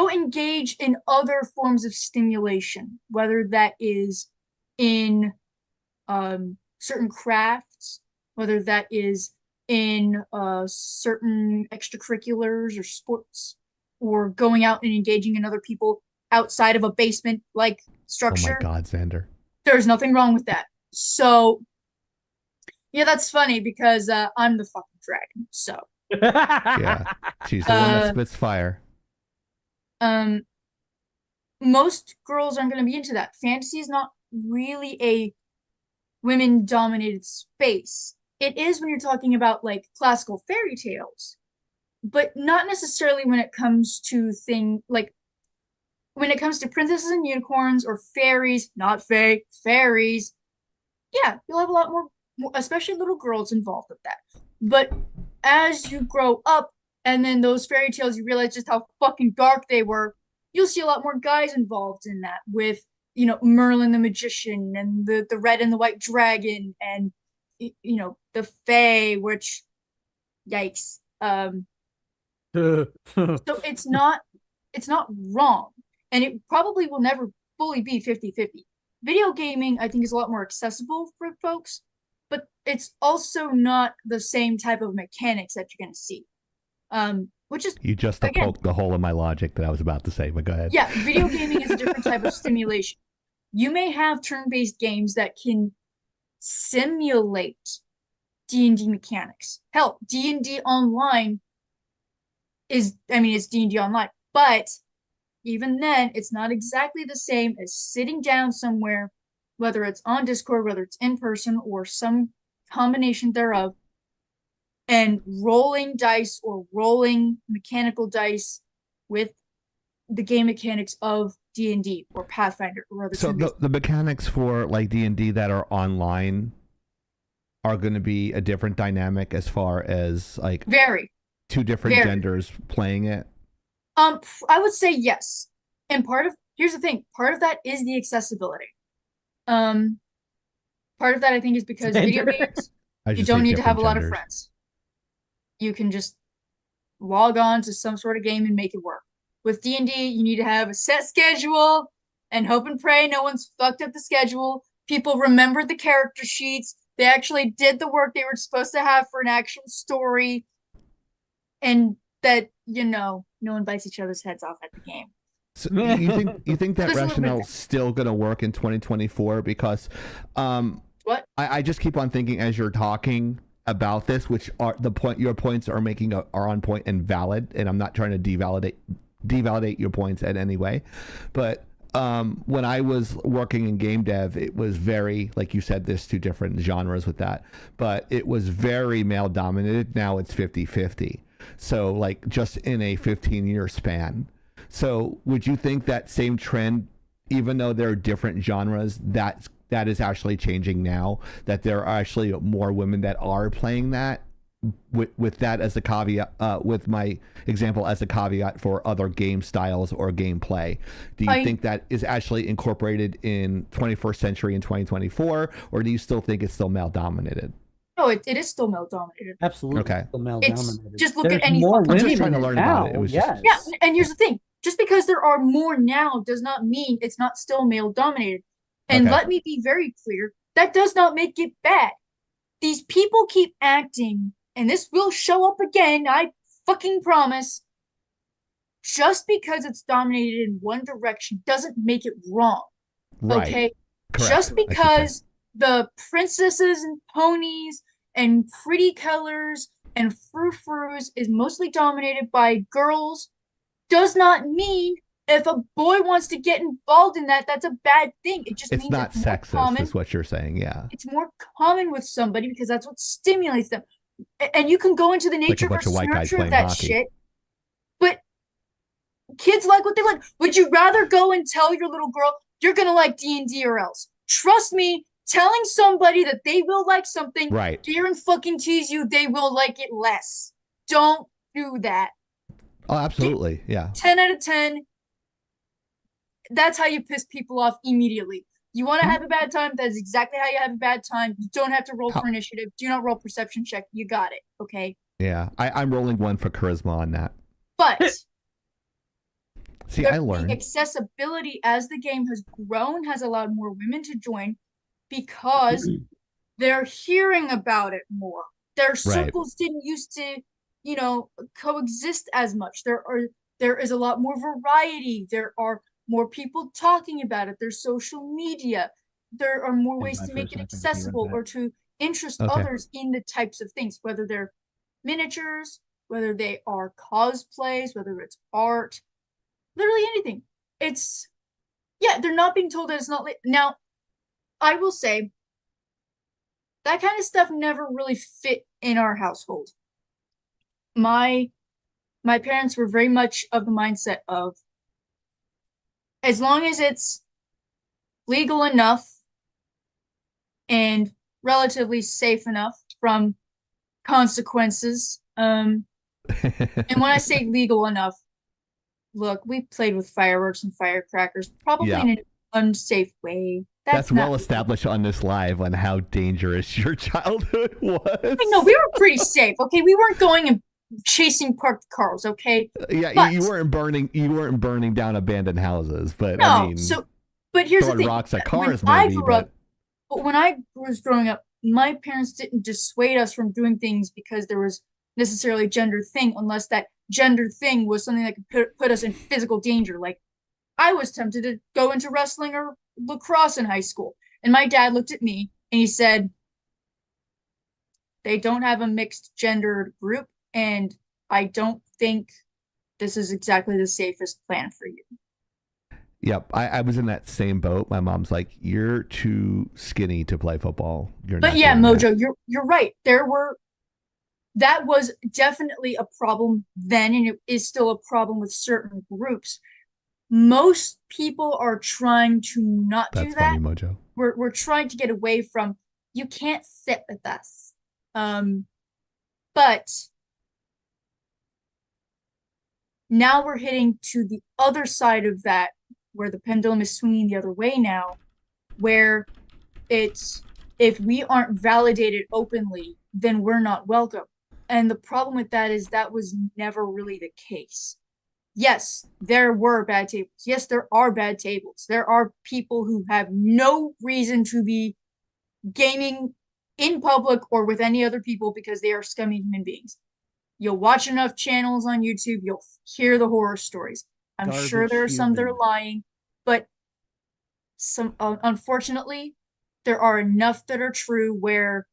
engage in other forms of stimulation, whether that is in certain crafts, whether that is in certain extracurriculars or sports, or going out and engaging in other people outside of a basement like structure. Oh my God, Xander. There's nothing wrong with that. So yeah, that's funny because I'm the fucking dragon. So Yeah, she's the one that spits fire. Most girls aren't going to be into that. Fantasy is not really a women-dominated space. It is when you're talking about like classical fairy tales, but not necessarily when it comes to when it comes to princesses and unicorns or fairies, not fairies. Yeah, you'll have a lot more, especially little girls involved with that. But as you grow up, and then those fairy tales, you realize just how fucking dark they were. You'll see a lot more guys involved in that, with Merlin the magician and the red and the white dragon, and the fae, which yikes. So it's not wrong, and it probably will never fully be 50-50. Video gaming, I think, is a lot more accessible for folks, but it's also not the same type of mechanics that you're going to see. Which is, you just poked the hole in my logic that I was about to say, but go ahead. Yeah, video gaming is a different type of stimulation. You may have turn-based games that can simulate D&D mechanics. Hell, D&D Online it's D&D Online, but even then, it's not exactly the same as sitting down somewhere, whether it's on Discord, whether it's in person, or some combination thereof, and rolling dice or rolling mechanical dice with the game mechanics of D&D or Pathfinder or other. So the mechanics for like D&D that are online are going to be a different dynamic as far as like two different genders playing it. I would say yes, and here's the thing: part of that is the accessibility. Part of that I think is because video games, you don't need to have a lot of friends. You can just log on to some sort of game and make it work. With D&D, you need to have a set schedule and hope and pray no one's fucked up the schedule. People remember the character sheets. They actually did the work they were supposed to have for an actual story. And that, no one bites each other's heads off at the game. So you think that rationale is still going to work in 2024? Because what? I just keep on thinking as you're talking about this, which are your points are making are on point and valid, and I'm not trying to devalidate your points in any way, but when I was working in game dev, it was very, like you said, there's two different genres with that, but it was very male dominated. Now it's 50-50, so like just in a 15-year span. So would you think that same trend, even though there are different genres, that is actually changing now, that there are actually more women that are playing that, with that as a caveat, with my example as a caveat for other game styles or gameplay? Do you think that is actually incorporated in 21st century in 2024, or do you still think it's still male dominated? No, it is still male dominated. Absolutely. Okay. Still male dominated. Just look at any. More I'm just trying to learn about it. It was yes. Yeah, and here's the thing: just because there are more now does not mean it's not still male dominated. And let me be very clear: that does not make it bad. These people keep acting, and this will show up again, I fucking promise. Just because it's dominated in one direction doesn't make it wrong. Right. Okay? Correct. Just because the princesses and ponies and pretty colors and frou-frous is mostly dominated by girls does not mean if a boy wants to get involved in that, that's a bad thing. It just It's means not it's more sexist, common. is what you're saying. Yeah. It's more common with somebody because that's what stimulates them. And you can go into the Like a nature bunch of versus white guys nurture of playing that hockey. shit. But kids like what they like. Would you rather go and tell your little girl you're gonna like D&D or else? Trust me, telling somebody that they will like something, Right. dare and fucking tease you, they will like it less. Don't do that. Oh, absolutely. Yeah. 10 out of 10. That's how you piss people off immediately. You want to have a bad time? That is exactly how you have a bad time. You don't have to roll for initiative. Do not roll perception check. You got it. Okay. Yeah. I'm rolling one for charisma on that. But see, I the learned accessibility as the game has grown has allowed more women to join because they're hearing about it more. Their circles didn't used to, coexist as much. There is a lot more variety. There are more people talking about it. There's social media. There are more ways to make it accessible or to interest others in the types of things, whether they're miniatures, whether they are cosplays, whether it's art, literally anything. They're not being told that it's not now. I will say that kind of stuff never really fit in our household. My parents were very much of the mindset of, as long as it's legal enough and relatively safe enough from consequences. And when I say legal enough, look, we played with fireworks and firecrackers, probably in an unsafe way. That's well established on this live on how dangerous your childhood was. No, we were pretty safe. Okay, we weren't going and chasing parked cars. Okay. Yeah, but, you weren't burning down abandoned houses, but no. I mean, but here's the thing: rocks at cars. When I grew up, but when I was growing up, my parents didn't dissuade us from doing things because there was necessarily a gender thing, unless that gender thing was something that could put us in physical danger. Like, I was tempted to go into wrestling or lacrosse in high school, and my dad looked at me and he said, "They don't have a mixed gendered group, and I don't think this is exactly the safest plan for you." Yep, I was in that same boat. My mom's like, "You're too skinny to play football." But yeah, Mojo, you're right. That was definitely a problem then, and it is still a problem with certain groups. Most people are trying to not do that. That's funny, Mojo. We're trying to get away from, you can't sit with us. But now we're hitting to the other side of that, where the pendulum is swinging the other way now, where it's, if we aren't validated openly, then we're not welcome. And the problem with that is that was never really the case. Yes, there were bad tables. Yes, there are bad tables. There are people who have no reason to be gaming in public or with any other people because they are scummy human beings. You'll watch enough channels on YouTube, you'll hear the horror stories. I'm sure there are some that are lying, but some, unfortunately, there are enough that are true where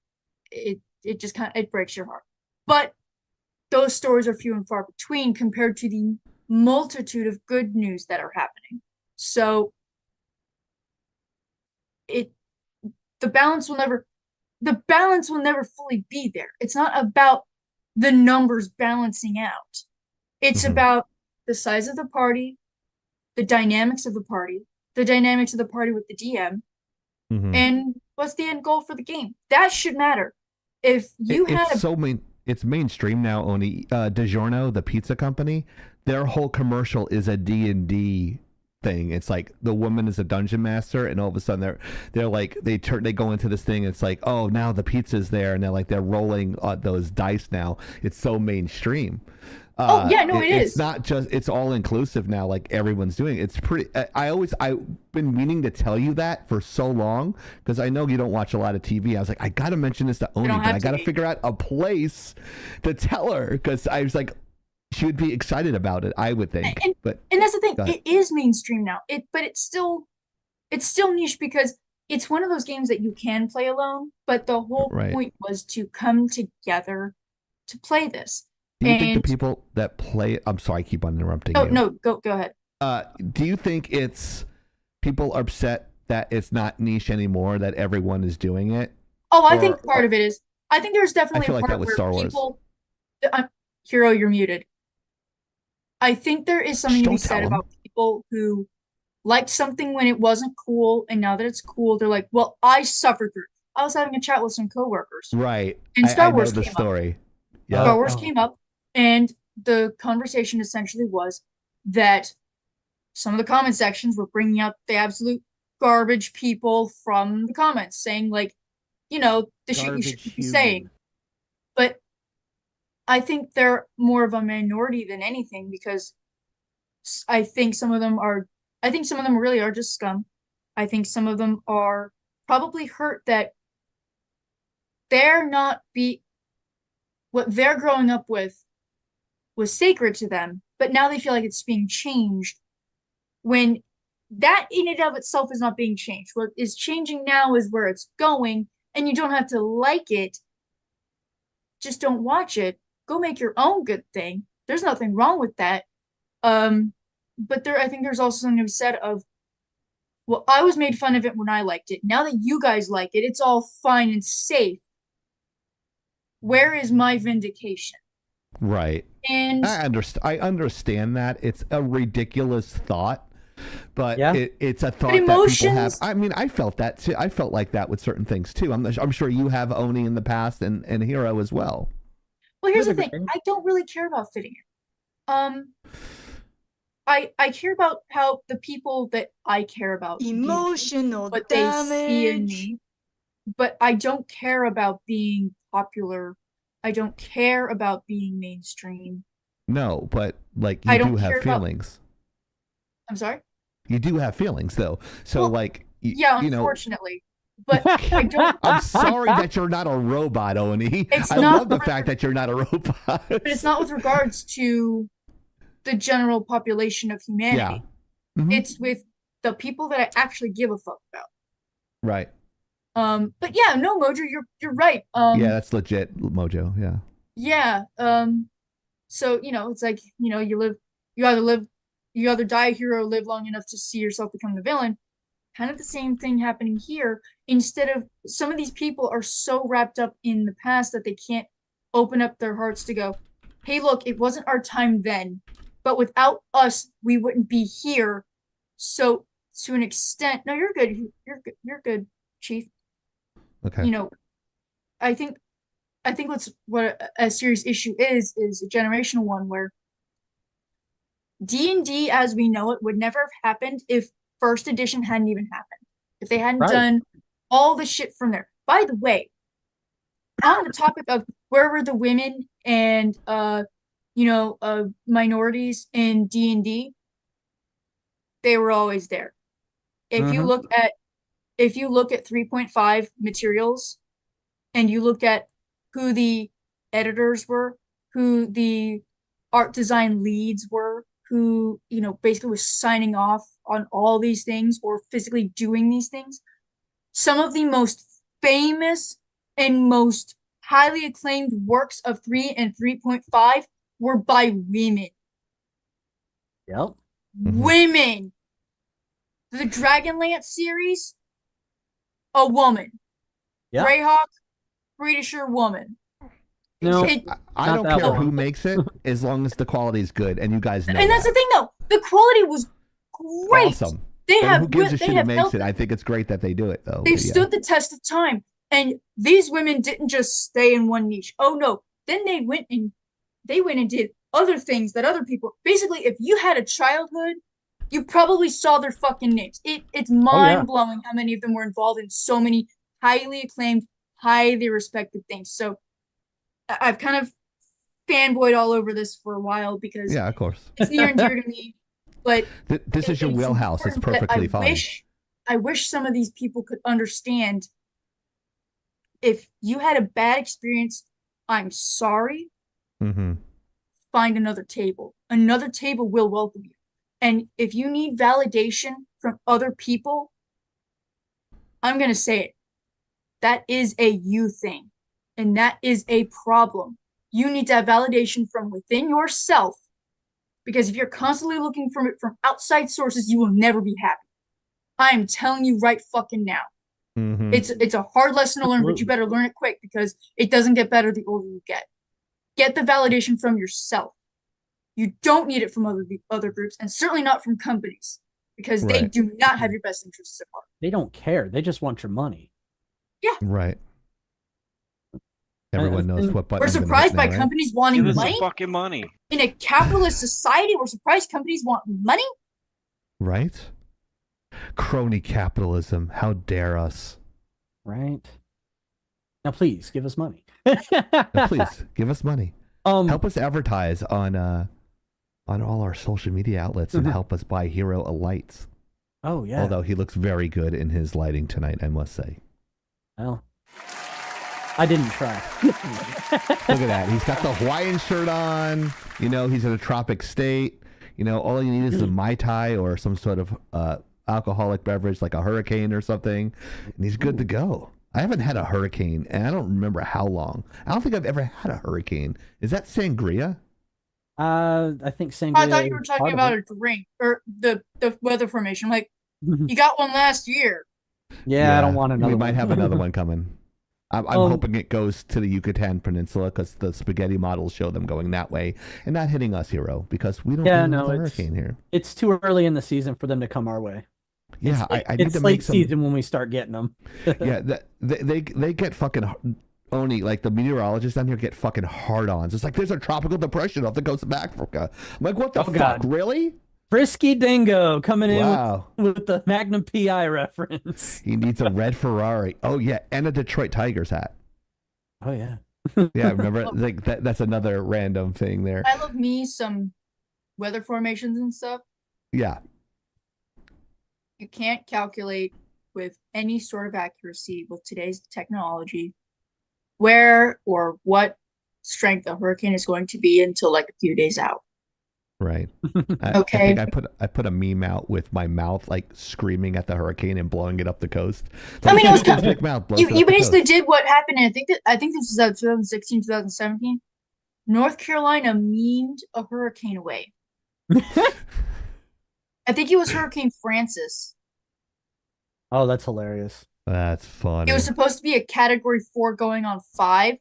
it just kind of, it breaks your heart. But those stories are few and far between compared to the multitude of good news that are happening. So the balance will never fully be there. It's not about the numbers balancing out. It's about the size of the party, the dynamics of the party with the DM, and what's the end goal for the game. That should matter. If you it's mainstream now. Only DiGiorno, the pizza company, their whole commercial is a D&D thing. It's like the woman is a dungeon master, and all of a sudden they're like they go into this thing. It's like, oh, now the pizza's there, and they're rolling those dice now. It's so mainstream. It's not just, it's all inclusive now. Like, everyone's doing it. It's pretty. I've been meaning to tell you that for so long because I know you don't watch a lot of TV. I was like, I gotta mention this to Oni, but I gotta figure out a place to tell her because I was like, she would be excited about it, I would think. And that's the thing. It is mainstream now. But it's still niche because it's one of those games that you can play alone. But the whole point was to come together to play this. Do you think the people that play? I'm sorry, I keep on interrupting you. No, go ahead. Do you think it's people are upset that it's not niche anymore, that everyone is doing it? Oh, I think part of it is. I think there's I definitely feel a like part that with where Star Wars. people. Hero, you're muted. I think there is something to be Don't tell said 'em. about people who liked something when it wasn't cool, and now that it's cool, they're like, "Well, I suffered through it." I was having a chat with some coworkers, Right. and I Star know Wars the came up. story. Yeah. Star Wars came up, and the conversation essentially was that some of the comment sections were bringing up the absolute garbage people from the comments, saying like, the shit you shouldn't be saying. But I think they're more of a minority than anything because I think some of them really are just scum. I think some of them are probably hurt that they're not what they're growing up with was sacred to them, but now they feel like it's being changed when that in and of itself is not being changed. What is changing now is where it's going, and you don't have to like it. Just don't watch it. Go make your own good thing. There's nothing wrong with that. But I think there's also something to be said of, well, I was made fun of it when I liked it. Now that you guys like it, it's all fine and safe. Where is my vindication? Right. And I understand that. It's a ridiculous thought, but Yeah. it's a thought But that people have. emotions- I mean, I felt that too. I felt like that with certain things too. I'm sure you have Oni in the past and Hero as well. well, here's the With a thing. grain. I don't really care about fitting in. I care about how the people that I care about view me, Emotional what they see in damage. me, but I don't care about being popular. I don't care about being mainstream. No, but like I you don't do have care about- feelings. I'm sorry? You do have feelings though. So Well, like Yeah, you know, unfortunately. But I don't I'm sorry that you're not a robot, Oni. It's I not love the with- fact that you're not a robot. but it's not with regards to the general population of humanity. Yeah. Mhm. It's with the people that I actually give a fuck about. Right. But yeah, no, Mojo, you're right. Yeah, that's legit, Mojo. Yeah. Yeah. So, it's like, you either die a hero or live long enough to see yourself become the villain. Kind of the same thing happening here. Instead of some of these people are so wrapped up in the past that they can't open up their hearts to go, hey, look, it wasn't our time then, but without us, we wouldn't be here. So to an extent, no, you're good. You're good, Chief. Okay. I think what a serious issue is a generational one where D&D as we know it would never have happened if first edition hadn't even happened. If they hadn't Right. done all the shit from there. By the way, on the topic of where were the women and minorities in D&D, they were always there. If you look at 3.5 materials and you look at who the editors were, who the art design leads were, who, basically was signing off on all these things or physically doing these things, some of the most famous and most highly acclaimed works of 3 and 3.5 were by women. Yep. Women. The Dragonlance series, a woman. Yeah. Greyhawk, Britisher woman. No, I Not don't that care one. who makes it as long as the quality is good, and you guys know And that's that. the thing, though. The quality was great. Awesome. They And have who gives a they shit who have makes held- it? I think it's great that they do it though. They've But yeah. stood the test of time, and these women didn't just stay in one niche. Oh no! Then they went and did other things that other people. Basically, if you had a childhood, you probably saw their fucking names. It's mind blowing how many of them were involved in so many highly acclaimed, highly respected things. So I've kind of fanboyed all over this for a while because Yeah, of course. it's near and dear to me. But This is your it's wheelhouse. It's important that perfectly fine. I wish some of these people could understand. If you had a bad experience, I'm sorry. Mm-hmm. Find another table. Another table will welcome you. And if you need validation from other people, I'm going to say it. That is a you thing. And that is a problem. You need to have validation from within yourself Because if you're constantly looking from it from outside sources, you will never be happy. I am telling you right fucking now. Mm-hmm. It's a hard lesson to learn, but you better learn it quick because it doesn't get better the older you get. Get the validation from yourself. You don't need it from other groups, and certainly not from companies, because they do not have your best interests at heart. They don't care. They just want your money. Yeah. Right. Everyone knows what button. We're surprised by companies wanting Give us money. some fucking money. In a capitalist society, we're surprised companies want money. Right? Crony capitalism. How dare us? Right. Now, please give us money. Now, please give us money. Help us advertise on all our social media outlets and help us buy Hero Lights. Oh yeah. Although he looks very good in his lighting tonight, I must say. Well, I didn't try. Look at that. He's got the Hawaiian shirt on. You know, he's in a tropic state. You know, all you need is a Mai Tai or some sort of alcoholic beverage like a hurricane or something, and he's good to go. I haven't had a hurricane, and I don't remember how long. I don't think I've ever had a hurricane. Is that sangria? I think sangria. I thought you were talking about a drink or the weather formation. Like, you got one last year. Yeah, I don't want another. We might have another one coming. I'm hoping it goes to the Yucatan Peninsula because the spaghetti models show them going that way and not hitting us, Hero, because we don't have a hurricane here. It's too early in the season for them to come our way. Yeah, I need it's to late make some season when we start getting them. Yeah, they get fucking Oni, like the meteorologists down here get fucking hard-ons. It's like there's a tropical depression off the coast of Africa. I'm like, what the fuck? God. Really? Frisky Dingo coming in Wow. with the Magnum PI reference. He needs a red Ferrari. Oh yeah, and a Detroit Tigers hat. Oh yeah. Yeah, remember like that's another random thing there. I love me some weather formations and stuff. Yeah. You can't calculate with any sort of accuracy with today's technology where or what strength a hurricane is going to be until like a few days out. Right. Okay. I think I put a meme out with my mouth like screaming at the hurricane and blowing it up the coast. I mean, it was kind of you basically did what happened. And I think this was 2016, 2017. North Carolina memed a hurricane away. I think it was Hurricane Francis. Oh, that's hilarious. That's funny. It was supposed to be a Category 4 going on 5.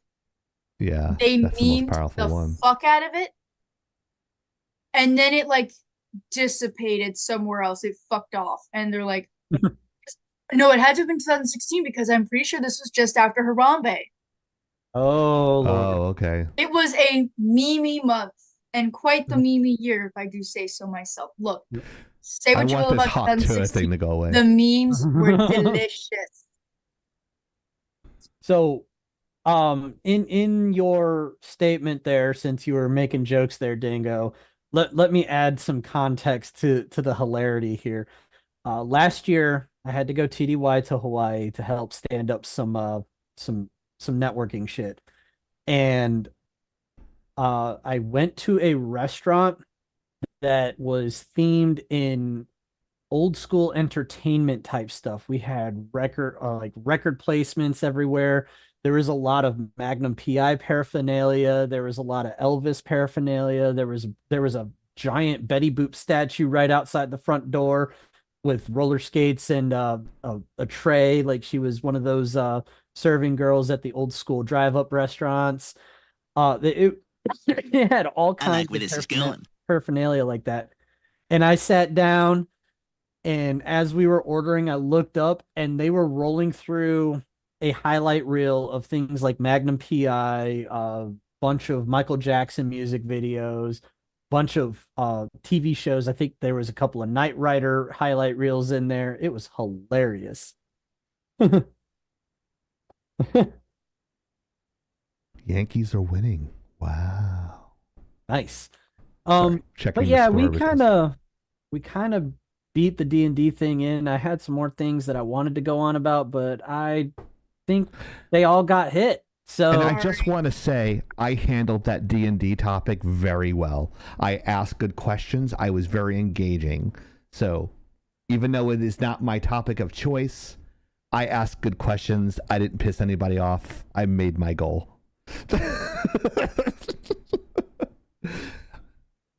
Yeah, they that's the most memed powerful the one. fuck out of it, and then it like dissipated somewhere else. It fucked off, and they're like, "No, it had to have been 2016 because I'm pretty sure this was just after Harambe." Oh, Lord. Oh, okay. It was a meme month and quite the meme year, if I do say so myself. Look, say what you will about hot tour 2016. thing to go away. The memes were delicious. So, in your statement there, since you were making jokes there, Dingo, let me add some context to the hilarity here. Last year, I had to go TDY to Hawaii to help stand up some networking shit, and I went to a restaurant that was themed in old school entertainment type stuff. We had record placements everywhere. There was a lot of Magnum PI paraphernalia. There was a lot of Elvis paraphernalia. There was a giant Betty Boop statue right outside the front door with roller skates and a tray, like she was one of those serving girls at the old school drive-up restaurants. It had all kinds of paraphernalia like that. And I sat down, and as we were ordering, I looked up, and they were rolling through a highlight reel of things like Magnum PI, a bunch of Michael Jackson music videos, bunch of TV shows. I think there was a couple of Knight Rider highlight reels in there. It was hilarious. Yankees are winning. Wow. Nice. Checking but yeah, the score we kind of beat the D&D thing in. I had some more things that I wanted to go on about, but I think they all got hit. So, and I just want to say I handled that D&D topic very well. I asked good questions. I was very engaging. So even though it is not my topic of choice, I asked good questions. I didn't piss anybody off. I made my goal.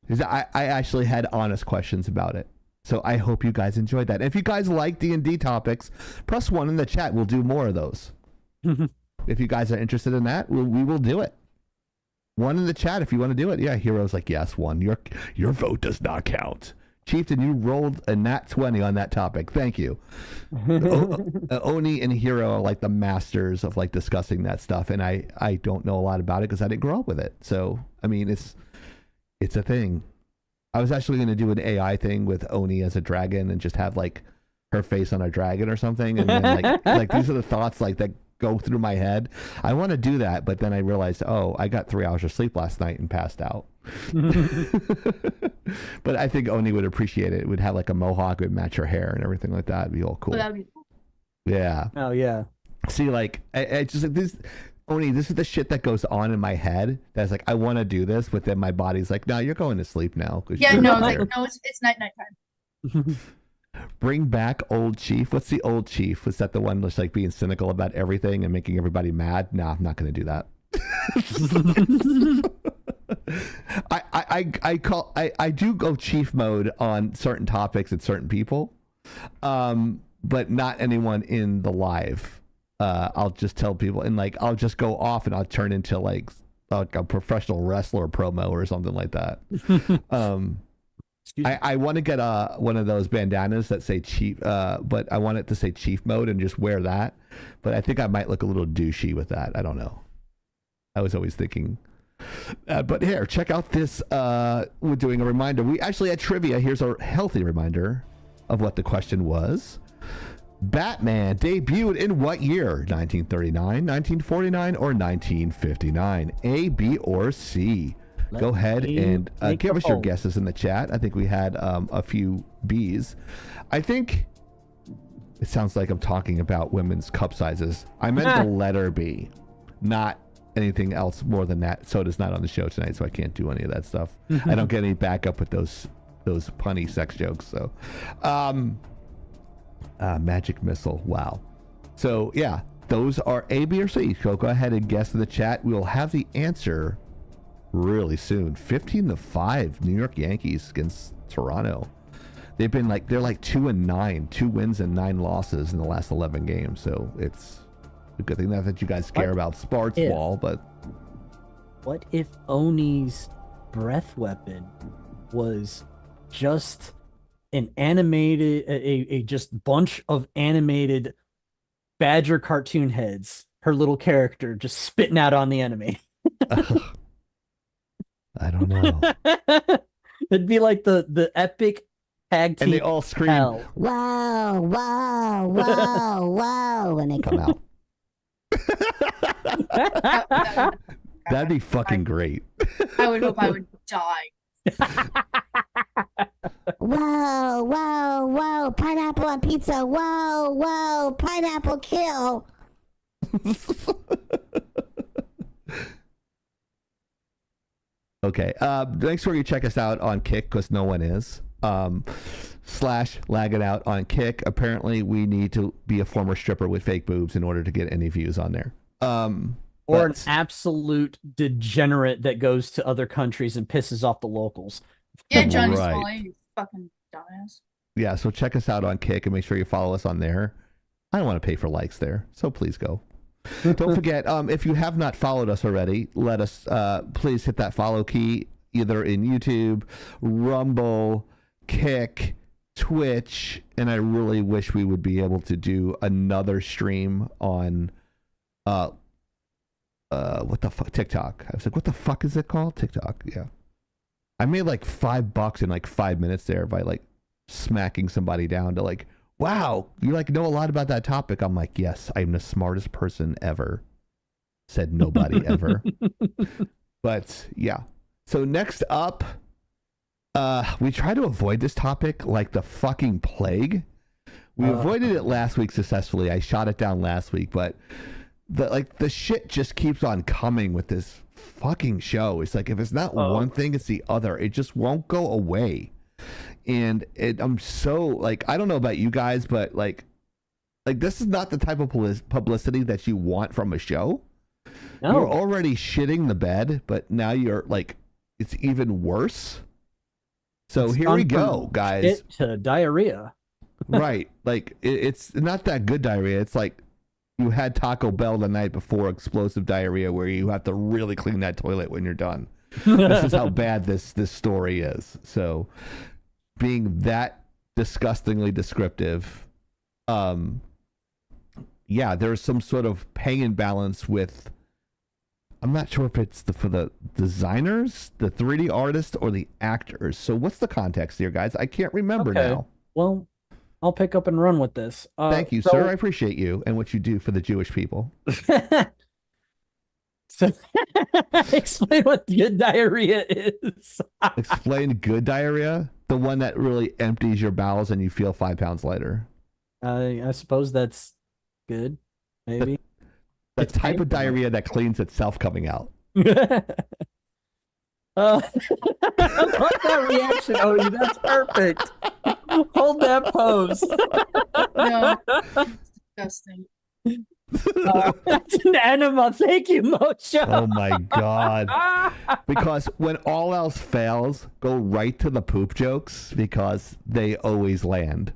Because I actually had honest questions about it. So I hope you guys enjoyed that. And if you guys like D&D topics, press 1 in the chat. We'll do more of those. If you guys are interested in that, we will do it. 1 in the chat if you want to do it. Yeah, Hero's like, yes, 1. Your vote does not count. Chieftain, you rolled a nat 20 on that topic. Thank you. Oni and Hero are like the masters of like discussing that stuff. And I don't know a lot about it because I didn't grow up with it. So, I mean, it's a thing. I was actually going to do an AI thing with Oni as a dragon and just have like her face on a dragon or something. And then like these are the thoughts like that go through my head. I want to do that, but then I realized, oh, I got 3 hours of sleep last night and passed out. But I think Oni would appreciate it. It would have like a mohawk, it would match her hair and everything like that. It'd be all cool. Oh, that'd be cool. Yeah. Oh yeah. See, like I just like this. Oni, this is the shit that goes on in my head. That's like I want to do this, but then my body's like, no, you're going to sleep now. Yeah, no, it's night time. Bring back Old Chief. What's the Old Chief? Was that the one that's like being cynical about everything and making everybody mad? No, I'm not going to do that. I do go chief mode on certain topics and certain people, but not anyone in the live. I'll just tell people and like I'll just go off and I'll turn into like a professional wrestler promo or something like that. I want to get one of those bandanas that say chief, but I want it to say chief mode and just wear that. But I think I might look a little douchey with that. I don't know. I was always thinking. But here, check out this. We're doing a reminder. We actually had trivia. Here's a healthy reminder of what the question was. Batman debuted in what year? 1939, 1949, or 1959? A, B, or C? Go ahead and give us your guesses in the chat. I think we had a few B's. I think it sounds like I'm talking about women's cup sizes. I meant the letter B, not anything else more than that. Soda's not on the show tonight, so I can't do any of that stuff. I don't get any backup with those punny sex jokes. So, magic missile. Wow. So yeah, those are A, B, or C. So go ahead and guess in the chat. We'll have the answer really soon. 15-5 New York Yankees against Toronto. They're like 2-9, 2 wins and 9 losses in the last 11 games. So it's a good thing. Not that you guys care about sports ball, but what if Oni's breath weapon was just an animated, a just bunch of animated badger cartoon heads, her little character just spitting out on the enemy? I don't know. It'd be like the epic tag team. And they all scream, hell. Wow, wow, wow, wow, when they come out. That'd be fucking great. I would hope I would die. Whoa, whoa, whoa, pineapple on pizza. Whoa, whoa, pineapple kill. Okay. Make sure you check us out on Kick because no one is. Slash Laggin Out on Kick. Apparently, we need to be a former stripper with fake boobs in order to get any views on there. Or an absolute degenerate that goes to other countries and pisses off the locals. Yeah, Johnny Right. Smollett, you fucking dumbass. Yeah, so check us out on Kick and make sure you follow us on there. I don't want to pay for likes there, so please go. Don't forget, if you have not followed us already, let us please hit that follow key either in YouTube, Rumble, Kick, Twitch, and I really wish we would be able to do another stream on what the fuck, TikTok. I was like, what the fuck is it called? TikTok. Yeah. I made like $5 in like 5 minutes there by like smacking somebody down to like, wow, you like know a lot about that topic. I'm like, yes, I'm the smartest person ever. Said nobody ever. But yeah. So next up, we try to avoid this topic like the fucking plague. We avoided it last week successfully. I shot it down last week, but the shit just keeps on coming with this fucking show. It's like if it's not one thing, it's the other. It just won't go away. And I'm so like, I don't know about you guys, but like this is not the type of publicity that you want from a show. No. You're already shitting the bed, but now you're like, it's even worse. So It's here gone we go, from guys. shit to diarrhea. Right. Like it's not that good diarrhea. It's like you had Taco Bell the night before explosive diarrhea where you have to really clean that toilet when you're done. This is how bad this story is. So being that disgustingly descriptive, yeah, there's some sort of pay imbalance with, I'm not sure if it's for the designers, the 3D artists, or the actors. So what's the context here, guys? I can't remember now. Well, I'll pick up and run with this. Thank you, sir. I appreciate you and what you do for the Jewish people. So explain what good diarrhea is. Explain good diarrhea, the one that really empties your bowels and you feel 5 pounds lighter. I suppose that's good, maybe. The type of diarrhea that cleans itself coming out. I like that reaction, Odie. That's perfect. Hold that pose. No, it's disgusting. That's an enema. Thank you, Mocho. Oh my God. Because when all else fails, go right to the poop jokes because they always land.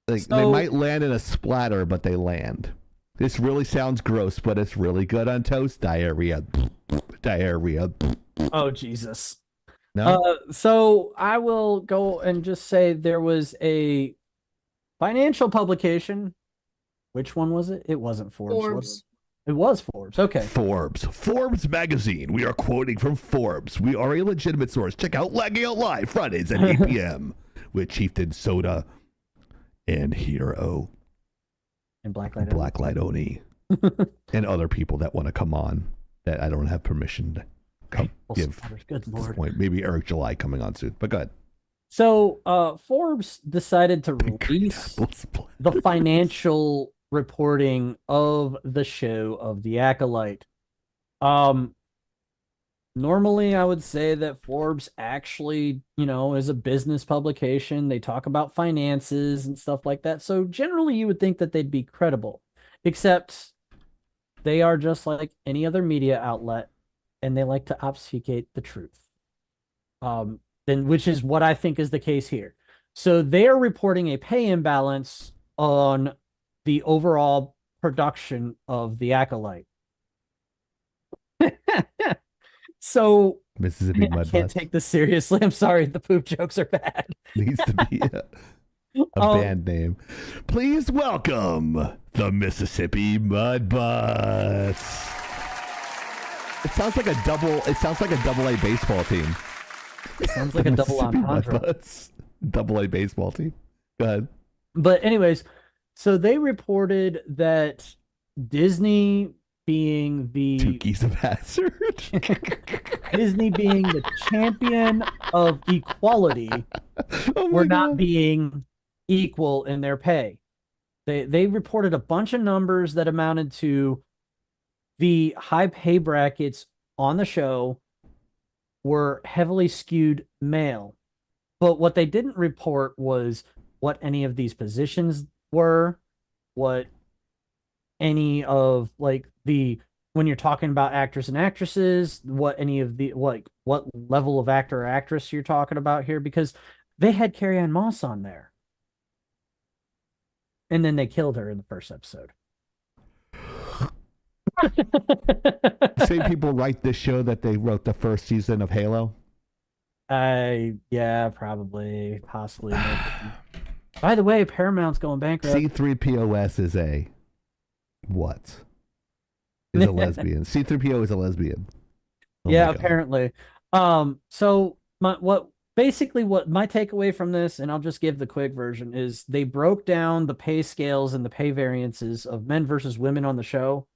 They might land in a splatter, but they land. This really sounds gross, but it's really good on toast. Diarrhea. Diarrhea. Oh, Jesus. No? So I will go and just say there was a financial publication. Which one was it? It wasn't Forbes. Forbes. It was Forbes. Okay. Forbes magazine. We are quoting from Forbes. We are a legitimate source. Check out Lagging Out Live Fridays at 8 p.m. with Chieftain Soda and Hero And Blacklight. Blacklight Oni and other people that want to come on that I don't have permission to come give. Good At this Lord. point. Maybe Eric July coming on soon, but go ahead. So Forbes decided to release the financial reporting of the show of The Acolyte. Normally I would say that Forbes actually, is a business publication. They talk about finances and stuff like that. So generally you would think that they'd be credible, except they are just like any other media outlet and they like to obfuscate the truth. Which is what I think is the case here. So they're reporting a pay imbalance on the overall production of The Acolyte. So Mississippi I Mud can't Butts take this seriously. I'm sorry. The poop jokes are bad. needs to be a band name. Please welcome the Mississippi Mud Butts. It sounds like a double A baseball team. Sounds like a double entendre. Double A baseball team. Go ahead. But anyways, so they reported that Disney being the Two Geese of Hazard. Disney being the champion of equality were not being equal in their pay. They reported a bunch of numbers that amounted to the high pay brackets on the show were heavily skewed male. But what they didn't report was what any of these positions were, what any of when you're talking about actors and actresses, what any of the what level of actor or actress you're talking about here, because they had Carrie-Anne Moss on there. And then they killed her in the first episode. Same people write this show that they wrote the first season of Halo. Yeah, probably, possibly. By the way, Paramount's going bankrupt. C3POS is a what? Is a lesbian. C3PO is a lesbian. Oh yeah, apparently. So what my takeaway from this, and I'll just give the quick version, is they broke down the pay scales and the pay variances of men versus women on the show,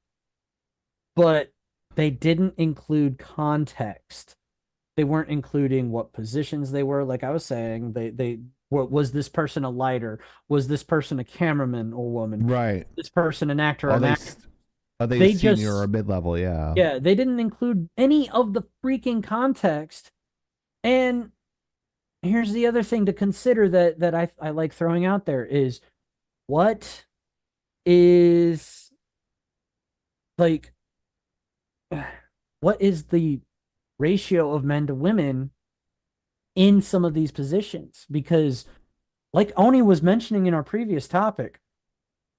but they didn't include context. They weren't including what positions they were. Like I was saying, was this person a lighter? Was this person a cameraman or woman? Right. This person an actor or an actress? Are they senior or mid-level? Yeah. Yeah, they didn't include any of the freaking context. And here's the other thing to consider that I like throwing out there is what is the ratio of men to women in some of these positions, because like Oni was mentioning in our previous topic,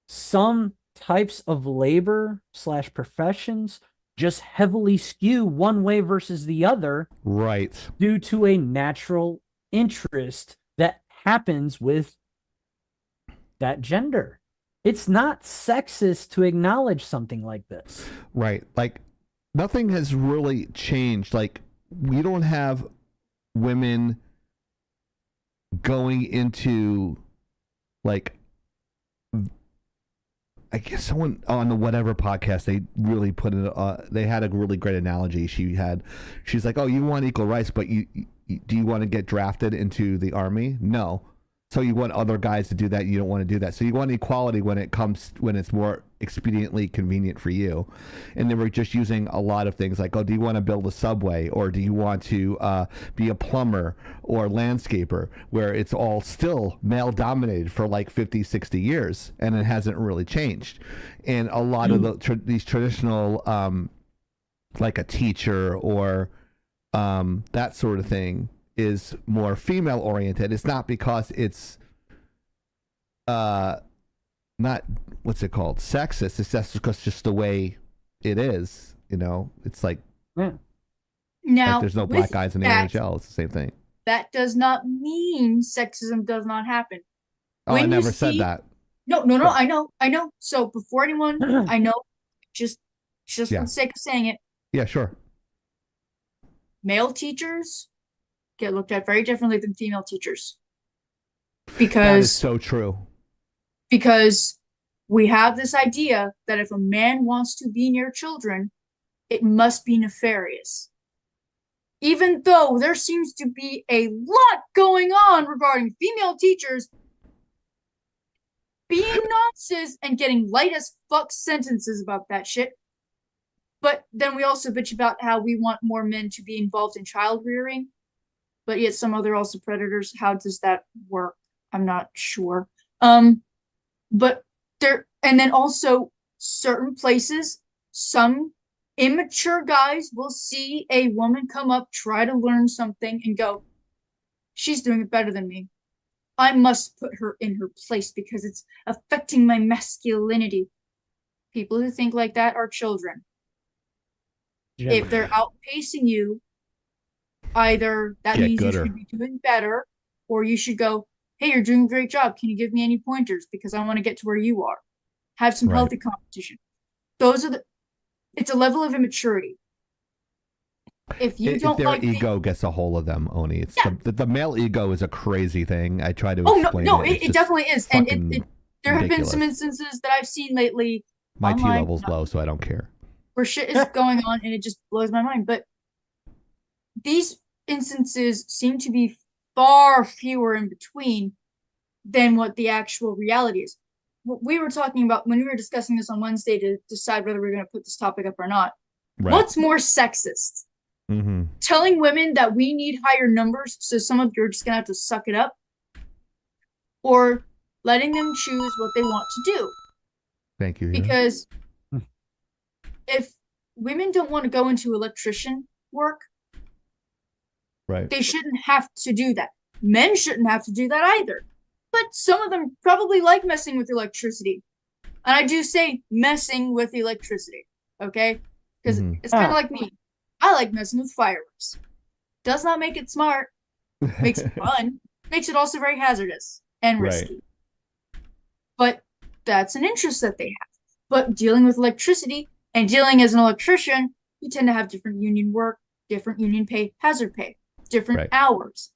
some types of labor / professions just heavily skew one way versus the other, Right. due to a natural interest that happens with that gender. It's not sexist to acknowledge something like this. Right. Like, nothing has really changed. Like, we don't have women going into, like, I guess someone on the whatever podcast, they really put it, they had a really great analogy. She's like, oh, you want equal rights, but you do you want to get drafted into the army? No. So you want other guys to do that. You don't want to do that. So you want equality when it's more expediently convenient for you. And they were just using a lot of things like, oh, do you want to build a subway, or do you want to be a plumber or landscaper, where it's all still male dominated for like 50, 60 years. And it hasn't really changed. And a lot of these traditional, like a teacher or that sort of thing, is more female oriented. It's not because it's not, what's it called, sexist. It's just the way it is, you know. It's like, now like there's no black guys in the that, NHL. It's the same thing. That does not mean sexism does not happen. Oh, I never said that. No, I know. So before anyone, I know, just for the sake of saying it. Yeah, sure. Male teachers get looked at very differently than female teachers. Because that is so true. Because we have this idea that if a man wants to be near children, it must be nefarious. Even though there seems to be a lot going on regarding female teachers being nonsense and getting light as fuck sentences about that shit. But then we also bitch about how we want more men to be involved in child rearing. But yet some other also predators. How does that work? I'm not sure. But there, and then also certain places, some immature guys will see a woman come up, try to learn something, and go, she's doing it better than me. I must put her in her place because it's affecting my masculinity. People who think like that are children. Yeah. If they're outpacing you, either that means you should be doing better, or you should go, hey, you're doing a great job. Can you give me any pointers? Because I want to get to where you are. Have some healthy competition. It's a level of immaturity. If their ego gets a hold of them, Oni. It's the male ego is a crazy thing. I try to explain it. It definitely is. And there have been some instances that I've seen lately. My T level's low, so I don't care. Where shit is going on, and it just blows my mind. But these instances seem to be far fewer in between than what the actual reality is. What we were talking about when we were discussing this on Wednesday to decide whether we're going to put this topic up or not. Right. What's more sexist? Mm-hmm. Telling women that we need higher numbers, so some of you are just going to have to suck it up, or letting them choose what they want to do? Thank you. Because if women don't want to go into electrician work, right, they shouldn't have to do that. Men shouldn't have to do that either. But some of them probably like messing with electricity. And I do say messing with electricity, okay? Because it's kind of like me. I like messing with fireworks. Does not make it smart. Makes it fun. Makes it also very hazardous and risky. Right. But that's an interest that they have. But dealing with electricity and dealing as an electrician, you tend to have different union work, different union pay, hazard pay, different hours.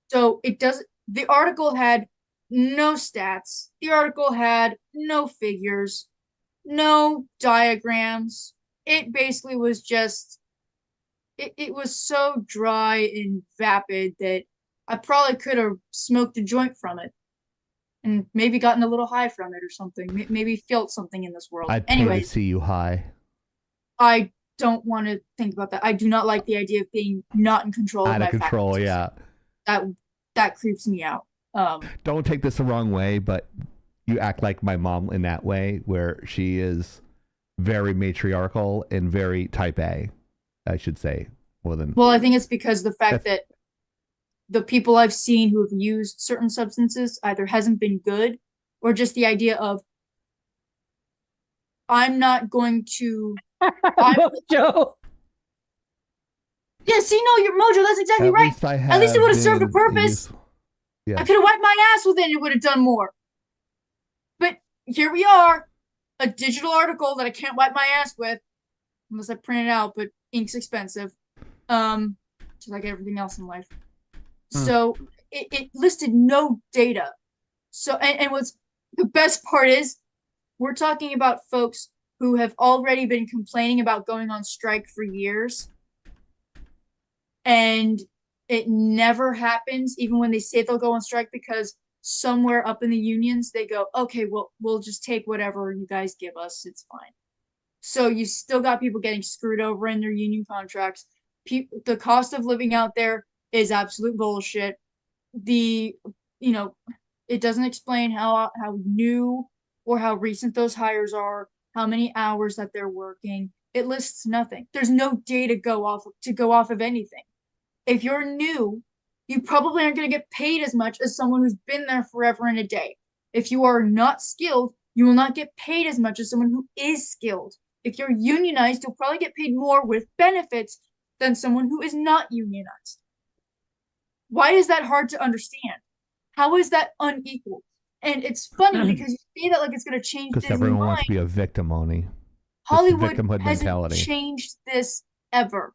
So it doesn't. The article had no stats. The article had no figures, no diagrams. It basically was just, it was so dry and vapid that I probably could have smoked a joint from it and maybe gotten a little high from it or something. Maybe felt something in this world. I'd pay to see you high. I don't want to think about that. I do not like the idea of being not in control of my faculties. Out of control, yeah. That creeps me out. Don't take this the wrong way, but you act like my mom in that way, where she is very matriarchal and very type A, I should say, more than. Well, I think it's because the fact that the people I've seen who have used certain substances either hasn't been good, or just the idea of I'm not going to. Mojo. Yeah, see, no, your Mojo. That's exactly At right. least I have At least it would have served a been purpose. Yeah. I could have wiped my ass with it and it would have done more. But here we are, a digital article that I can't wipe my ass with unless I print it out, but ink's expensive. Just like everything else in life. So it listed no data. So and what's the best part is we're talking about folks who have already been complaining about going on strike for years. And it never happens, even when they say they'll go on strike, because somewhere up in the unions they go, okay, well, we'll just take whatever you guys give us, it's fine. So you still got people getting screwed over in their union contracts. The cost of living out there is absolute bullshit. It doesn't explain how new or how recent those hires are, how many hours that they're working. It lists nothing. There's no data to go off of anything. If you're new, you probably aren't going to get paid as much as someone who's been there forever and a day. If you are not skilled, you will not get paid as much as someone who is skilled. If you're unionized, you'll probably get paid more with benefits than someone who is not unionized. Why is that hard to understand? How is that unequal? And it's funny because you say that like it's going to change Because Disney's everyone wants mind. to be a victim, Oni. Hollywood victimhood hasn't mentality. changed this ever.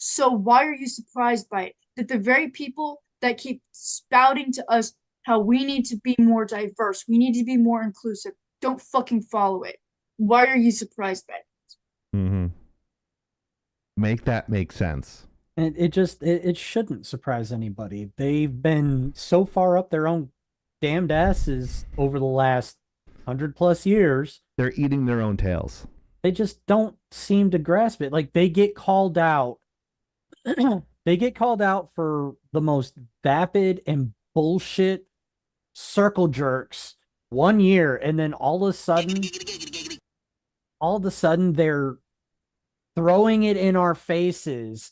So why are you surprised by it? That the very people that keep spouting to us how we need to be more diverse, we need to be more inclusive, don't fucking follow it. Why are you surprised by it? Mm-hmm. Make that make sense. And it shouldn't surprise anybody. They've been so far up their own damned asses over the last 100+ years. They're eating their own tails. They just don't seem to grasp it. Like they get called out. They get called out for the most vapid and bullshit circle jerks 1 year, and then all of a sudden they're throwing it in our faces.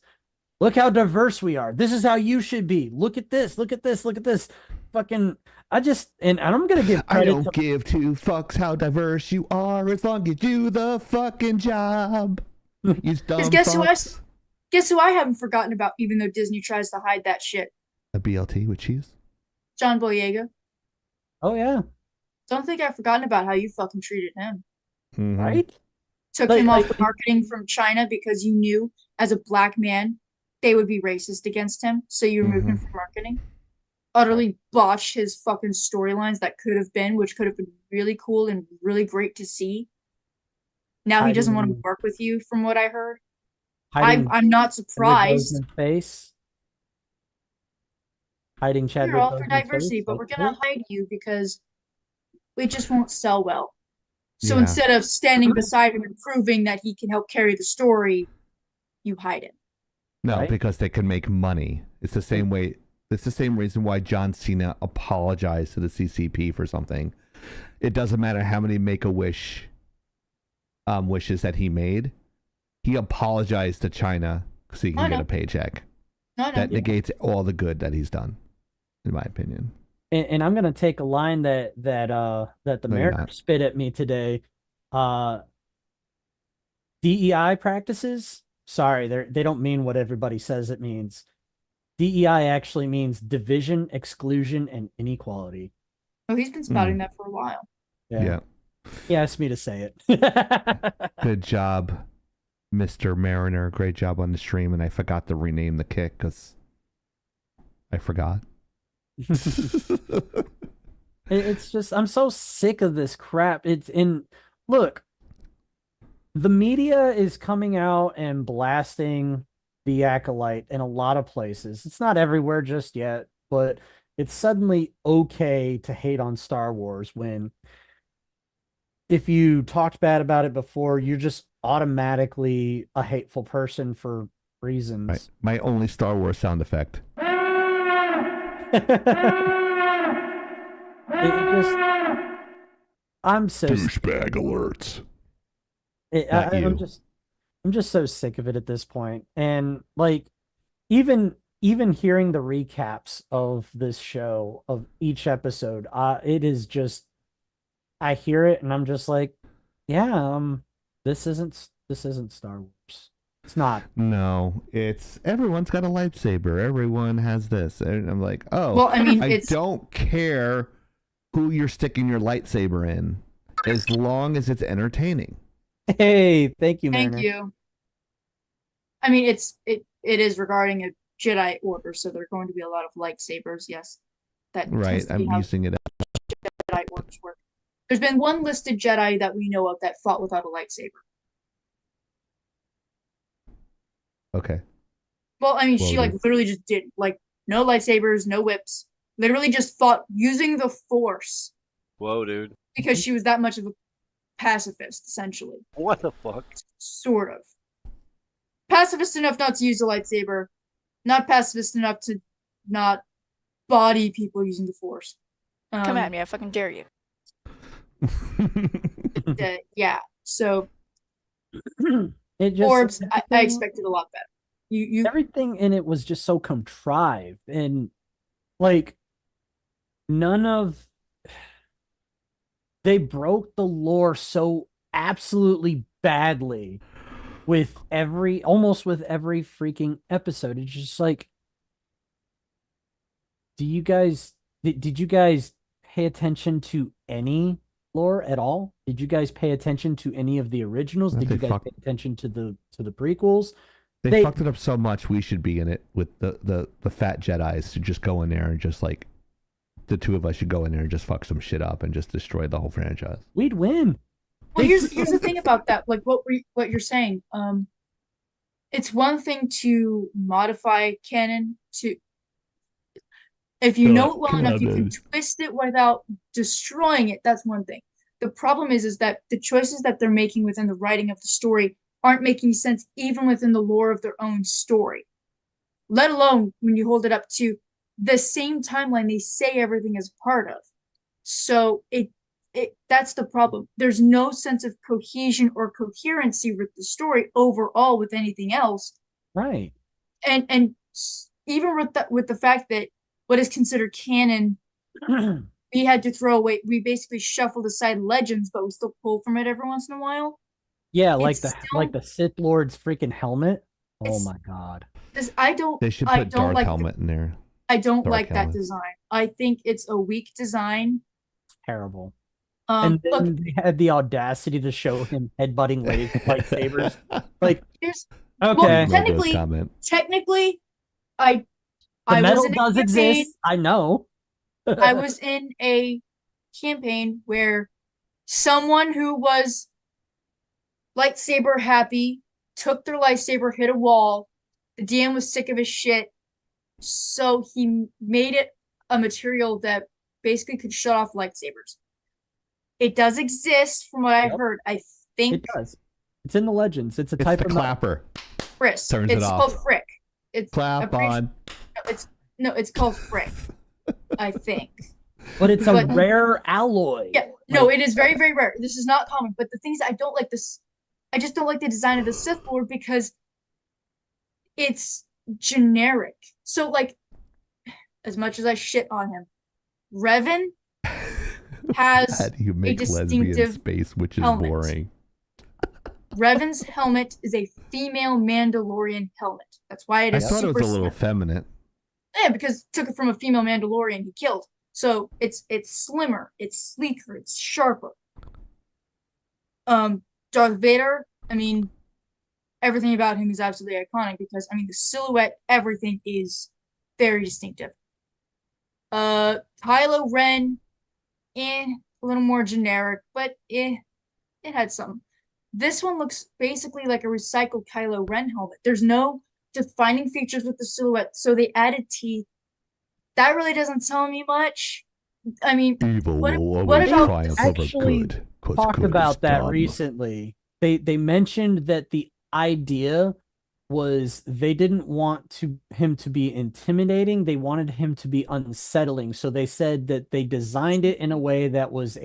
Look how diverse we are. This is how you should be. Look at this. Look at this. Look at this. Fucking, and I'm gonna give credit. I don't give two fucks how diverse you are as long as you do the fucking job. You dumb fucks. Guess who I haven't forgotten about, even though Disney tries to hide that shit? A BLT with cheese? John Boyega. Oh yeah. Don't think I've forgotten about how you fucking treated him. Mm-hmm. Right? Took him off the marketing from China because you knew as a black man they would be racist against him, so you removed him from marketing. Utterly botched his fucking storylines that which could have been really cool and really great to see. Now he doesn't want to work with you, from what I heard. I'm not surprised. Face. Hiding Chadwick. We're all for diversity, but we're gonna hide you because we just won't sell well. So instead of standing beside him and proving that he can help carry the story, you hide him. No, right? Because they can make money. It's the same way. It's the same reason why John Cena apologized to the CCP for something. It doesn't matter how many Make-A-Wish wishes that he made. He apologized to China so he can get a paycheck. That negates all the good that he's done, in my opinion. And I'm gonna take a line that the mayor spit at me today. DEI practices. Sorry, they don't mean what everybody says it means. DEI actually means division, exclusion, and inequality. Oh, he's been spouting that for a while. Yeah. He asked me to say it. Good job, Mr. Mariner. Great job on the stream, and I forgot to rename the kick because I forgot. It's just, I'm so sick of this crap. Look, the media is coming out and blasting the Acolyte in a lot of places. It's not everywhere just yet, but it's suddenly okay to hate on Star Wars when if you talked bad about it before, you're just automatically a hateful person for reasons. Right. My only Star Wars sound effect. I'm so douchebag alerts. I'm just so sick of it at this point. And like, even even hearing the recaps of this show, of each episode, it is just, I hear it and I'm just like, yeah, this isn't Star Wars. It's not. No, it's everyone's got a lightsaber. Everyone has this. And I'm like, oh, Well, I mean, I it's don't care who you're sticking your lightsaber in, as long as it's entertaining. Hey, thank you, thank Mariner. you. I mean, it is regarding a Jedi Order, so there are going to be a lot of lightsabers. Yes, that Right. tends to be I'm how using it. Jedi Orders work. There's been one listed Jedi that we know of that fought without a lightsaber. Okay. Well, I mean, Well, she like literally just did like no lightsabers, no whips. Literally just fought using the Force Whoa, dude. because she was that much of a pacifist, essentially. What the fuck? Sort of. Pacifist enough not to use a lightsaber, not pacifist enough to not body people using the Force. Come at me, I fucking dare you. Yeah. So It just Orbs, I expected a lot better. You everything in it was just so contrived, and like none of they broke the lore so absolutely badly with almost with every freaking episode. It's just like, did you guys pay attention to any lore at all? Did you guys pay attention to any of the originals? Did you guys pay attention to the prequels? They fucked it up so much. We should be in it with the fat Jedis to just go in there and just like the two of us should go in there and just fuck some shit up and just destroy the whole franchise. We'd win. Well, here's the thing about that. Like what you're saying. It's one thing to modify canon to. If you know it well enough, you can twist it without destroying it. That's one thing. The problem is that the choices that they're making within the writing of the story aren't making sense even within the lore of their own story. Let alone when you hold it up to the same timeline they say everything is part of. So that's the problem. There's no sense of cohesion or coherency with the story overall with anything else. Right. And even with the fact that what is considered canon, we had to throw away. We basically shuffled aside legends, but we still pull from it every once in a while. Yeah, like the Sith Lord's freaking helmet. Oh my god. They should put Darth helmet in there. I don't like that design. I think it's a weak design. Terrible. And then look, they had the audacity to show him headbutting lightsabers. Like, okay. Well, technically, the metal does exist. I know. I was in a campaign where someone who was lightsaber happy took their lightsaber, hit a wall. The DM was sick of his shit, so he made it a material that basically could shut off lightsabers. It does exist, from what I heard. I think it does. It's in the legends. It's a type of clapper. Frisk. Turns it's it off. called Frick. It's clap on. It's called Frick. I think. But it's a rare alloy. Yeah. No, it is very, very rare. This is not common. But the things I don't like this, I just don't like the design of the Sith Lord because it's generic. So, like, as much as I shit on him, Revan has How do you make a distinctive lesbian space, which is helmet. boring. Revan's helmet is a female Mandalorian helmet. That's why it is I thought super it was a little feminine. Yeah, because it took it from a female Mandalorian he killed. So it's slimmer, it's sleeker, it's sharper. Darth Vader, I mean, everything about him is absolutely iconic because I mean the silhouette, everything is very distinctive. Kylo Ren, a little more generic, but it had some. This one looks basically like a recycled Kylo Ren helmet. There's no defining features with the silhouette, so they added teeth. That really doesn't tell me much. I mean, what about actually talked about that recently? They mentioned that the idea was they didn't want him to be intimidating. They wanted him to be unsettling. So they said that they designed it in a way that was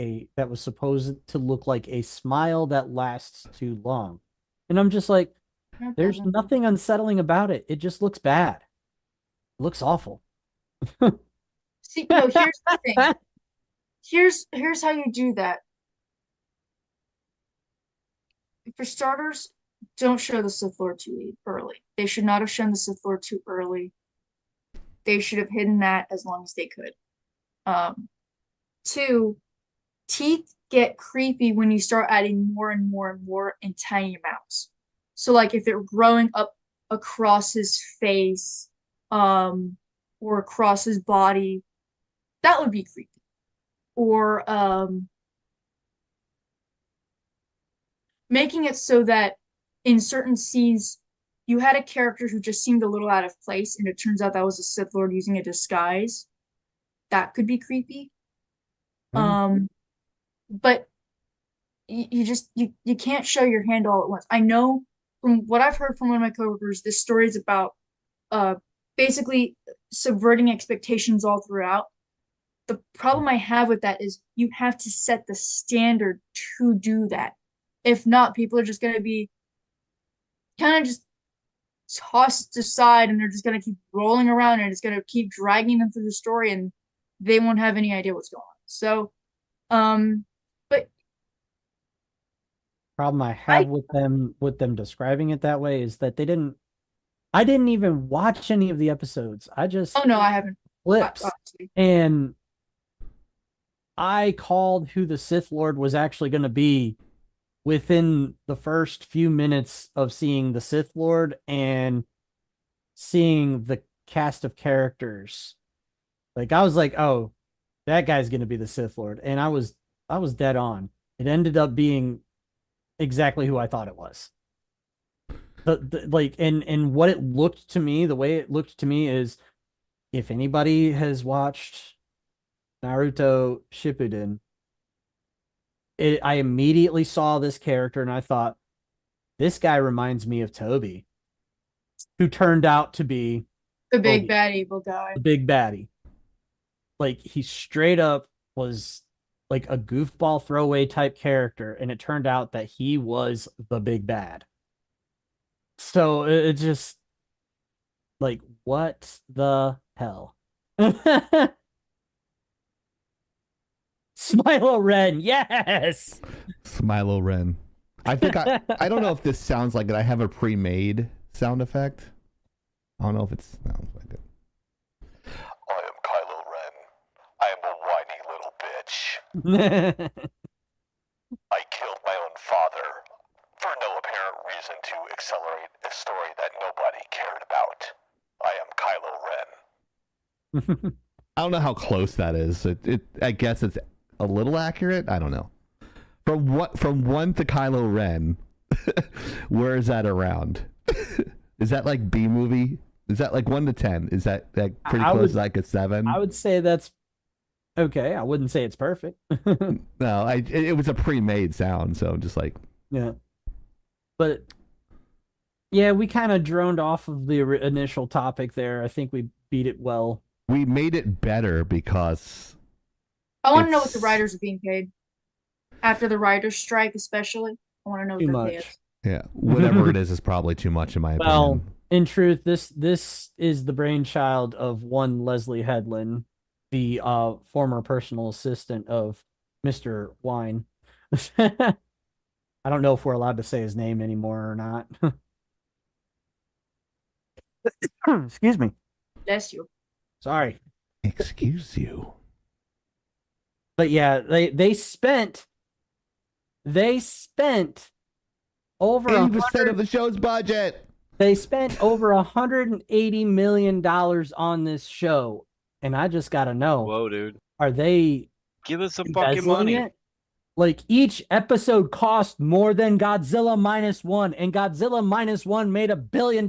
supposed to look like a smile that lasts too long. And I'm just like, there's nothing unsettling about it. It just looks bad. looks awful. See, no, here's the thing. Here's how you do that. For starters, don't show the Sith Lord too early. They should not have shown the Sith Lord too early. They should have hidden that as long as they could. Two, teeth get creepy when you start adding more and more and more in tiny amounts. So like if they're growing up across his face, or across his body, that would be creepy. Or making it so that in certain scenes you had a character who just seemed a little out of place, and it turns out that was a Sith Lord using a disguise. That could be creepy. But you can't show your hand all at once. I know from what I've heard from one of my coworkers, this story is about basically subverting expectations all throughout. The problem I have with that is you have to set the standard to do that. If not, people are just going to be kind of just tossed aside, and they're just going to keep rolling around, and it's going to keep dragging them through the story, and they won't have any idea what's going on. So, but problem I have with them describing it that way is that I didn't even watch any of the episodes. I just oh no, I haven't. Clips, and I called who the Sith Lord was actually going to be within the first few minutes of seeing the Sith Lord and seeing the cast of characters. Like I was like, oh, that guy's going to be the Sith Lord, and I was dead on. It ended up being exactly who I thought it was. Like and what it looked to me, the way it looked to me is, if anybody has watched Naruto Shippuden, I immediately saw this character and I thought, this guy reminds me of Toby, who turned out to be the big bad evil guy. The big baddie. Like he straight up was like a goofball throwaway type character, and it turned out that he was the big bad. So it just like, what the hell? Smilo Ren, yes. Smilo Ren. I think I don't know if this sounds like it. I have a pre-made sound effect. I don't know if it sounds like it. I am Kylo Ren. I am a whiny little bitch. I killed my own father for no apparent reason to accelerate a story that nobody cared about. I am Kylo Ren. I don't know how close that is. I guess it's a little accurate. I don't know. From 1 to Kylo Ren, where is that around? Is that like B movie? Is that like 1 to 10? Is that pretty close to like a 7? I would say that's okay. I wouldn't say it's perfect. No, it was a pre-made sound, so I'm just like, yeah. But yeah, we kind of droned off of the initial topic there. I think we beat it well. We made it better because I want to know what the writers are being paid after the writers' strike, especially. I want to know what they're paid. Yeah, whatever it is probably too much in my opinion. In truth, this is the brainchild of one Leslie Headland, the former personal assistant of Mr. Wine. I don't know if we're allowed to say his name anymore or not. Excuse me. Bless you. Sorry. Excuse you. But yeah, they spent over 80% of the show's budget. They spent over $180 million on this show, and I just gotta know. Whoa, dude! Are they give us some fucking money? It? Like each episode cost more than Godzilla -1, and Godzilla -1 made $1 billion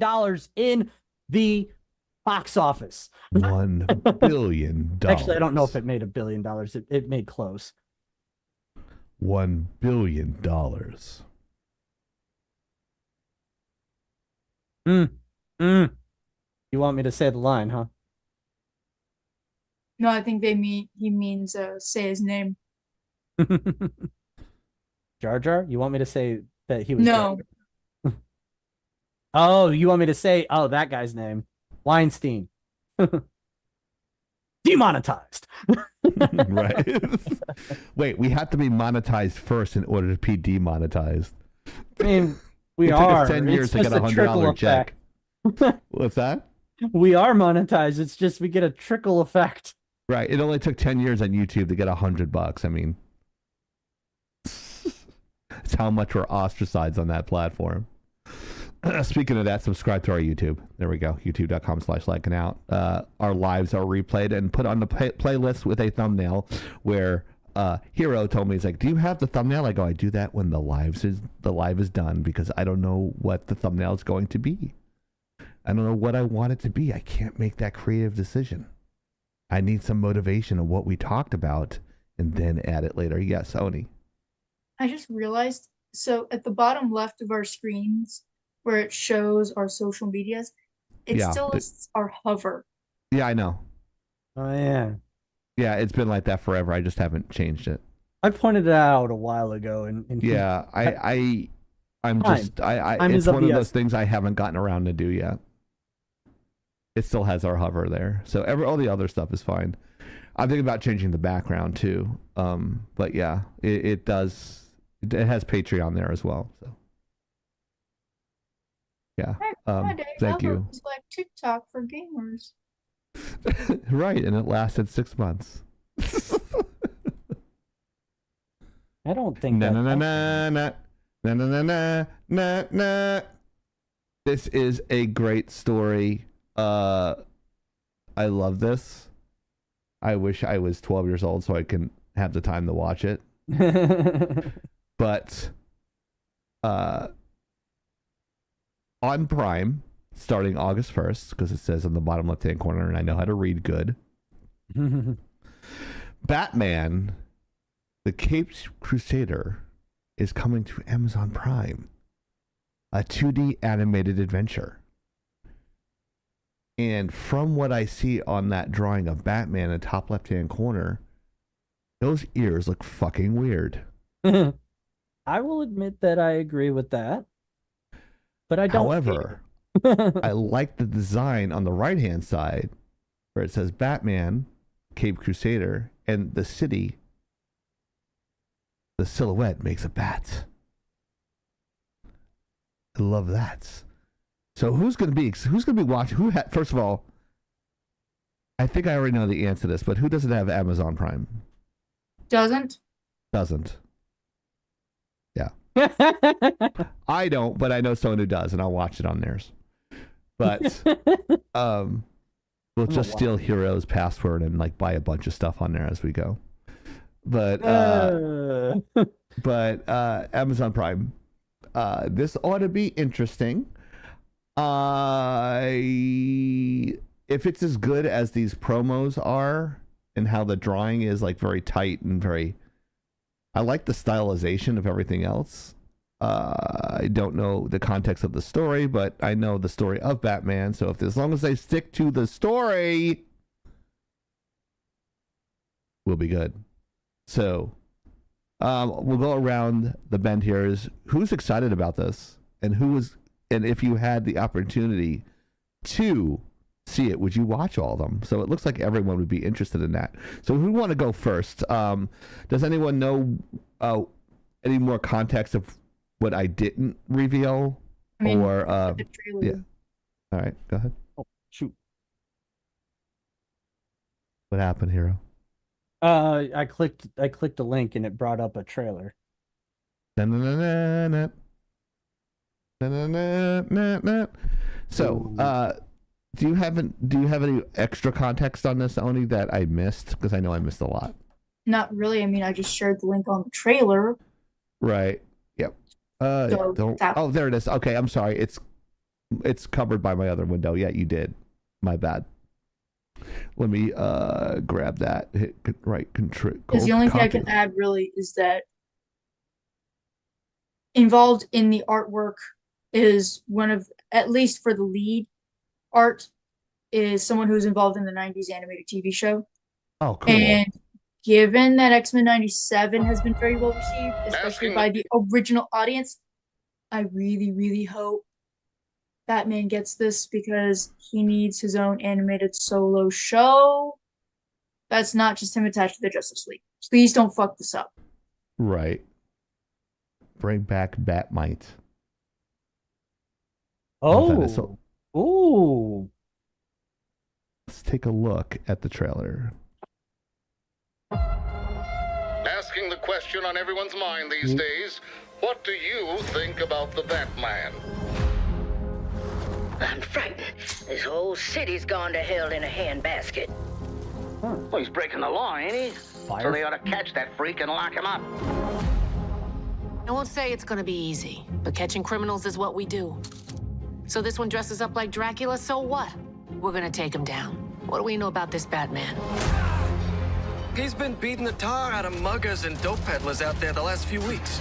in the box office. $1 billion. Actually, I don't know if it made $1 billion. It made close. $1 billion. You want me to say the line, huh? No, I think he means say his name. Jar Jar? You want me to say that he was No. Oh, you want me to say that guy's name. Weinstein. Demonetized. Right. Wait, we have to be monetized first in order to be demonetized. I mean, we it took are. us 10 years It's to get just a a trickle $100 check. effect. What's that? We are monetized. It's just we get a trickle effect. Right. It only took 10 years on YouTube to get $100. I mean, it's how much we're ostracized on that platform. Speaking of that, subscribe to our YouTube. There we go. YouTube.com/Laggin Out. Our lives are replayed and put on the playlist with a thumbnail where Hero told me, he's like, do you have the thumbnail? I go, I do that when the live is done because I don't know what the thumbnail is going to be. I don't know what I want it to be. I can't make that creative decision. I need some motivation of what we talked about and then add it later. Yes, Oni. I just realized, so at the bottom left of our screens where it shows our social medias, it still lists our hover. Yeah, I know. Oh yeah. Yeah, it's been like that forever. I just haven't changed it. I pointed it out a while ago, and yeah, I'm just it's one of those things I haven't gotten around to do yet. It still has our hover there, so all the other stuff is fine. I'm thinking about changing the background too. But yeah, it does. It has Patreon there as well. So yeah. Thank you. It's like TikTok for gamers. Right, and it lasted 6 months. I don't think This is a great story. I love this. I wish I was 12 years old so I can have the time to watch it. But on Prime, starting August 1st, because it says on the bottom left-hand corner, and I know how to read good. Batman, the Caped Crusader, is coming to Amazon Prime. A 2D animated adventure. And from what I see on that drawing of Batman in the top left-hand corner, those ears look fucking weird. I will admit that I agree with that. But I don't. However, I like the design on the right-hand side where it says Batman, Caped Crusader, and the city, the silhouette makes a bat. I love that. So who's gonna be watching? First of all, I think I already know the answer to this, but who doesn't have Amazon Prime? Doesn't. Yeah. I don't, but I know someone who does, and I'll watch it on theirs. But we'll just steal Hero's password and like buy a bunch of stuff on there as we go. But Amazon Prime. This ought to be interesting. If it's as good as these promos are and how the drawing is like very tight and very, I like the stylization of everything else. I don't know the context of the story, but I know the story of Batman. So as long as they stick to the story, we'll be good. So we'll go around the bend here. Who's excited about this, and if you had the opportunity to see it, would you watch all of them? So it looks like everyone would be interested in that. So who want to go first? Does anyone know any more context of what I didn't reveal? The trailer. Yeah. All right, go ahead. Oh, shoot. What happened, Hero? I clicked the link and it brought up a trailer. So, do you have any extra context on this, Oni, that I missed? Because I know I missed a lot. Not really. I mean, I just shared the link on the trailer. Right. Yep. Oh, there it is. Okay, I'm sorry. It's covered by my other window. Yeah, you did. My bad. Let me grab that. Hit right control. Because the only thing I can add really is that involved in the artwork is one of, at least for the lead art, is someone who's involved in the 90s animated TV show. Oh, cool. And given that X-Men 97 has been very well received, especially by the original audience, I really, really hope Batman gets this because he needs his own animated solo show. That's not just him attached to the Justice League. Please don't fuck this up. Right. Bring back Batmite. Oh. Ooh. Let's take a look at the trailer. Asking the question on everyone's mind these days, what do you think about the Batman? I'm frightened. This whole city's gone to hell in a handbasket. Well, he's breaking the law, ain't he? So they ought to catch that freak and lock him up. I won't say it's gonna be easy, but catching criminals is what we do. So this one dresses up like Dracula, so what? We're gonna take him down. What do we know about this Batman? He's been beating the tar out of muggers and dope peddlers out there the last few weeks.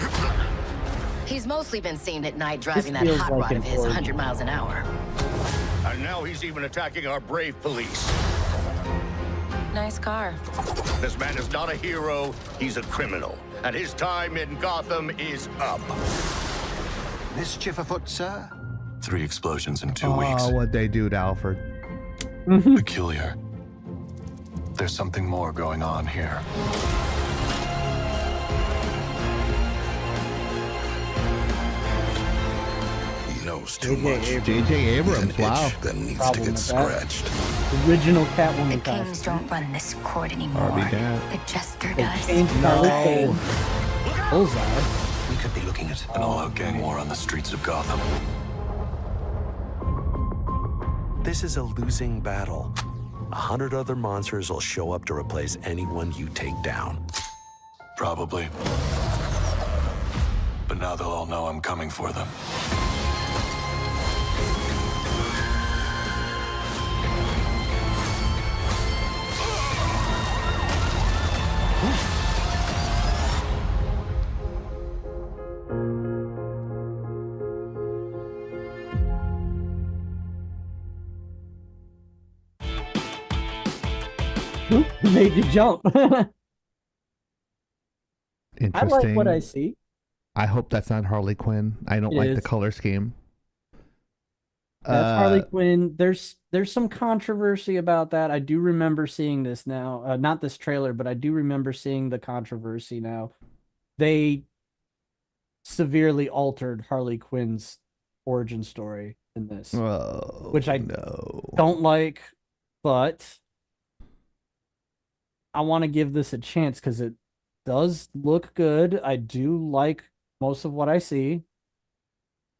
He's mostly been seen at night driving that hot rod of his 100 miles an hour. And now he's even attacking our brave police. Nice car. This man is not a hero, he's a criminal. And his time in Gotham is up. Mischief afoot, sir? 3 explosions in 2 weeks. Oh, what'd they do to Alfred? Peculiar. There's something more going on here. He knows too much. J.J. Abrams, wow. That needs to get scratched. Original Catwoman The Kings don't run this court anymore. The Jester does. No. Bullseye. We could be looking at an all-out gang war on the streets of Gotham. This is a losing battle. 100 other monsters will show up to replace anyone you take down. Probably. But now they'll all know I'm coming for them. Made you jump. Interesting. I like what I see. I hope that's not Harley Quinn. I don't like the color scheme. That's Harley Quinn. There's some controversy about that. I do remember seeing this now. Not this trailer, but I do remember seeing the controversy now. They severely altered Harley Quinn's origin story in this, which I don't like, but I want to give this a chance because it does look good. I do like most of what I see.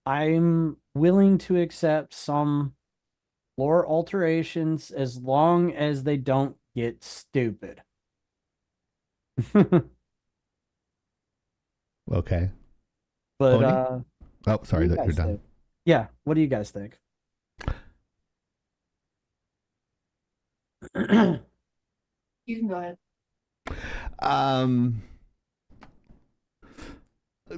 I'm willing to accept some lore alterations as long as they don't get stupid. Okay. But Pony? Oh, sorry, what do you you're guys done. think? Yeah, what do you guys think? You can go ahead.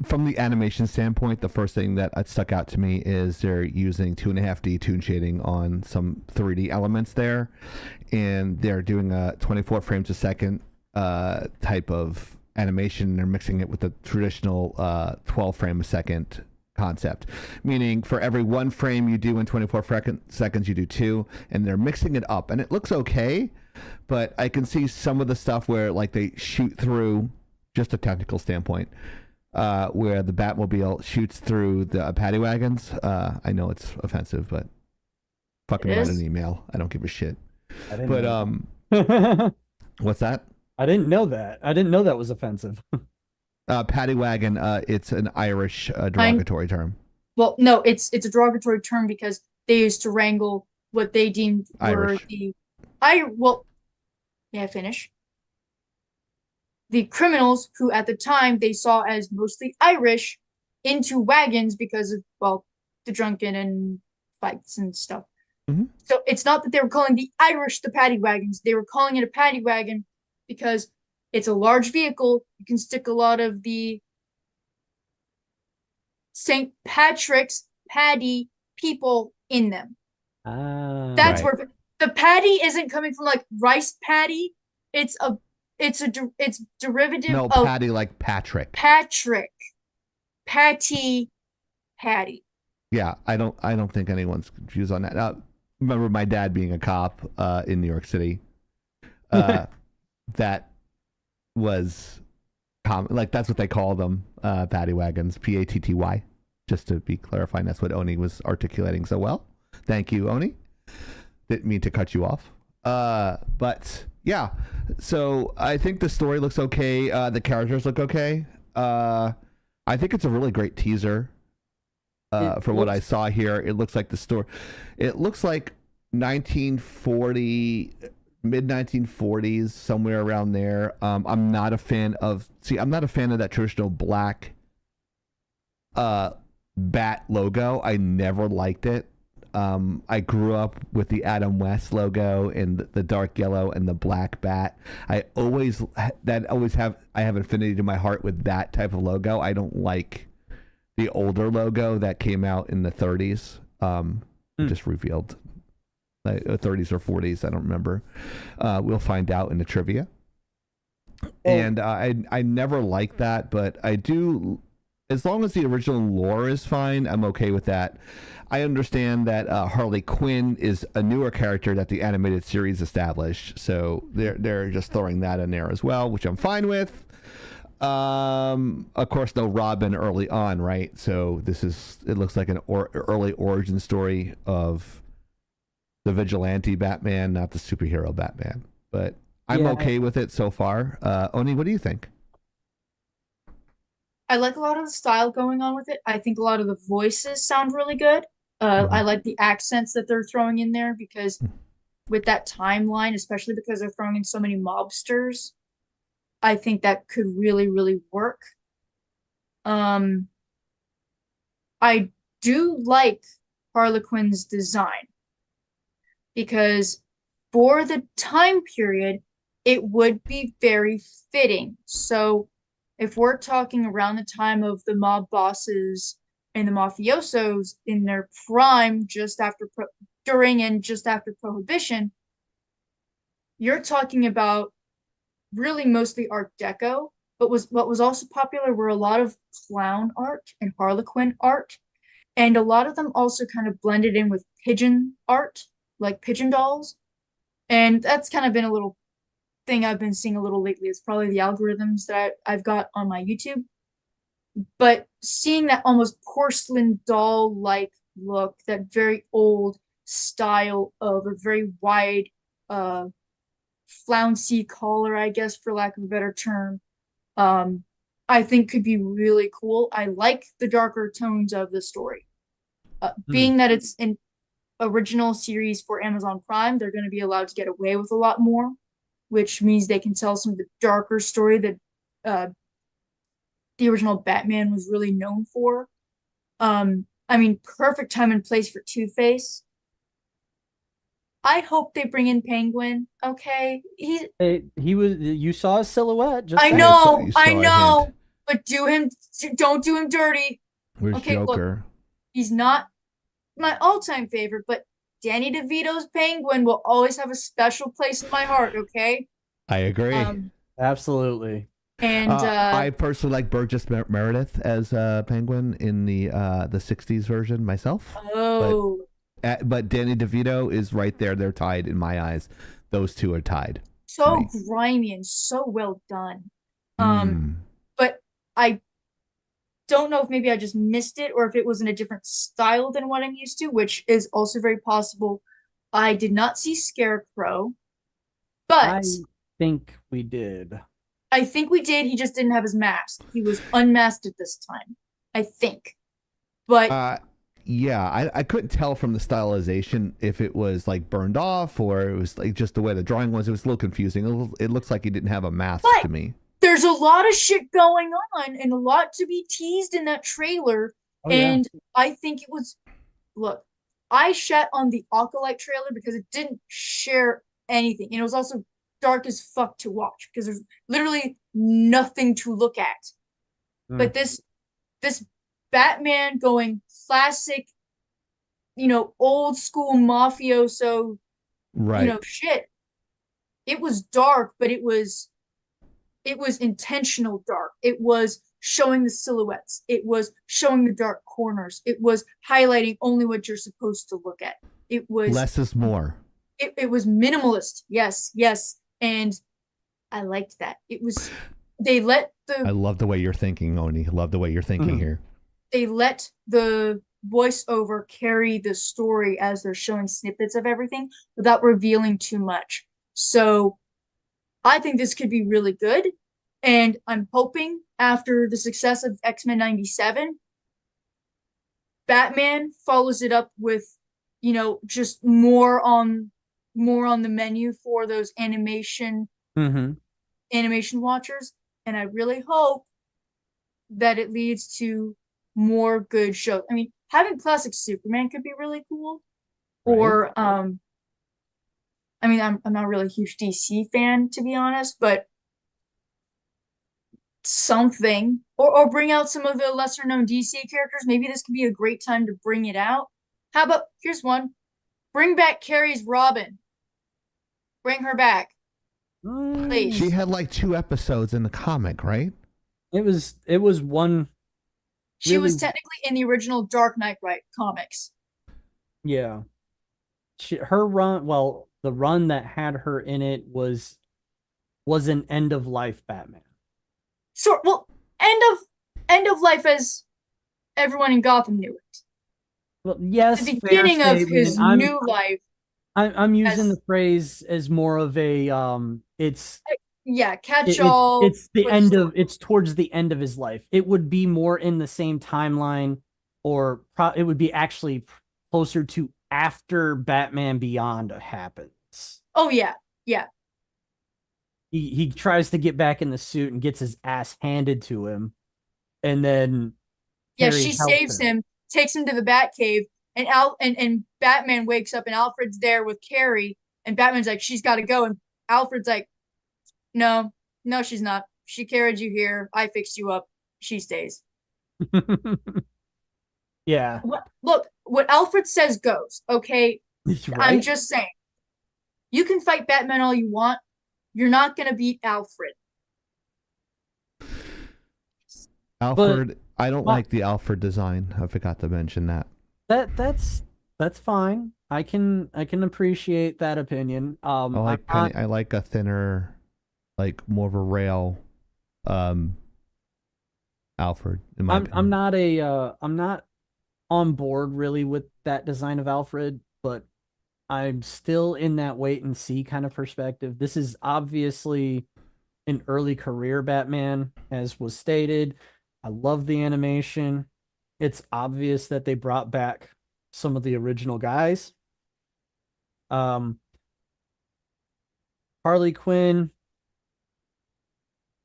From the animation standpoint, the first thing that stuck out to me is they're using 2.5D toon shading on some 3D elements there, and they're doing a 24 frames a second type of animation. They're mixing it with the traditional 12 frame a second concept, meaning for every 1 frame you do in 24 seconds, you do 2, and they're mixing it up, and it looks okay. But I can see some of the stuff where like they shoot through, just a technical standpoint, where the Batmobile shoots through the paddy wagons. I know it's offensive, but fucking write an email. I don't give a shit. But what's that? I didn't know that. I didn't know that was offensive. Paddy wagon. It's an Irish derogatory term. Well, no, it's a derogatory term because they used to wrangle what they deemed were Irish. May I finish? The criminals who at the time they saw as mostly Irish into wagons because of, well, the drunken and fights and stuff. Mm-hmm. So it's not that they were calling the Irish the paddy wagons. They were calling it a paddy wagon because it's a large vehicle. You can stick a lot of the St. Patrick's paddy people in them. That's Right. where the patty isn't coming from like rice patty. It's derivative No, of Paddy like Patrick. Patrick. Patty. Yeah, I don't think anyone's confused on that. Remember my dad being a cop in New York City. That was like that's what they call them, paddy wagons, Patty. Just to be clarifying, that's what Oni was articulating so well. Thank you, Oni. Didn't mean to cut you off. But yeah, so I think the story looks okay. The characters look okay. I think it's a really great teaser. From what I saw here, it looks like the story. It looks like 1940, mid 1940s, somewhere around there. I'm not a fan of that traditional black bat logo. I never liked it. I grew up with the Adam West logo and the dark yellow and the black bat. I have affinity to my heart with that type of logo. I don't like the older logo that came out in the 30s. Just revealed, like 30s or 40s. I don't remember. We'll find out in the trivia. And I never liked that, but I do. As long as the original lore is fine, I'm okay with that. I understand that Harley Quinn is a newer character that the animated series established, so they're just throwing that in there as well, which I'm fine with. Of course, no Robin early on, right? So it looks like an early origin story of the vigilante Batman, not the superhero Batman. But I'm okay with it so far. Oni, what do you think? I like a lot of the style going on with it. I think a lot of the voices sound really good. I like the accents that they're throwing in there because with that timeline, especially because they're throwing in so many mobsters, I think that could really, really work. I do like Harlequin's design because for the time period, it would be very fitting. So if we're talking around the time of the mob bosses and the mafiosos in their prime, during and just after Prohibition, you're talking about really mostly Art Deco, but what was also popular were a lot of clown art and Harlequin art, and a lot of them also kind of blended in with pigeon art, like pigeon dolls, and that's kind of been a little thing I've been seeing a little lately. It's probably the algorithms that I've got on my YouTube, but seeing that almost porcelain doll-like look, that very old style of a very wide flouncy collar, I guess, for lack of a better term, I think could be really cool. I like the darker tones of the story. Being that it's an original series for Amazon Prime, they're going to be allowed to get away with a lot more, which means they can tell some of the darker story that the original Batman was really known for. I mean, perfect time and place for Two-Face. I hope they bring in Penguin. Okay, he was. You saw his silhouette. Just I know, but don't do him dirty. Where's Joker? Look, he's not my all-time favorite, but Danny DeVito's Penguin will always have a special place in my heart. Okay. I agree. Absolutely. And I personally like Burgess Meredith as Penguin in the '60s version myself. Oh. But Danny DeVito is right there. They're tied in my eyes. Those two are tied. So grimy and so well done. But I don't know if maybe I just missed it or if it was in a different style than what I'm used to, which is also very possible. I did not see Scarecrow, but I think we did. He just didn't have his mask. He was unmasked at this time, I think. But yeah, I couldn't tell from the stylization if it was like burned off or it was like just the way the drawing was. It was a little confusing. It looks like he didn't have a mask to me. There's a lot of shit going on and a lot to be teased in that trailer. And I think it was, look, I shat on the Acolyte trailer because it didn't share anything. And it was also dark as fuck to watch because there's literally nothing to look at. But this Batman going classic, old school mafioso, shit. It was dark, but it was intentional dark. It was showing the silhouettes. It was showing the dark corners. It was highlighting only what you're supposed to look at. It was less is more. It was minimalist. Yes, yes. And I liked that. It was they let I the love the way you're thinking, Oni. Love the way you're thinking here. they let the voiceover carry the story as they're showing snippets of everything without revealing too much. So I think this could be really good. And I'm hoping after the success of X-Men 97, Batman follows it up with, just more on the menu for those animation watchers. And I really hope that it leads to more good shows. I mean, having classic Superman could be really cool. Right. Or I mean, I'm not really a huge DC fan, to be honest, but something, or bring out some of the lesser known DC characters. Maybe this could be a great time to bring it out. How about, here's one, bring back Carrie's Robin. Bring her back, please. She had like 2 episodes in the comic, right? It was one. She was technically in the original Dark Knight comics. Yeah. Her run, well, the run that had her in it was an end of life Batman. Sure. Well, end of life as everyone in Gotham knew it. Well, yes. The beginning of his new life. I'm using the phrase as more of a it's catch-all. It's the end of it's towards the end of his life. It would be more in the same timeline, or it would be actually closer to after Batman Beyond happens. Oh yeah, yeah. He tries to get back in the suit and gets his ass handed to him, and then she saves him, takes him to the Batcave, and and Batman wakes up and Alfred's there with Carrie, and Batman's like, she's got to go, and Alfred's like, no, she's not. She carried you here. I fixed you up. She stays. Yeah. Look, what Alfred says goes. Okay, right? I'm just saying. You can fight Batman all you want. You're not gonna beat Alfred. Alfred, I don't like the Alfred design. I forgot to mention that. That's fine. I can appreciate that opinion. I like a thinner, like more of a rail, Alfred. In my opinion. I'm not on board really with that design of Alfred, but I'm still in that wait and see kind of perspective. This is obviously an early career Batman, as was stated. I love the animation. It's obvious that they brought back some of the original guys. Harley Quinn,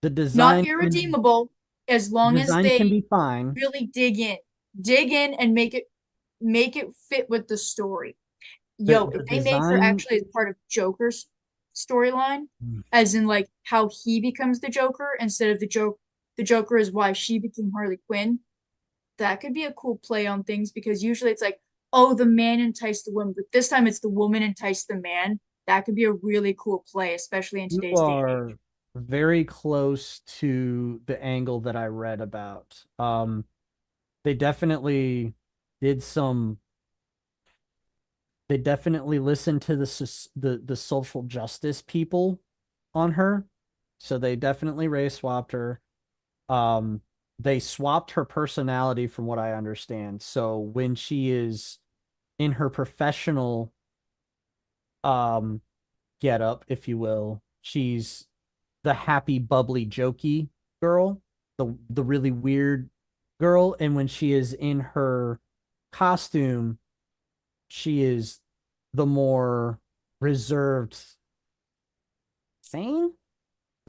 the design not irredeemable, as long as they can be fine. Really dig in and make it fit with the story. If they made her actually as part of Joker's storyline, as in like how he becomes the Joker instead of the Joker is why she became Harley Quinn, that could be a cool play on things, because usually it's like, oh, the man enticed the woman, but this time it's the woman enticed the man. That could be a really cool play, especially in today's day and age. Very close to the angle that I read about. They definitely did some. They definitely listened to the social justice people on her, so they definitely race swapped her. They swapped her personality, from what I understand. So when she is in her professional get up, if you will, she's the happy, bubbly, jokey girl, the really weird girl, and when she is in her costume, she is the more reserved, sane.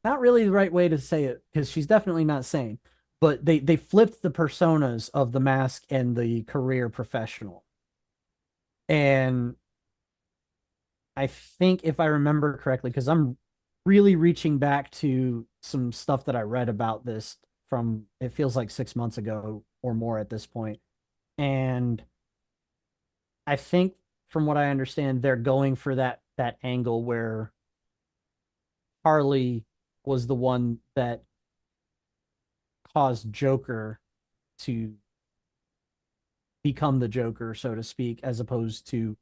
Not really the right way to say it, because she's definitely not sane. But they flipped the personas of the mask and the career professional. And I think, if I remember correctly, because I'm really reaching back to some stuff that I read about this from, it feels like 6 months ago or more at this point. And I think, from what I understand, they're going for that angle where Harley was the one that caused Joker to become the Joker, so to speak, as opposed to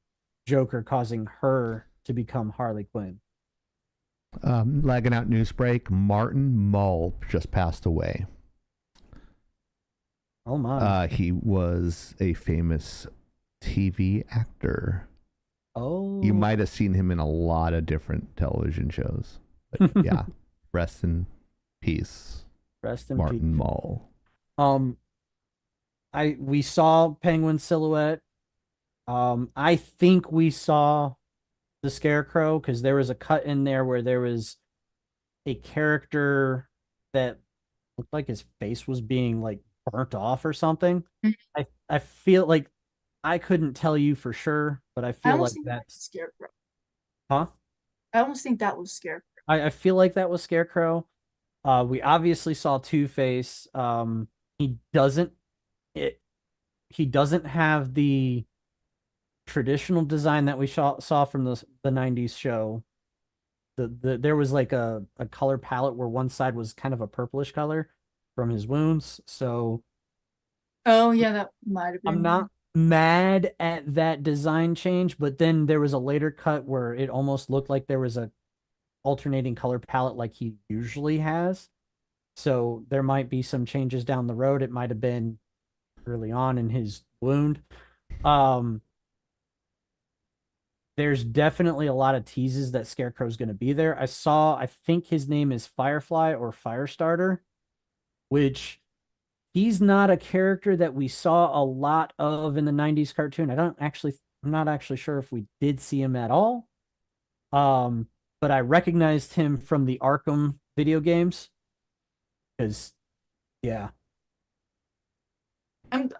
Joker causing her to become Harley Quinn. Lagging out news break. Martin Mull just passed away. Oh my! He was a famous TV actor. Oh, you might have seen him in a lot of different television shows. But yeah, rest in peace. Rest in Martin peace. Mull. We saw Penguin silhouette. I think we saw the Scarecrow because there was a cut in there where there was a character that looked like his face was being like burnt off or something. I feel like I couldn't tell you for sure, but I feel like that's Scarecrow. Huh? I almost think that was Scarecrow. I feel like that was Scarecrow. We obviously saw Two-Face. He doesn't have the traditional design that we saw from the 90s show. There was like a color palette where one side was kind of a purplish color from his wounds. So oh yeah, that might have been. I'm not mad at that design change, but then there was a later cut where it almost looked like there was a alternating color palette like he usually has. So there might be some changes down the road. It might have been early on in his wound. There's definitely a lot of teases that Scarecrow's going to be there. I think his name is Firefly or Firestarter, which he's not a character that we saw a lot of in the 90s cartoon. I'm not actually sure if we did see him at all. But I recognized him from the Arkham video games. Because, yeah. I'm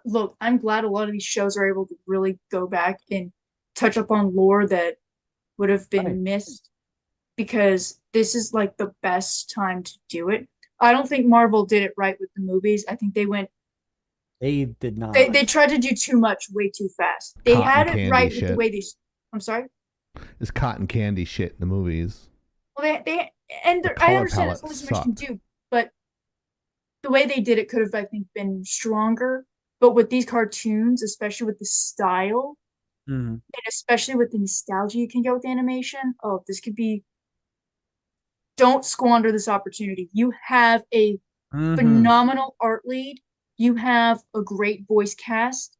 glad a lot of these shows are able to really go back and touch up on lore that would have been missed, because this is like the best time to do it. I don't think Marvel did it right with the movies. I think they did not. They tried to do too much way too fast. They had it right with the way they. I'm sorry. It's cotton candy shit in the movies. Well, I understand that's only so much you can do, but the way they did it could have, I think, been stronger. But with these cartoons, especially with the style, and especially with the nostalgia you can get with animation, this could be. Don't squander this opportunity. You have a phenomenal art lead. You have a great voice cast,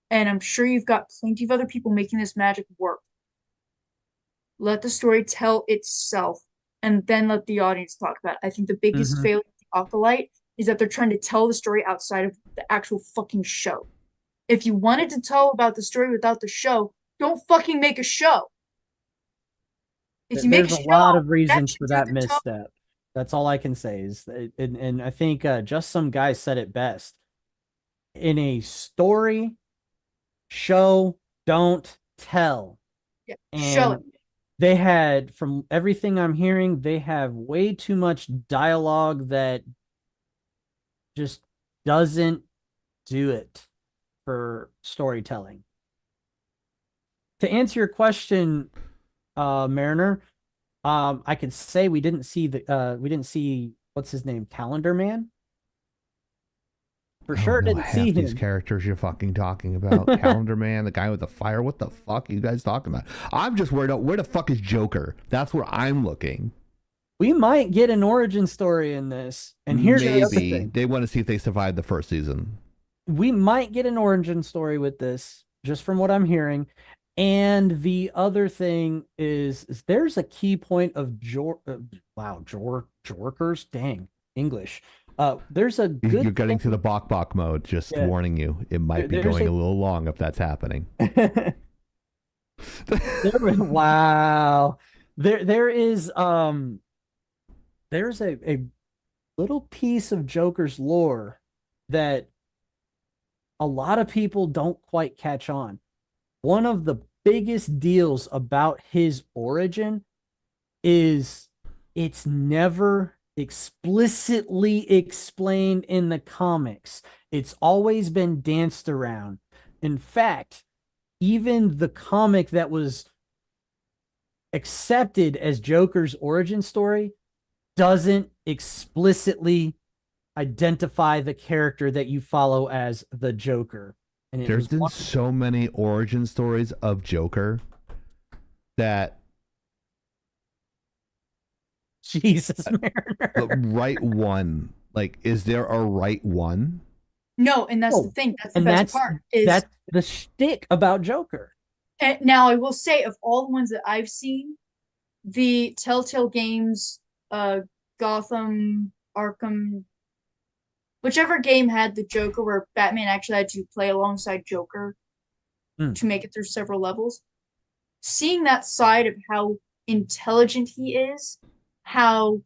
and I'm sure you've got plenty of other people making this magic work. Let the story tell itself, and then let the audience talk about it. I think the biggest failure of the Acolyte is that they're trying to tell the story outside of the actual fucking show. If you wanted to tell about the story without the show, don't fucking make a show. If you There's a lot of reasons for that misstep. That's all I can say is, and I think just some guy said it best. In a story, show, don't tell. Yeah, and show it. They had, from everything I'm hearing, they have way too much dialogue that just doesn't do it for storytelling. To answer your question, Mariner, I could say we didn't see what's his name, Calendar Man. For sure, didn't see him. These characters you're fucking talking about. Calendar Man, the guy with the fire. What the fuck are you guys talking about? I'm just worried about where the fuck is Joker. That's where I'm looking. We might get an origin story in this. And here's the other thing. They want to see if they survived the first season. We might get an origin story with this, just from what I'm hearing. And the other thing is there's a key point of Jorkers. Dang, English. There's a good. You're getting to the bok mode. Just warning you, it might be going a little long if that's happening. Wow, there's a little piece of Joker's lore that a lot of people don't quite catch on. One of the biggest deals about his origin is it's never explicitly explained in the comics. It's always been danced around. In fact, even the comic that was accepted as Joker's origin story doesn't explicitly identify the character that you follow as the Joker. And there's been so many origin stories of Joker that Jesus, Mariner. Right one. Like, is there a right one? No, and that's the thing. That's the best part. That's the shtick about Joker. And now I will say, of all the ones that I've seen, the Telltale Games, Gotham, Arkham, whichever game had the Joker where Batman actually had to play alongside Joker to make it through several levels. Seeing that side of how intelligent he is, how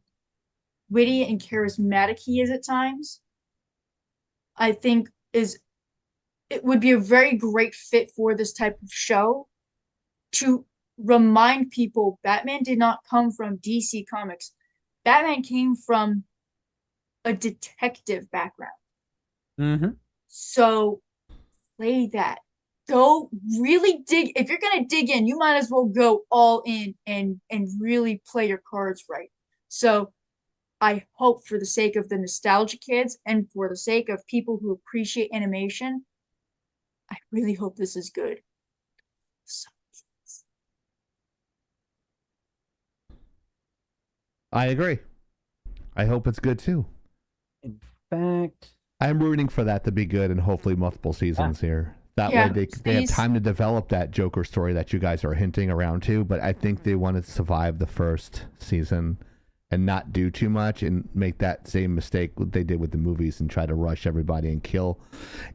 witty and charismatic he is at times, I think it would be a very great fit for this type of show to remind people Batman did not come from DC Comics. Batman came from a detective background. Mm-hmm. So play that. Go really dig. If you're going to dig in, you might as well go all in and really play your cards right. So I hope, for the sake of the nostalgia kids and for the sake of people who appreciate animation, I really hope this is good. So, I agree. I hope it's good too. In fact, I'm rooting for that to be good and hopefully multiple seasons here. That way they have time to develop that Joker story that you guys are hinting around to, but I think they want to survive the first season and not do too much and make that same mistake they did with the movies and try to rush everybody and kill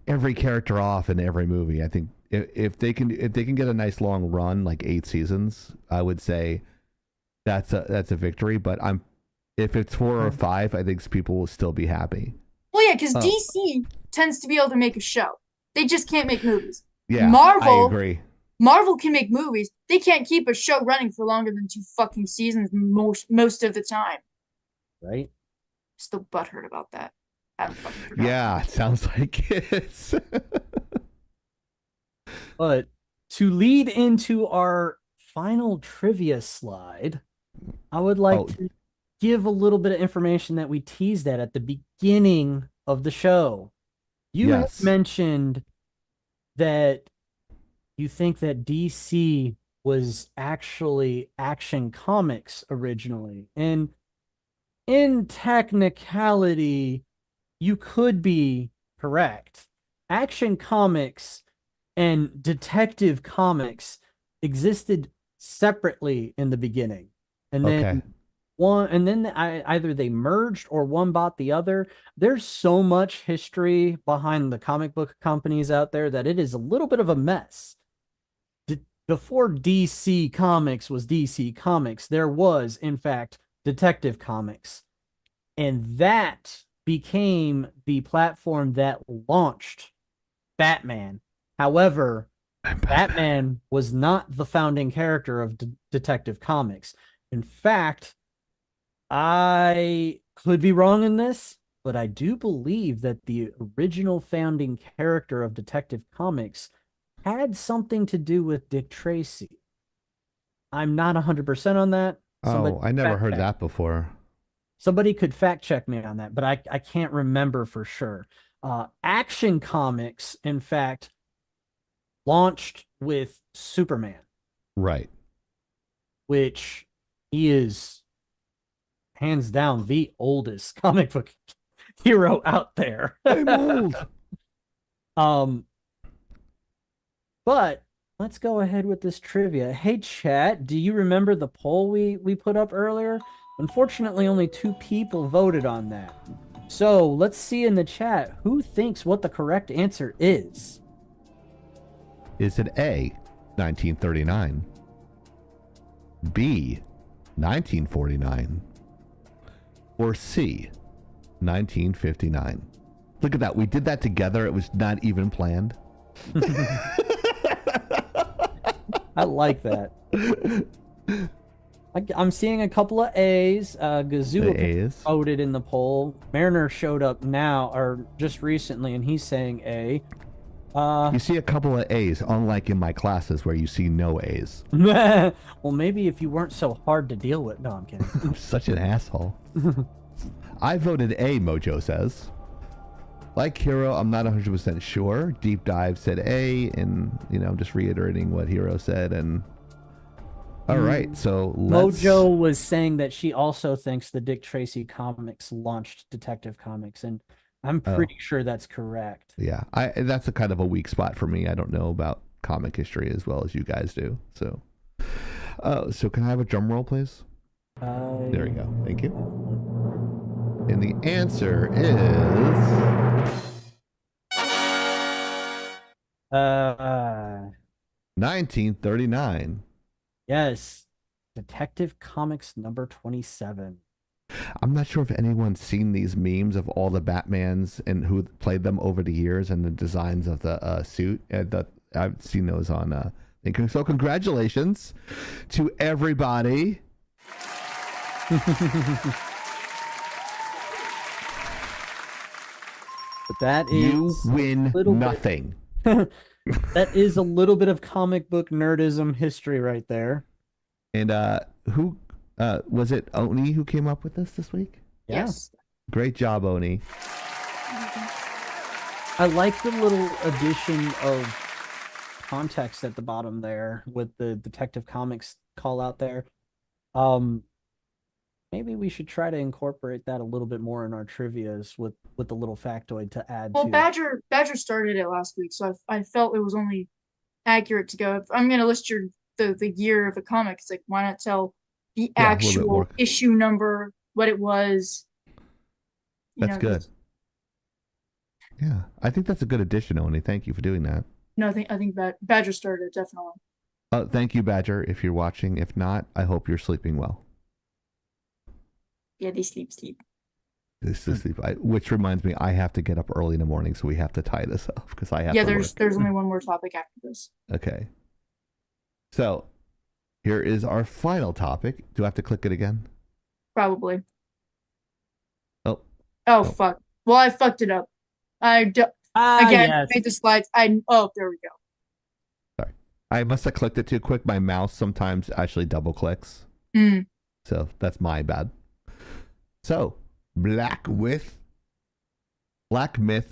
every character off in every movie. I think if they can get a nice long run, like 8 seasons, I would say that's a victory. But if it's 4 or 5, I think people will still be happy. Well, yeah, because DC tends to be able to make a show. They just can't make movies. Yeah, I agree. Marvel can make movies. They can't keep a show running for longer than 2 fucking seasons most of the time. Right? Still butthurt about that. Yeah, it sounds like it. But to lead into our final trivia slide, I would like to give a little bit of information that we teased at the beginning of the show. You have mentioned that you think that DC was actually Action Comics originally. And in technicality, you could be correct. Action Comics and Detective Comics existed separately in the beginning. And then either they merged or one bought the other. There's so much history behind the comic book companies out there that it is a little bit of a mess. Before DC Comics was DC Comics, there was, in fact, Detective Comics. And that became the platform that launched Batman. However, Batman was not the founding character of Detective Comics. In fact, I could be wrong in this, but I do believe that the original founding character of Detective Comics had something to do with Dick Tracy. I'm not 100% on that. I never heard that before. Somebody could fact check me on that, but I can't remember for sure. Action Comics, in fact, launched with Superman. Right. Which he is hands down the oldest comic book hero out there. I'm old. But let's go ahead with this trivia. Hey, chat, do you remember the poll we put up earlier? Unfortunately, only 2 people voted on that. So let's see in the chat who thinks what the correct answer is. Is it A, 1939, B, 1949, or C, 1959? Look at that. We did that together. It was not even planned. I like that. I'm seeing a couple of A's. Gazoo voted in the poll. Mariner showed up now, or just recently, and he's saying A. You see a couple of A's, unlike in my classes where you see no A's. Well, maybe if you weren't so hard to deal with. No, I'm kidding. I'm such an asshole. I voted A, Mojo says. Like Hero, I'm not 100% sure. Deep Dive said A, and, I'm just reiterating what Hero said. And all right, so Mojo was saying that she also thinks the Dick Tracy comics launched Detective Comics, and I'm pretty sure that's correct. Yeah, that's a kind of a weak spot for me. I don't know about comic history as well as you guys do. So, so can I have a drum roll, please? There we go. Thank you. And the answer is 1939. Yes, Detective Comics number 27. I'm not sure if anyone's seen these memes of all the Batmans and who played them over the years and the designs of the suit. I've seen those on. So congratulations to everybody. But that is you win nothing. That is a little bit of comic book nerdism history right there. And who was it? Oni who came up with this week? Yes. Great job, Oni. I like the little addition of context at the bottom there with the Detective Comics call out there. Maybe we should try to incorporate that a little bit more in our trivias with the little factoid to add Well, to. Badger started it last week, so I felt it was only accurate to go. If I'm going to list the year of the comic, it's like, why not tell the actual issue number, what it was? That's good. Yeah, I think that's a good addition, Oni. Thank you for doing that. No, I think Badger started it, definitely. Thank you, Badger, if you're watching. If not, I hope you're sleeping well. Yeah, they sleep. This is sleep. Which reminds me, I have to get up early in the morning, so we have to tie this up because I have. Yeah, there's only one more topic after this. Okay. So, here is our final topic. Do I have to click it again? Probably. Oh, fuck. Well, I fucked it up. Again, yes. Made the slides. There we go. Sorry, I must have clicked it too quick. My mouse sometimes actually double clicks. So that's my bad. So, Black Myth.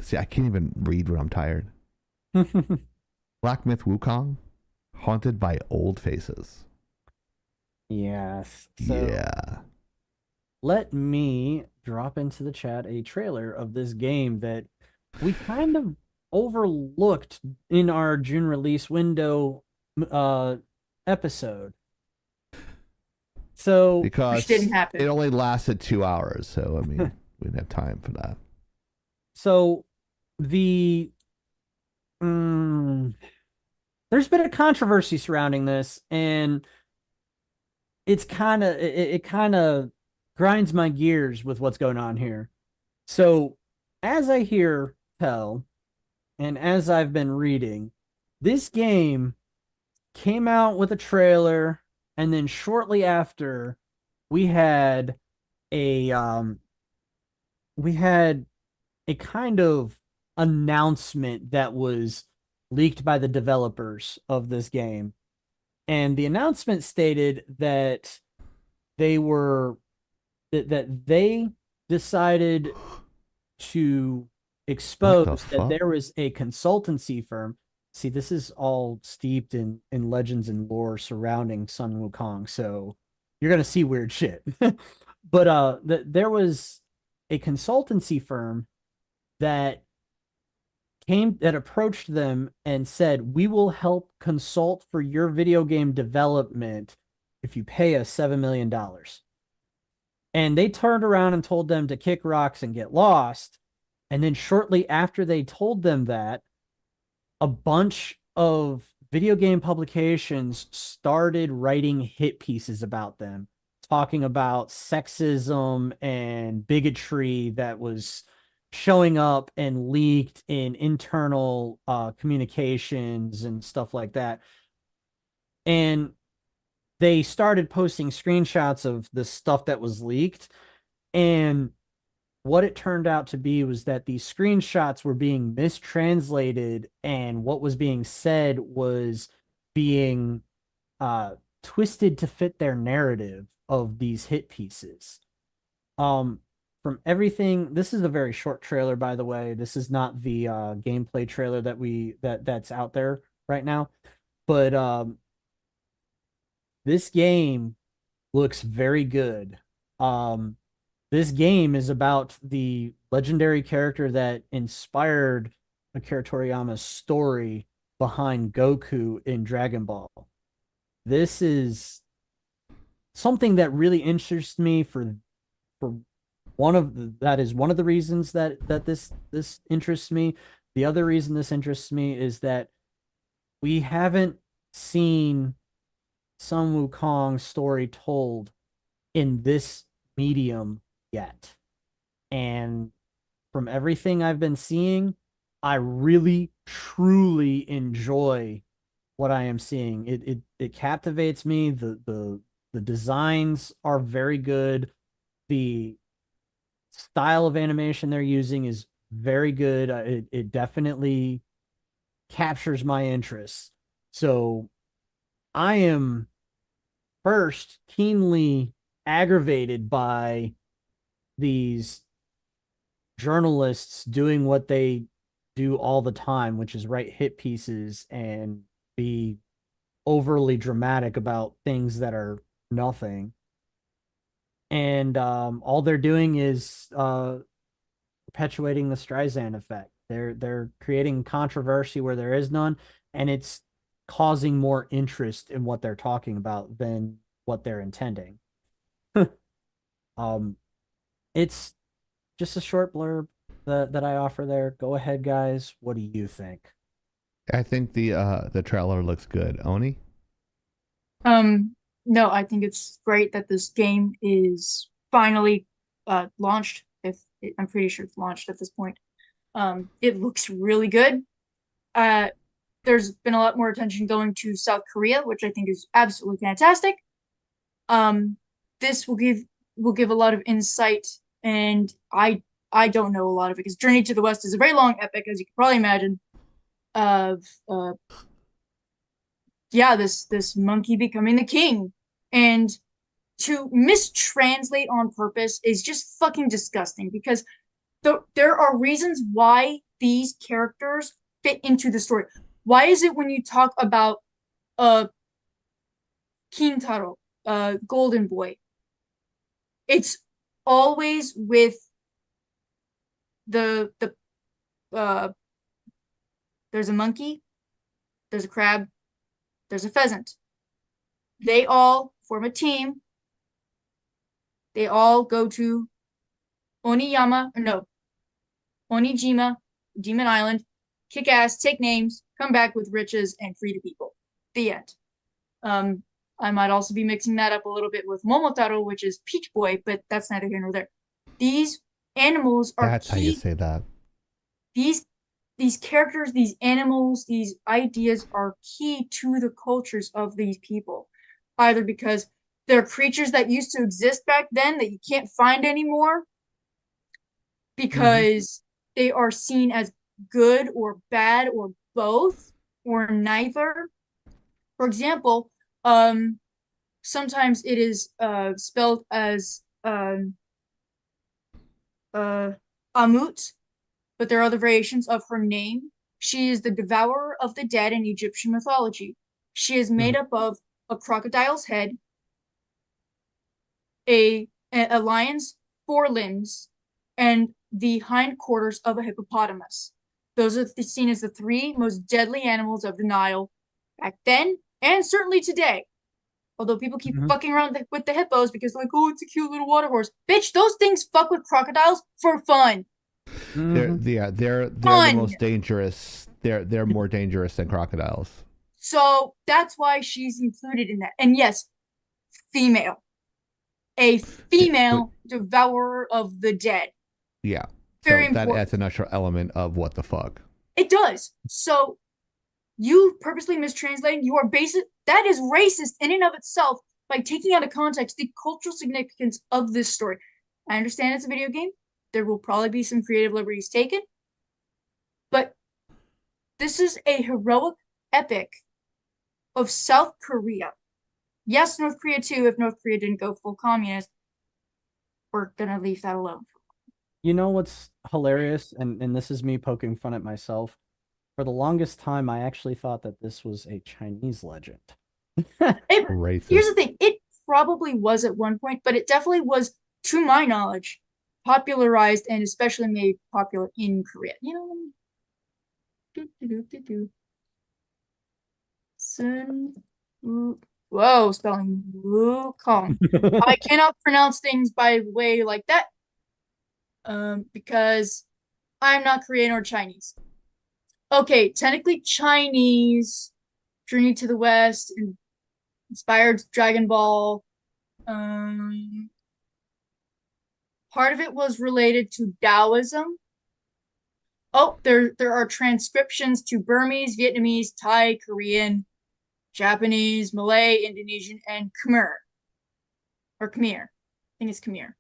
See, I can't even read when I'm tired. Black Myth Wukong, haunted by old faces. Yes. So yeah. Let me drop into the chat a trailer of this game that we kind of overlooked in our June release window episode. So because which didn't happen. It only lasted 2 hours, so I mean we didn't have time for that. So the there's been a controversy surrounding this, and it's kind of grinds my gears with what's going on here. So as I hear tell, and as I've been reading, this game came out with a trailer, and then shortly after we had a kind of announcement that was leaked by the developers of this game. And the announcement stated that they decided to expose that there was a consultancy firm. See, this is all steeped in legends and lore surrounding Sun Wukong, so you're gonna see weird shit. But there was a consultancy firm that approached them and said, "We will help consult for your video game development if you pay us $7 million." And they turned around and told them to kick rocks and get lost. And then shortly after they told them that, a bunch of video game publications started writing hit pieces about them, talking about sexism and bigotry that was showing up and leaked in internal communications and stuff like that. And they started posting screenshots of the stuff that was leaked. And what it turned out to be was that these screenshots were being mistranslated, and what was being said was being twisted to fit their narrative of these hit pieces. from everything, this is a very short trailer, by the way. This is not the gameplay trailer that's out there right now. But this game looks very good. This game is about the legendary character that inspired Akira Toriyama's story behind Goku in Dragon Ball. This is something that really interests me for that is one of the reasons that this interests me. The other reason this interests me is that we haven't seen Sun Wukong's story told in this medium yet. And from everything I've been seeing, I really truly enjoy what I am seeing. It captivates me. The designs are very good. The style of animation they're using is very good. It definitely captures my interest. So I am first keenly aggravated by these journalists doing what they do all the time, which is write hit pieces and be overly dramatic about things that are nothing. And all they're doing is perpetuating the Streisand effect. They're creating controversy where there is none, and it's causing more interest in what they're talking about than what they're intending. It's just a short blurb that I offer there. Go ahead, guys. What do you think? I think the trailer looks good. Oni? No, I think it's great that this game is finally launched. I'm pretty sure it's launched at this point. It looks really good. There's been a lot more attention going to South Korea, which I think is absolutely fantastic. This will give a lot of insight, and I don't know a lot of it because Journey to the West is a very long epic, as you can probably imagine, of this monkey becoming the king. And to mistranslate on purpose is just fucking disgusting, because there are reasons why these characters fit into the story. Why is it when you talk about Kintaro, Golden Boy, it's always with there's a monkey, there's a crab, there's a pheasant. They all form a team. They all go to Onijima, Demon Island, kick ass, take names, come back with riches, and free the people. The end. I might also be mixing that up a little bit with Momotaro, which is Peach Boy, but that's neither here nor there. These animals are That's key. how you say that. These characters, these animals, these ideas are key to the cultures of these people, either because they're creatures that used to exist back then that you can't find anymore, because they are seen as good or bad or both or neither. For example, sometimes it is spelled as Amut, but there are other variations of her name. She is the devourer of the dead in Egyptian mythology. She is made up of a crocodile's head, a lion's forelimbs, and the hindquarters of a hippopotamus. Those are seen as the three most deadly animals of the Nile back then, and certainly today. Although people keep fucking around with the hippos because they're like, oh, it's a cute little water horse. Bitch, those things fuck with crocodiles for fun. They're the most dangerous. They're more dangerous than crocodiles. So that's why she's included in that. And yes, female. A female devourer of the dead. Yeah. Very so that important. adds an extra element of what the fuck. It does. So you purposely mistranslating, you are that is racist in and of itself by taking out of context the cultural significance of this story. I understand it's a video game. There will probably be some creative liberties taken. But this is a heroic epic of South Korea. Yes, North Korea too, if North Korea didn't go full communist. We're gonna leave that alone. You know what's hilarious, and this is me poking fun at myself. For the longest time, I actually thought that this was a Chinese legend. Here's the thing: it probably was at one point, but it definitely was, to my knowledge, popularized and especially made popular in Korea. You know what I mean? Sun. Whoa, spelling Wukong. I cannot pronounce things by way like that. Because I'm not Korean or Chinese. Okay, technically Chinese, Journey to the West, inspired Dragon Ball. Part of it was related to Taoism. Oh, there are transcriptions to Burmese, Vietnamese, Thai, Korean, Japanese, Malay, Indonesian, and Khmer. Or Khmer. I think it's Khmer.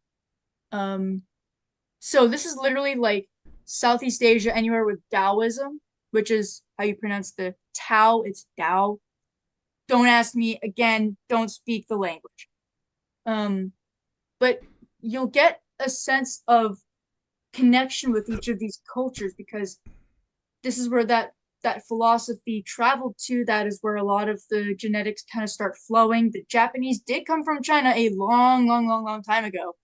So this is literally like Southeast Asia, anywhere with Taoism, which is how you pronounce the Tao. It's Tao. Don't ask me again. Don't speak the language. But you'll get a sense of connection with each of these cultures because this is where that philosophy traveled to. That is where a lot of the genetics kind of start flowing. The Japanese did come from China a long time ago.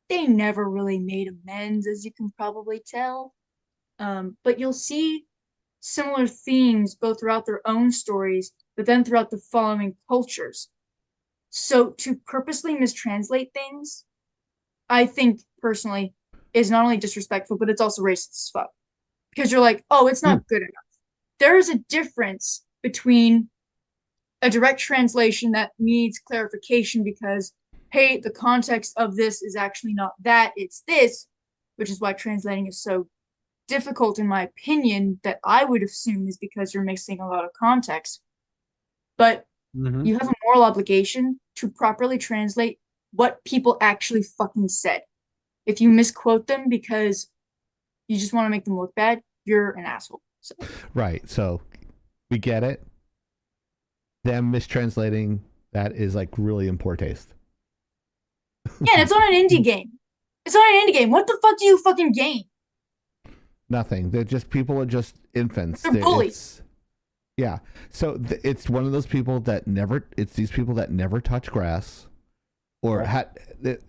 They never really made amends, as you can probably tell. But you'll see similar themes both throughout their own stories, but then throughout the following cultures. So to purposely mistranslate things, I think personally, is not only disrespectful, but it's also racist as fuck. Because you're like, oh, it's not good enough. There is a difference between a direct translation that needs clarification because, hey, the context of this is actually not that, it's this, which is why translating is so difficult in my opinion, that I would assume is because you're mixing a lot of context. But you have a moral obligation to properly translate what people actually fucking said. If you misquote them because you just want to make them look bad, you're an asshole. So. Right. So we get it. Them mistranslating that is like really in poor taste. Yeah, and it's on an indie game. It's on an indie game. What the fuck do you fucking gain? Nothing. They're just people are just infants. They're bullies. Yeah. So it's one of those people that never. It's these people that never touch grass, or had.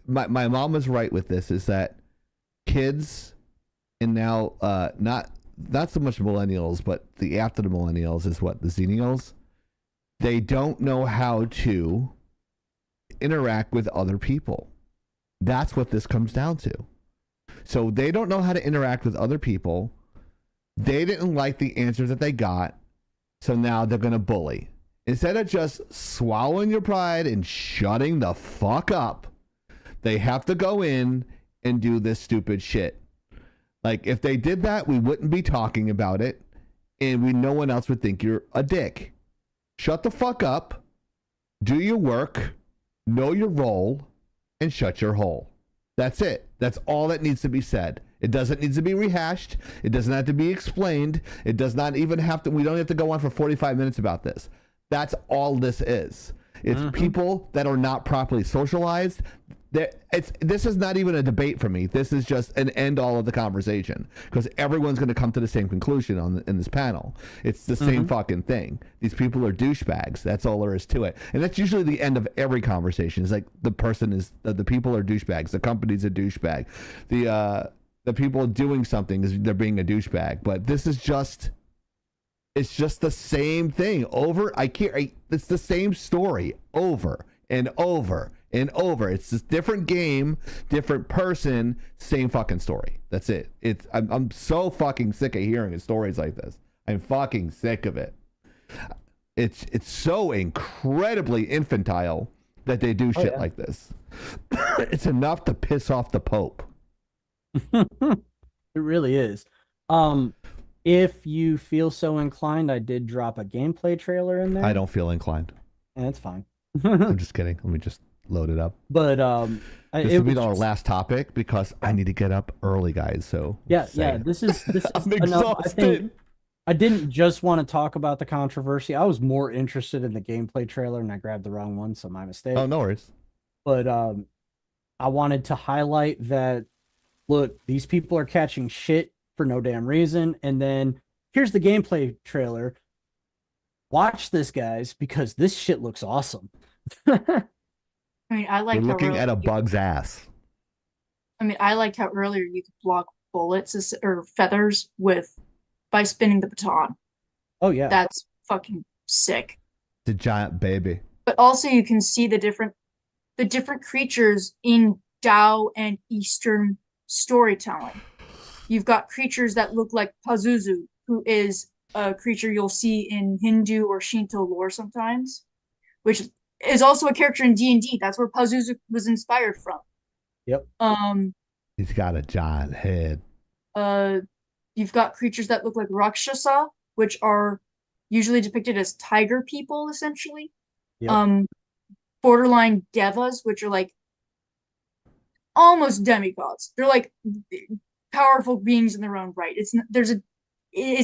My mom was right with this. Is that kids, and now not so much millennials, but the after the millennials is what the Xennials. They don't know how to interact with other people. That's what this comes down to. So they don't know how to interact with other people. They didn't like the answers that they got. So now they're going to bully. Instead of just swallowing your pride and shutting the fuck up, they have to go in and do this stupid shit. Like, if they did that, we wouldn't be talking about it, and no one else would think you're a dick. Shut the fuck up, do your work, know your role, and shut your hole. That's it. That's all that needs to be said. It doesn't need to be rehashed. It doesn't have to be explained. It does not even have to, we don't have to go on for 45 minutes about this. That's all this is. It's people that are not properly socialized. This is not even a debate for me. This is just an end all of the conversation because everyone's going to come to the same conclusion in this panel. It's the same fucking thing. These people are douchebags. That's all there is to it. And that's usually the end of every conversation. It's like the people are douchebags. The company's a douchebag. The people doing something is they're being a douchebag. But this is just. It's just the same thing it's the same story over and over and over. It's this different game, different person, same fucking story. That's it. I'm so fucking sick of hearing stories like this. I'm fucking sick of it. It's so incredibly infantile that they do shit like this. It's enough to piss off the Pope. It really is. If you feel so inclined, I did drop a gameplay trailer in there. I don't feel inclined. And it's fine. I'm just kidding. Let me just load it up. But this will be our last topic because I need to get up early, guys. So this is I'm exhausted. I didn't just want to talk about the controversy. I was more interested in the gameplay trailer, and I grabbed the wrong one, so my mistake. Oh, no worries. But I wanted to highlight that look, these people are catching shit for no damn reason. And then here's the gameplay trailer. Watch this, guys, because this shit looks awesome. I mean, I like We're looking at a bug's ass. I mean, I liked how earlier you could block bullets or feathers by spinning the baton. Oh yeah, that's fucking sick. The giant baby. But also, you can see the different creatures in Tao and Eastern storytelling. You've got creatures that look like Pazuzu, who is a creature you'll see in Hindu or Shinto lore sometimes, which is also a character in D&D. That's where Pazuzu was inspired from. Yep. He's got a giant head. You've got creatures that look like Rakshasa, which are usually depicted as tiger people, essentially. Yep. Borderline devas, which are like almost demigods. They're like powerful beings in their own right. It's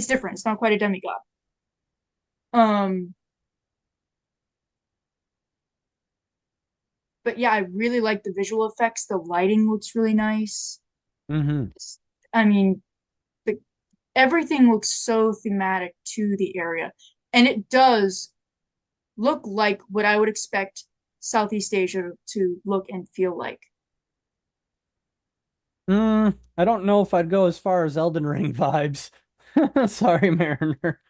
different. It's not quite a demigod. But yeah, I really like the visual effects. The lighting looks really nice. Mm-hmm. I mean, everything looks so thematic to the area, and it does look like what I would expect Southeast Asia to look and feel like. I don't know if I'd go as far as Elden Ring vibes. Sorry, Mariner.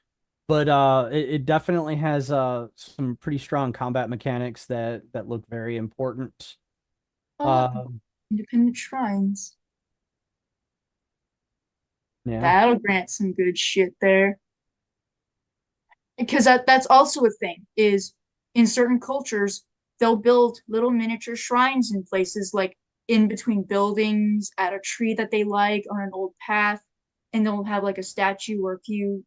But it definitely has some pretty strong combat mechanics that look very important. Independent shrines. Yeah. That'll grant some good shit there. Because that's also a thing, is in certain cultures, they'll build little miniature shrines in places like in between buildings, at a tree that they like, on an old path, and they'll have like a statue or a few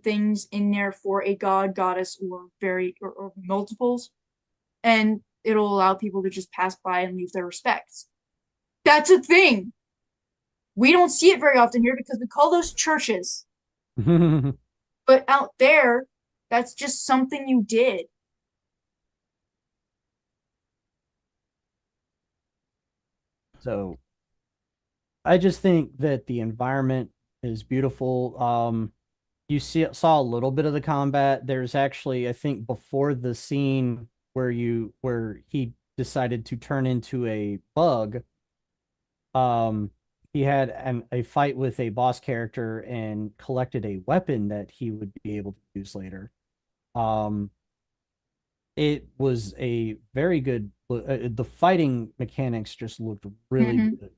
things in there for a god, goddess, or multiples, and it'll allow people to just pass by and leave their respects. That's a thing. We don't see it very often here because we call those churches. But out there, that's just something you did. So I just think that the environment is beautiful. You saw a little bit of the combat. There's actually, I think, before the scene where he decided to turn into a bug, he had a fight with a boss character and collected a weapon that he would be able to use later. It was a very good. The fighting mechanics just looked really good,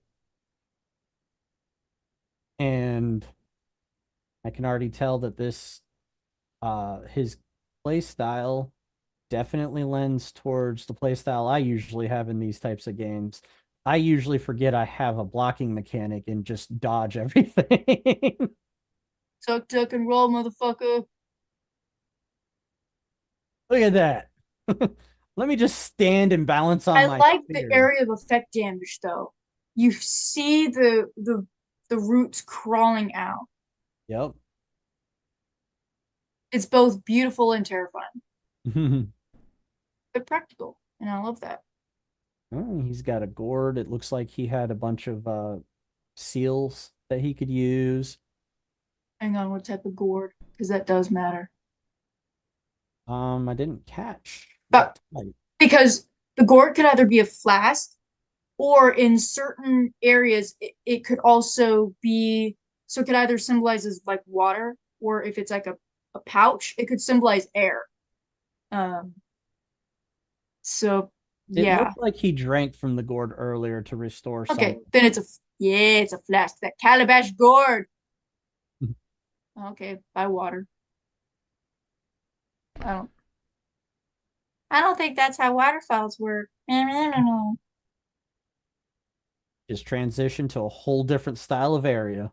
and I can already tell that his play style definitely lends towards the play style I usually have in these types of games. I usually forget I have a blocking mechanic and just dodge everything. Tuck, tuck, and roll, motherfucker. Look at that. Let me just stand and balance on my I like spear. the area of effect damage, though. You see the roots crawling out. Yep. It's both beautiful and terrifying. But practical, and I love that. Oh, he's got a gourd. It looks like he had a bunch of seals that he could use. Hang on, what type of gourd? Because that does matter. I didn't catch. But because the gourd could either be a flask, or in certain areas, it could also be, so it could either symbolize as like water, or if it's like a pouch, it could symbolize air. So yeah. It looked like he drank from the gourd earlier to restore some. Okay, then it's a flask. That calabash gourd. Okay, by water. I don't think that's how waterfalls work. I don't know. Just transition to a whole different style of area.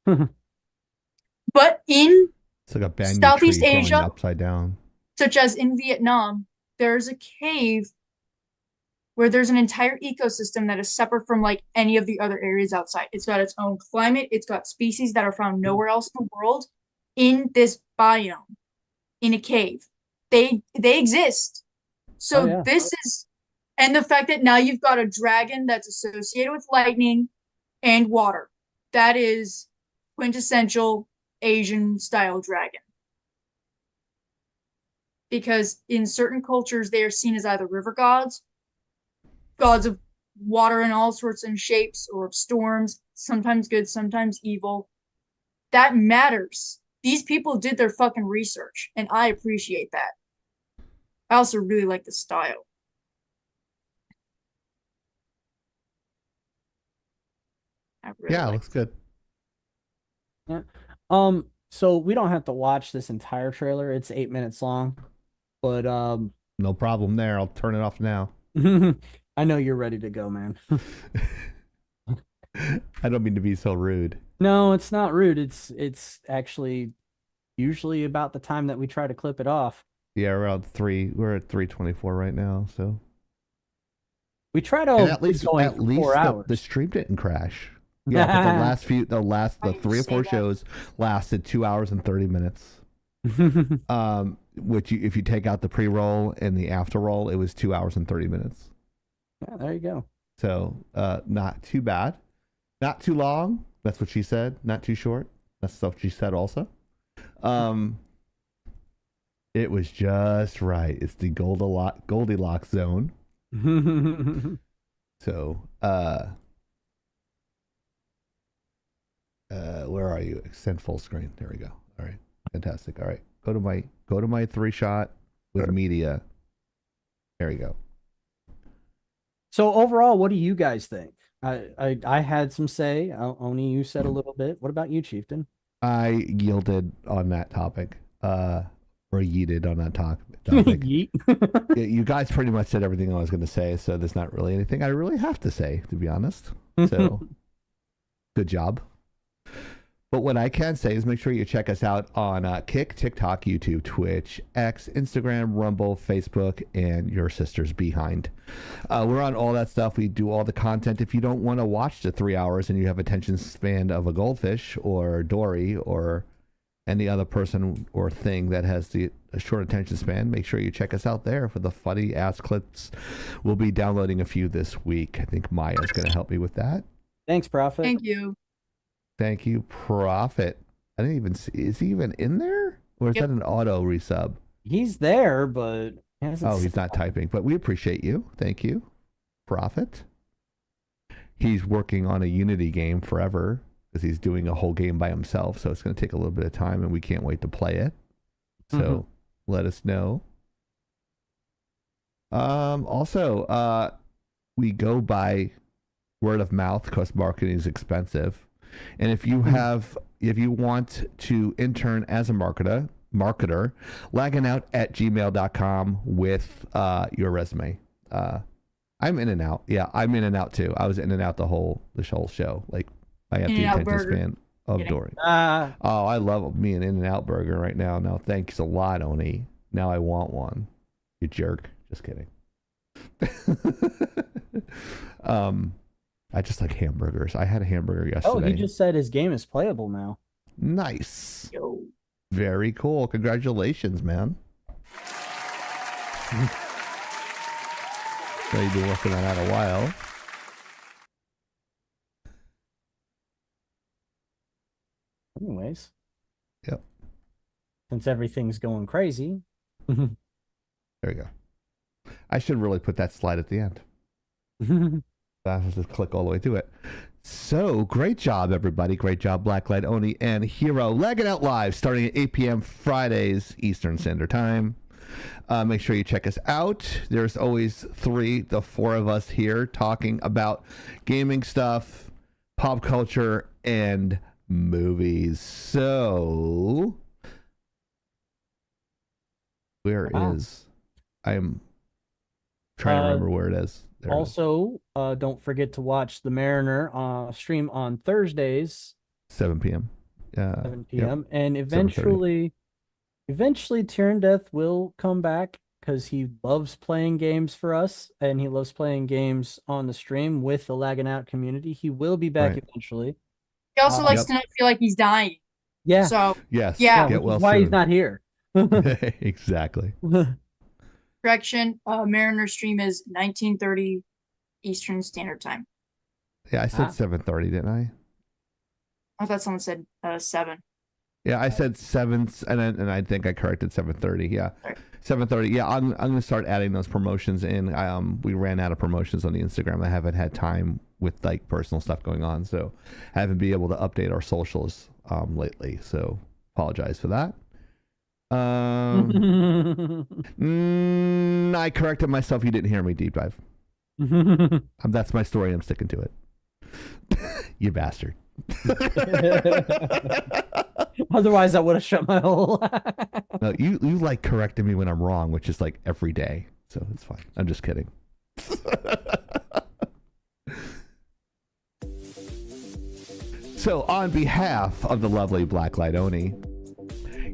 But in It's like a banyan Southeast tree Asia, growing upside down. such as in Vietnam, there's a cave where there's an entire ecosystem that is separate from like any of the other areas outside. It's got its own climate. It's got species that are found nowhere else in the world in this biome, in a cave. They exist. So this is, and the fact that now you've got a dragon that's associated with lightning, and water. That is quintessential Asian style dragon. Because in certain cultures, they are seen as either river gods, gods of water in all sorts and shapes, or of storms, sometimes good, sometimes evil. That matters. These people did their fucking research, and I appreciate that. I also really like the style. Yeah, looks good. Yeah. So we don't have to watch this entire trailer. It's 8 minutes long. But no problem there. I'll turn it off now. I know you're ready to go, man. I don't mean to be so rude. No, it's not rude. It's actually usually about the time that we try to clip it off. Yeah, around 3. We're at 3:24 right now, so we try to at least 4 hours. The stream didn't crash. Yeah, but the 3 or 4 shows lasted 2 hours and 30 minutes. Which if you take out the pre-roll and the after roll, it was 2 hours and 30 minutes. Yeah, there you go. So not too bad, not too long. That's what she said. Not too short. That's stuff she said also. It was just right. It's the Goldilocks zone. So where are you? Extend full screen. There we go. All right. Fantastic. All right. Go to my 3-shot with media. There you go. So overall, what do you guys think? I had some say. Oni, you said a little bit. What about you, Chieftain? I yielded on that topic. Or yeeted on that topic. Yeet. You guys pretty much said everything I was going to say, so there's not really anything I really have to say, to be honest. So, good job. But what I can say is make sure you check us out on Kick, TikTok, YouTube, Twitch, X, Instagram, Rumble, Facebook, and your sister's behind. We're on all that stuff. We do all the content. If you don't want to watch the 3 hours and you have attention span of a goldfish or Dory or any other person or thing that has a short attention span, make sure you check us out there for the funny ass clips. We'll be downloading a few this week. I think Maya's going to help me with that. Thanks, Prophet. Thank you. Thank you, Prophet. I didn't even see. Is he even in there? Or is that an auto resub? He's there, but he's not typing. But we appreciate you. Thank you, Prophet. He's working on a Unity game forever because he's doing a whole game by himself. So it's going to take a little bit of time, and we can't wait to play it. So let us know. Also, we go by word of mouth because marketing is expensive. And if you want to intern as a marketer, lagginout@gmail.com with your resume. I'm in and out. Yeah, I'm in and out too. I was in and out this whole show. Like I have the attention span of Dory. Oh, I love me an In-N-Out burger right now. No, thanks a lot, Oni. Now I want one. You jerk. Just kidding. I just like hamburgers. I had a hamburger yesterday. Oh, he just said his game is playable now. Nice. Very cool. Congratulations, man. So you've been working on that a while. Anyways. Yep. Since everything's going crazy. There you go. I should really put that slide at the end. I have to click all the way to it. So, great job, everybody. Great job, Blacklight, Oni, and Hero. Lagging Out Live, starting at 8 p.m. Fridays, Eastern Standard Time. Make sure you check us out. There's always the 4 of us here talking about gaming stuff, pop culture, and movies. So, where is... I'm trying to remember where it is. Also, don't forget to watch the Mariner stream on Thursdays, 7 p.m. 7 p.m. Yep. And eventually Tyrant Death will come back because he loves playing games for us, and he loves playing games on the stream with the Laggin' Out community. He will be back eventually. He also likes to not feel like he's dying. Yeah. So yes. Yeah. Get well why soon. he's not here. Exactly. Correction, Mariner stream is 19:30 Eastern Standard Time. Yeah, I said 7:30, didn't I? I thought someone said 7. Yeah, I said 7, and I think I corrected 7:30. Yeah, 7:30. Yeah, I'm gonna start adding those promotions in. We ran out of promotions on the Instagram. I haven't had time with like personal stuff going on, so I haven't been able to update our socials lately. So apologize for that. I corrected myself. You didn't hear me deep dive. That's my story. I'm sticking to it. You bastard. Otherwise, I would have shut my hole. No, you like correcting me when I'm wrong, which is like every day. So it's fine. I'm just kidding. So on behalf of the lovely Blacklight Oni,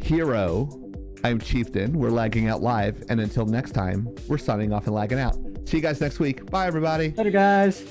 Hero, I'm Chieftain. We're lagging out live. And until next time, we're signing off and lagging out. See you guys next week. Bye, everybody. Later, guys.